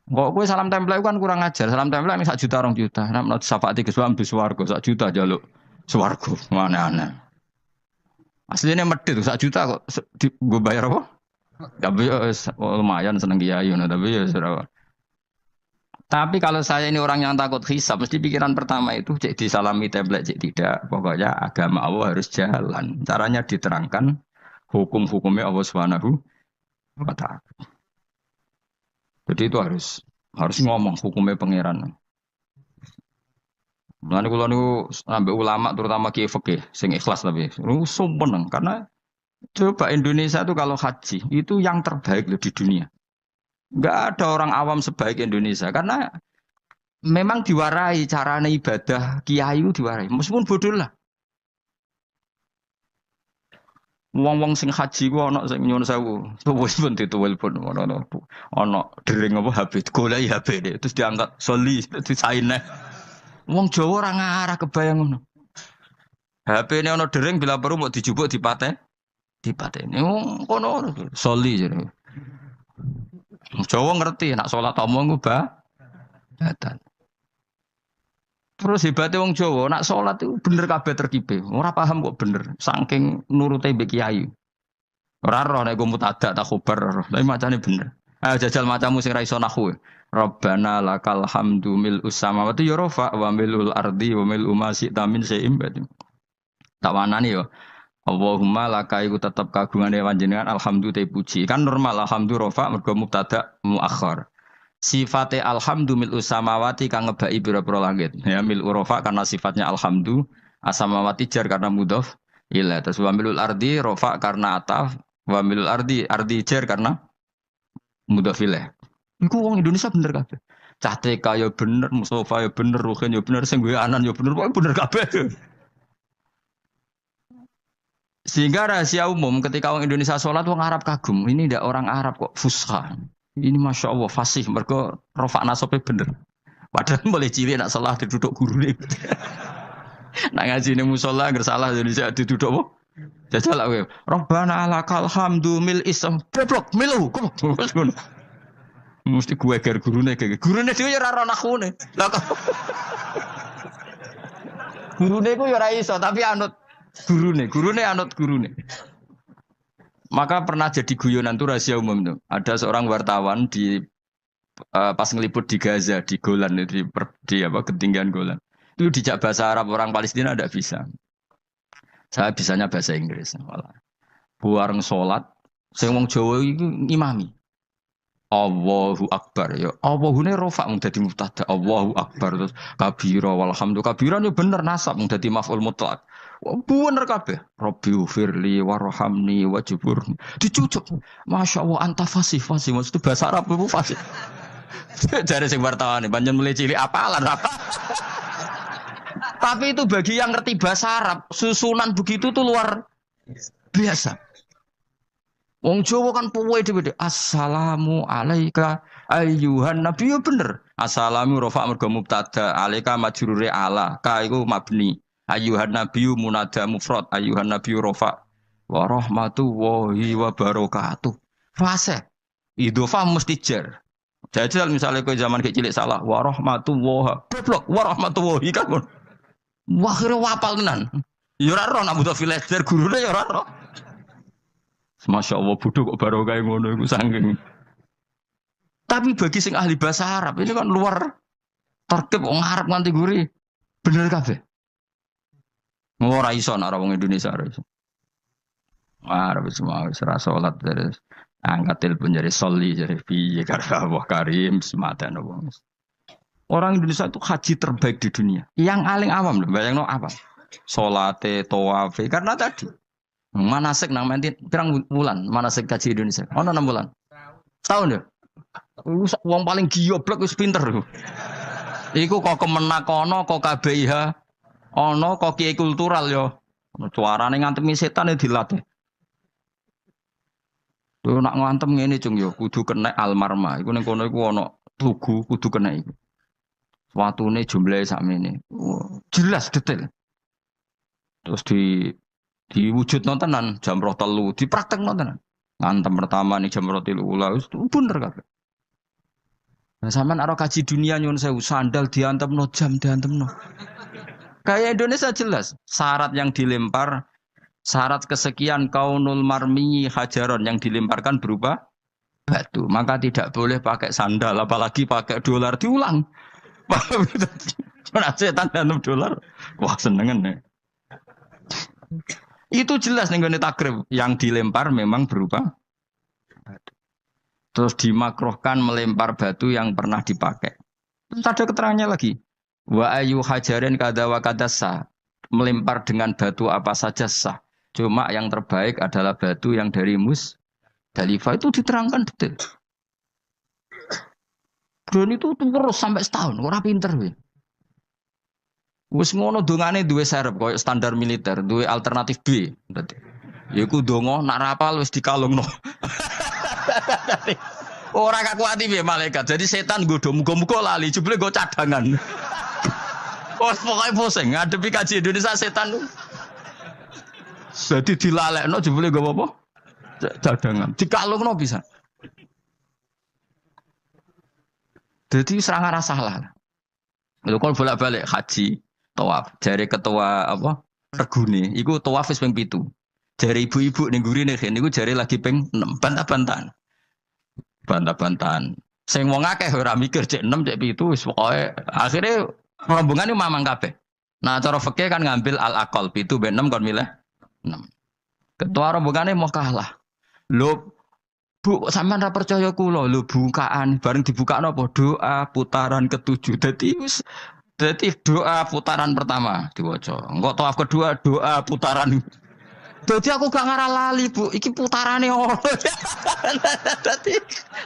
Kok kowe salam template kan kurang ajar. Salam template ning 1 juta 2 juta. Nek menurut syafaat Gus Wam bis swarga 1 juta jaluk swarga. Mana-ana. Aslinya medit 1 juta kok gue bayar apa? Tapi ya lumayan seneng kiai tapi ya sudah. Tapi kalau saya ini orang yang takut hisab, mesti pikiran pertama itu cek disalami tablet cek tidak. Pokoknya agama Allah harus jalan. Caranya diterangkan hukum-hukumnya Allah Subhanahu wa Ta'ala. Jadi itu harus ngomong hukumnya pangeran. Mulane kula niku ambek ulama terutama kiai fikih sing ikhlas tapi sumpah karena coba Indonesia itu kalau haji itu yang terbaik loh di dunia. Enggak ada orang awam sebaik Indonesia karena memang diwarai carane ibadah kiai itu diwarai meskipun bodoh lah. Wong-wong sing haji ku ana sing nyuwun sewu. Wis pun dituwelpun ana dering apa HP golek HP deh terus diangkat soli disaine. Wong Jawa ora ngarah kebayang ngono. HP ini ana dering bila perlu mau dijupuk dipateni. Wong kono soli jare. Jawa ngerti nak salat omong ku batan. Terus hebatnya wong Jawa nak salat itu bener kabeh terkipe. Ora paham kok bener saking nurute mbek kiai. Ora roh nek mutada tak khobar, tapi macane bener. Ayo jajal macamu sing ra iso nahwu. Rabbana lakal hamdu mil samawati ya rafa wa milul ardi wa mil ma syi'ta min syai'in ba'd. Tak wanani yo. Allahumma laka iku tetep kagungane panjenengan alhamdu te puji. Kan normal alhamdu rafa mergo mubtada muakhir. Sifate alhamdu mil samawati kang ngebaki pira-pira langit. Ya mil rafa karena sifatnya alhamdu, asamawati jar karena mudhof ila. Terus wa milul ardi rafa karena ataf, wa milul ardi jar karena mudhof ilaih. Iku wong Indonesia bener kabeh. Cah TK ya bener, Mustafa ya bener, Ruhin ya bener, sing anan ya bener, pokoke bener kabeh. Sehingga rahasia umum ketika orang Indonesia sholat orang Arab kagum. Ini tidak orang Arab kok fusha. Ini masya Allah fasih. Mereka rofak nasabnya bener. Padahal boleh cilik nak sholat diduduk guru nih. Nak ngaji ini musola nggak salah Indonesia diduduk apa? Jajal lah weh. Rabbana lakal hamdu mil isam. Beblok milu. Mesti gue ger gurune kayak gurune dia ya rara nakune. Gurune ku ya ora iso tapi anut gurune anut gurune. Maka pernah jadi guyonan tuh rahasia umum tuh. Ada seorang wartawan di pas ngeliput di Gaza di Golan di ketinggian Golan. Itu dijak bahasa Arab orang Palestina tidak bisa. Saya bisanya bahasa Inggris. Malah. Buareng sholat, sing wong Jawa itu imami. Allahu Akbar ya. Allahune rofa mung dadi mubtada. Allahu Akbar terus kabira walhamdu kabiran ya bener nasab mung dadi maf'ul mutlak. Bener kabeh. Rabbi ufirli warhamni wajbur. Dicucuk. Masya Allah anta fasih maksud bahasa Arab itu fasih. Jare sing wartawan panjen mulai cilik apalan apa. Tapi itu bagi yang ngerti bahasa Arab, susunan begitu tuh luar biasa. Wong Jawa kan puwe dhewe. Assalamu alayka ayyuhan nabi ya bener. Assalamu rafa mergo mubtada, alayka majrure ala, ka iku mabni. Ayyuhan nabi munada mufrad, ayyuhan nabi rafa wa rahmatullahi wa barakatuh. Fase. Idhofa mesti jar. Jajal misalnya kowe zaman kecil salah wa rahmatullahi. Goblok wa rahmatullahi kan. Wah kira wapal tenan. Ya ora ro nak butuh villager gurune ya ora ro. Masya Allah bodoh kok baru kayak ngono iku saking. Tapi bagi sing ahli bahasa Arab ini kan luar tertib wong Arab nganti guri. Bener kabeh. Ora iso nek wong Indonesia ora iso. Arab semua wis ra salat terus angkat telepon jadi soli jadi piye karo Allah Karim sematan wong. Orang Indonesia itu haji terbaik di dunia. Yang paling awam lho, bayangno apa? Salate, tawafe karena tadi manasik nang menti pirang bulan manasik haji Indonesia. Ono 6 bulan. Setahun ya. Wong paling goblok wis pinter lho. Iku kok kemenak ono kok KBIH ono kok kiai kultural yo. Suarane ngantemi setan dilatih. Lho nak ngantem ngene cung yo kudu kena almarma. Iku ning kono iku ono tugu kudu kena iku. Watune jumlahe sakmene. Wah, jelas detail. Terus diwujudno tenan jam 3 dipraktekno tenan. Ngantem pertama nih jam 3 ula wis bener kabeh. Nah, sampean aro kaji dunia nyun sewu sandal diantemno jam diantemno. Kayak Indonesia jelas syarat yang dilempar syarat kesekian kaunul marmi hajaron yang dilemparkan berupa batu. Maka tidak boleh pakai sandal apalagi pakai dolar diulang. Mana setan dalam dolar. Wah senengan nih. Itu jelas nih gue takrib yang dilempar memang berupa batu. Terus dimakruhkan melempar batu yang pernah dipakai. Terus ada keterangannya lagi. Wa ayu hajarin kada wa kadasa. Melempar dengan batu apa saja sah. Cuma yang terbaik adalah batu yang dari Musdalifah itu diterangkan detail. Dan itu terus sampai setahun. Orang pinter weh. Wis ngono dongane duwe serep koyo standar militer, duwe alternatif B. Yaiku donga nak rapal wis dikalungno. Ora kakuati piye malaikat. Jadi setan nggodho muga-muga lali, jebule nggo cadangan. Oh, pokoke pusing ngadepi kaji Indonesia setan. Jadi dilalekno jebule nggo apa? Cadangan. Dikalungno bisa. Jadi serangan salah. Lha kok bolak-balik haji tawaf, jare ketua apa? Regune, iku tawaf wis ping 7. Jare ibu-ibu ning gurine kene iku jare lagi ping 6 bantah-bantahan. Bantah-bantahan. Sing wong akeh ora mikir cek 6 cek 7 wis pokoke akhire rombongane mamang kabeh. Nah, cara fikih kan ngambil al-aqal 7 ben 6 kon milih 6. Ketua rombongane mau kalah. Lho Bu, sampean ra percaya kula lho bukaan bareng dibukakno apa doa putaran ke-7. Dadi doa putaran pertama diwaca. Engko tawaf kedua doa putaran. Dadi aku gak ngarah lali, Bu. Iki putarane ono. Dadi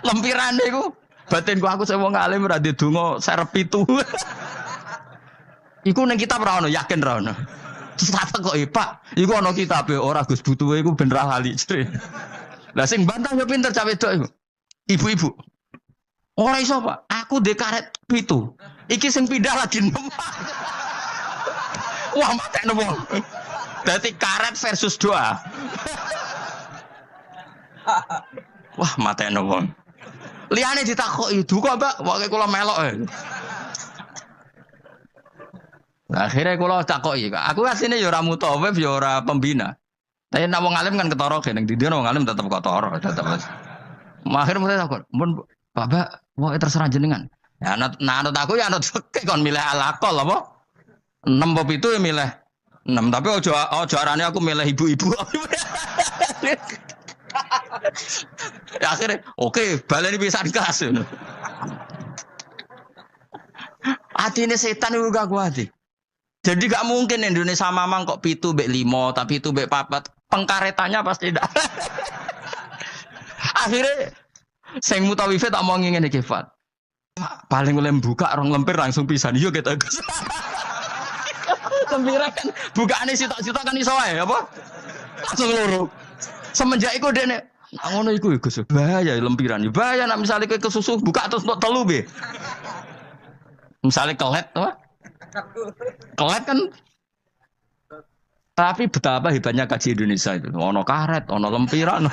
lempirane iku batinku aku sing wong alim ora ndedonga serep 7. Iku ning kitab ora ono, yakin ora ono. Terus tak kok Pak, iku ono kitabe ora Gus butuhe iku ben ra lali. Lah sing bantah yo pinter cah wedok iku. Ibu-ibu. Ora iso, Pak. Aku ndek karet 7. Iki sing pindah lagi 6. Wah, matekno wong. Dadi karet versus doa. Wah, matekno wong. Liyane ditakoki, "Duka, Mbak, pokoke kula melok." Nah, akhirnya kula takoki, aku asline yo ora mutawif yo ora pembina. Tapi nak wong alim kan ketara kene ndi wong alim tetep ketara, tetep. Akhir mulai takon, "Mun Bapak mau terserah jenengan." Ya anut aku ya anut fikih kon milih alaqal apa? 6 apa 7 ya milih 6, tapi ojo arane aku milih ibu-ibu. Ya akhirnya oke, baleni pisan kas. Atine setan iku gak kuat. Jadi gak mungkin Indonesia mamang kok 7 mbek 5, tapi 7 mbek 4. Pengkaretannya pasti tidak. Akhirnya sing mutawife tak mau ngene iki, Fat. Paling oleh buka rong lempir langsung pisan. Yo kita. Lempiran kan bukaane sitok-sitok kan iso wae apa? Langsung loro. Semenjak iku dene ngono iku Gus. Bahaya lempiran. Bahaya nek misale kowe kesusu buka terus untuk telu be. Misale kelet apa? Kelet kan. Tapi betapa hebatnya kaji Indonesia itu. Ono karet, ono lempiran.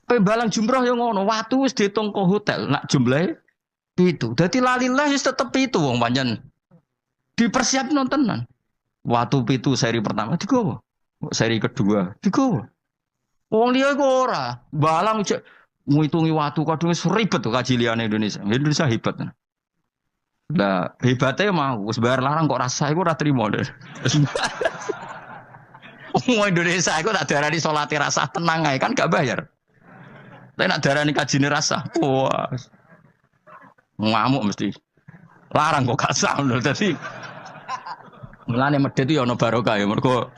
Pembalang jumroh yang ngono, watu wis diitung ke hotel, nak jumlahe 7. Dadi lalilah wis tetep 7 wong pancen. Dipersiapno tenan. Watu 7 seri pertama digowo. Seri kedua digowo. Wong liya iku ora, balang cek ngitungi watu kadung wis ribet tuh kaji liyane Indonesia. Indonesia hebat. Lah hebatnya mau wis bayar larang kok rasa iku ora trimo deh. Wong Indonesia iku tak darani salate rasa tenang ae kan gak bayar. Tapi nak darani kajine rasa. Wah. Ngamuk mesti. Larang kok gak sah lho dadi. Mulane medhit yo ono barokah ya mergo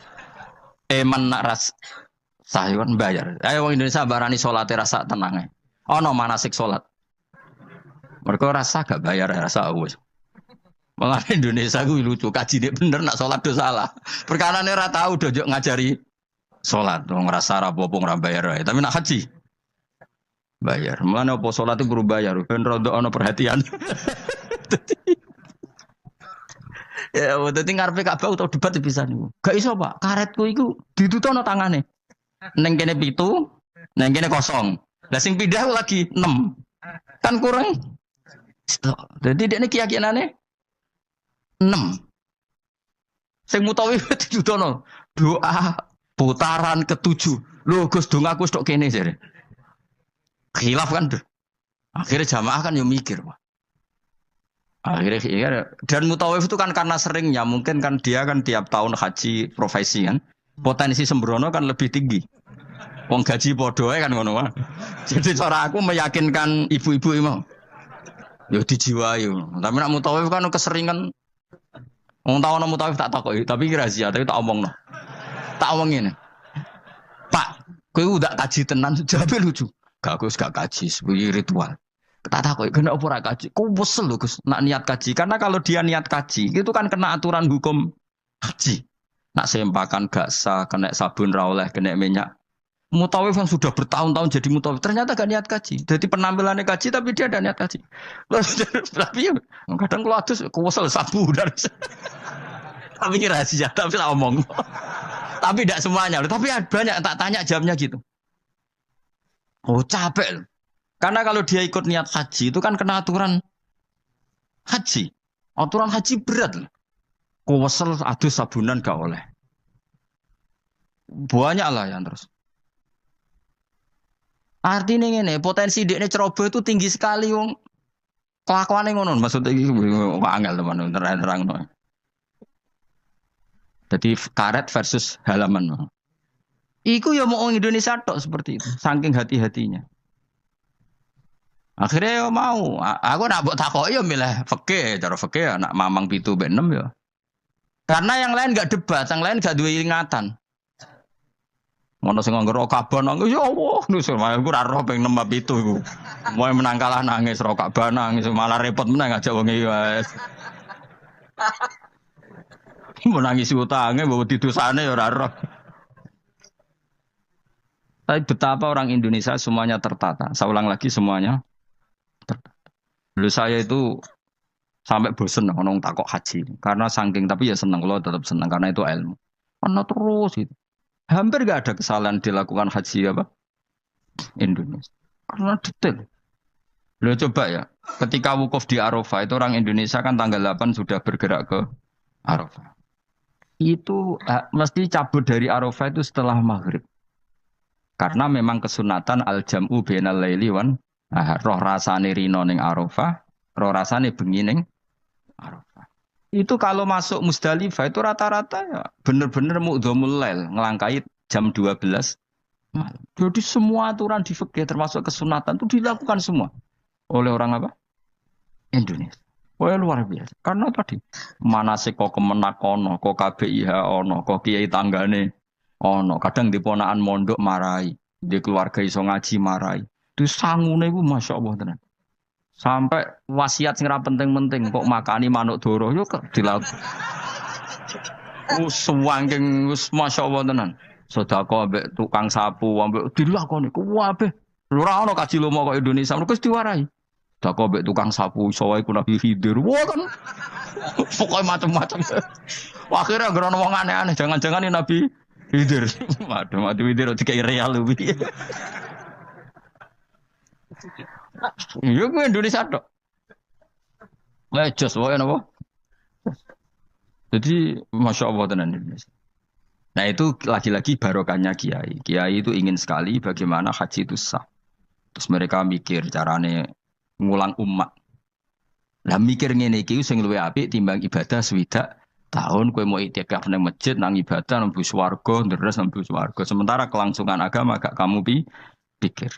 eman nak ras sah kan bayar. Ayo wong Indonesia barani salate rasa tenang ae. Ono manasik salat. Mereka rasa gak bayar rasa wis. Malah Indonesia gue lucu kajine bener nak sholat do salah. Perkara ini ora tahu dojo ngajari sholat. Wong rasa rapopo ora bayar wae. Tapi nak haji Bayar. Mulane apa salat itu perlu bayar ben rondo ana perhatian. Ya, dadi ngarepe Ka'bah utawa debat bisa niku. Gak iso, Pak. Karetku iku ditutono tangane. Neng kene 7, neng kene kosong. Lah sing pindah lagi 6. Kan kurang. Jadi dekne keyakinane 6. Sing mutawi ditutono. Doa putaran ke-7. Lho Gus dongaku stok kene jare. Khilaf kan. Akhirnya jamaah kan yo mikir, Pak. Akhirnya ya, dan mutawif itu kan karena seringnya mungkin kan dia kan tiap tahun haji profesi kan potensi sembrono kan lebih tinggi. Wong gaji podo kan ngono. Jadi cara aku meyakinkan ibu-ibu imam. Yo dijiwai. Tapi nak mutawif kan keseringan. Wong tau nak mutawif tak takoki, tapi rahasia tapi tak omongno. Tak omongin. Pak, kowe udah kaji tenan jawabe lucu. Gak aku gak kaji, sebagai ritual. Tak tahu kena apa ora kaji. Kok wesel lho Gus nak niat kaji. Karena kalau dia niat kaji itu kan kena aturan hukum haji. Nak sempakan gak sah, kena sabun ra oleh, kena minyak. Mutawif yang sudah bertahun-tahun jadi mutawif ternyata gak niat kaji. Jadi penampilannya kaji tapi dia ada niat kaji. Tapi kadang kalau adus wesel sabu dari. Tapi rahasia, tapi tak omong. Tapi tidak semuanya. Tapi banyak tak tanya jawabnya gitu. Oh capek loh. Karena kalau dia ikut niat haji itu kan kena aturan haji. Aturan haji berat. Kowesel adus sabunan gak oleh. Banyak lah yang terus. Artinya ini potensi dia ceroboh itu tinggi sekali wong. Kelakuannya ngono maksudnya iki angel teman terang. Jadi karet versus halaman. Iku ya mau orang Indonesia tok seperti itu. Saking hati-hatinya. Akhirnya ya mau, aku nak buat takok ya milih fikih, cara fikih nak mamang 7 ben 6 ya. Karena yang lain enggak debat, yang lain enggak duwe ingatan. Ngono sing nganggo Kabah nangis ya Allah, nus aku ora roh ping 6 7 iku. Moe menang kalah nangis ro Kabah nangis malah repot menang aja wong iki wis. Menangis utange bawa didosane ya ora roh. Tapi betapa orang Indonesia semuanya tertata. Saya ulang lagi semuanya. Dulu saya itu sampai bosen nong takok haji karena saking tapi ya senang kalau tetap senang karena itu ilmu. Karena terus itu hampir gak ada kesalahan dilakukan haji apa Indonesia karena detail. Lo coba ya ketika wukuf di Arafah itu orang Indonesia kan tanggal 8 sudah bergerak ke Arafah. Itu mesti cabut dari Arafah itu setelah maghrib. Karena memang kesunatan al-jam'u bainal laili wan roh rasane rino ning Arafah, roh rasane bengi ning Arafah. Itu kalau masuk Musdalifah itu rata-rata ya bener-bener mu'dhamul lail, ngelangkai jam 12 malam. Jadi semua aturan di fikih termasuk kesunatan itu dilakukan semua oleh orang apa? Indonesia. Wah luar biasa. Karena tadi manasik kok kemenak ono, kok KBIH ono, kok kiai tanggane ono, kadang di ponakan mondok marai, di keluarga iso ngaji marai. Itu sangune iku masyaallah tenan. Sampai wasiat sing ra penting-penting kok makani manuk doro yo dilaut. Suwangking wis masyaallah tenan. Sedekah ambek tukang sapu ambek dilakoni ku kabeh. Ora ono kaji lomo kok Indonesia mergo wis diwarai. Sedekah ambek tukang sapu iso wae ku Nabi Khidir. Wah kan. Pokoke macam-macam. Akhirnya gerono wong aneh-aneh jangan-jangan ini Nabi Khidir. Waduh, Nabi Khidir dikai real lho. Iya gue Indonesia dok. Jos wae napa? Jadi masya Allah tenan Indonesia. Nah itu lagi-lagi barokahnya kiai. Kiai itu ingin sekali bagaimana haji itu sah. Terus mereka mikir carane ngulang umat. Lah mikir ngene iki sing luwih apik timbang ibadah swidak tahun kowe mau itikaf nang masjid nang ibadah nang swarga ndres nang swarga. Sementara kelangsungan agama gak kamu pikir.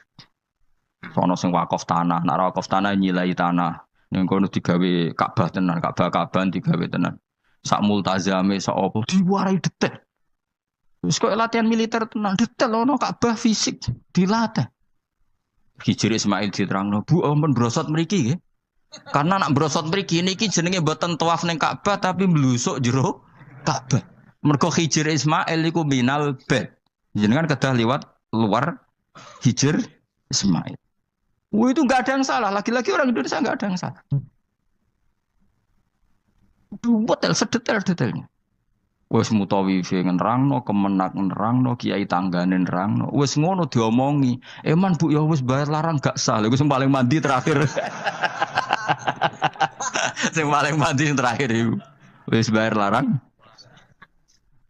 Sono sing wakaf tanah, nek wakaf tanah nyilai tanah. Ning kono digawe Ka'bah tenan, Ka'bah-Ka'bahan digawe tenan. Sak multazame sak opo diwarai detail. Wis kok latihan militer tenan detail ono Ka'bah fisik dilatih. Hijri Ismail diterangno, Bu ampun brosot mriki nggih. Karena nak brosot mriki niki jenenge mboten tawaf ning Ka'bah tapi mlusuk jero Ka'bah. Mergo Hijri Ismail iku minal bait. Jenengan kedah liwat luar Hijr Ismail. Itu nggak ada yang salah. Lagi-lagi orang Indonesia nggak ada yang salah. Detail, sedetail-detailnya. Wes mutawi ngerangno, kemenak ngerangno, kiai tanggane ngerangno. Wes ngono diomongi. Eman Bu ya wes bayar larang gak sah. Lha sing paling mandi terakhir. Sing paling mandi yang terakhir iku. Wes bayar larang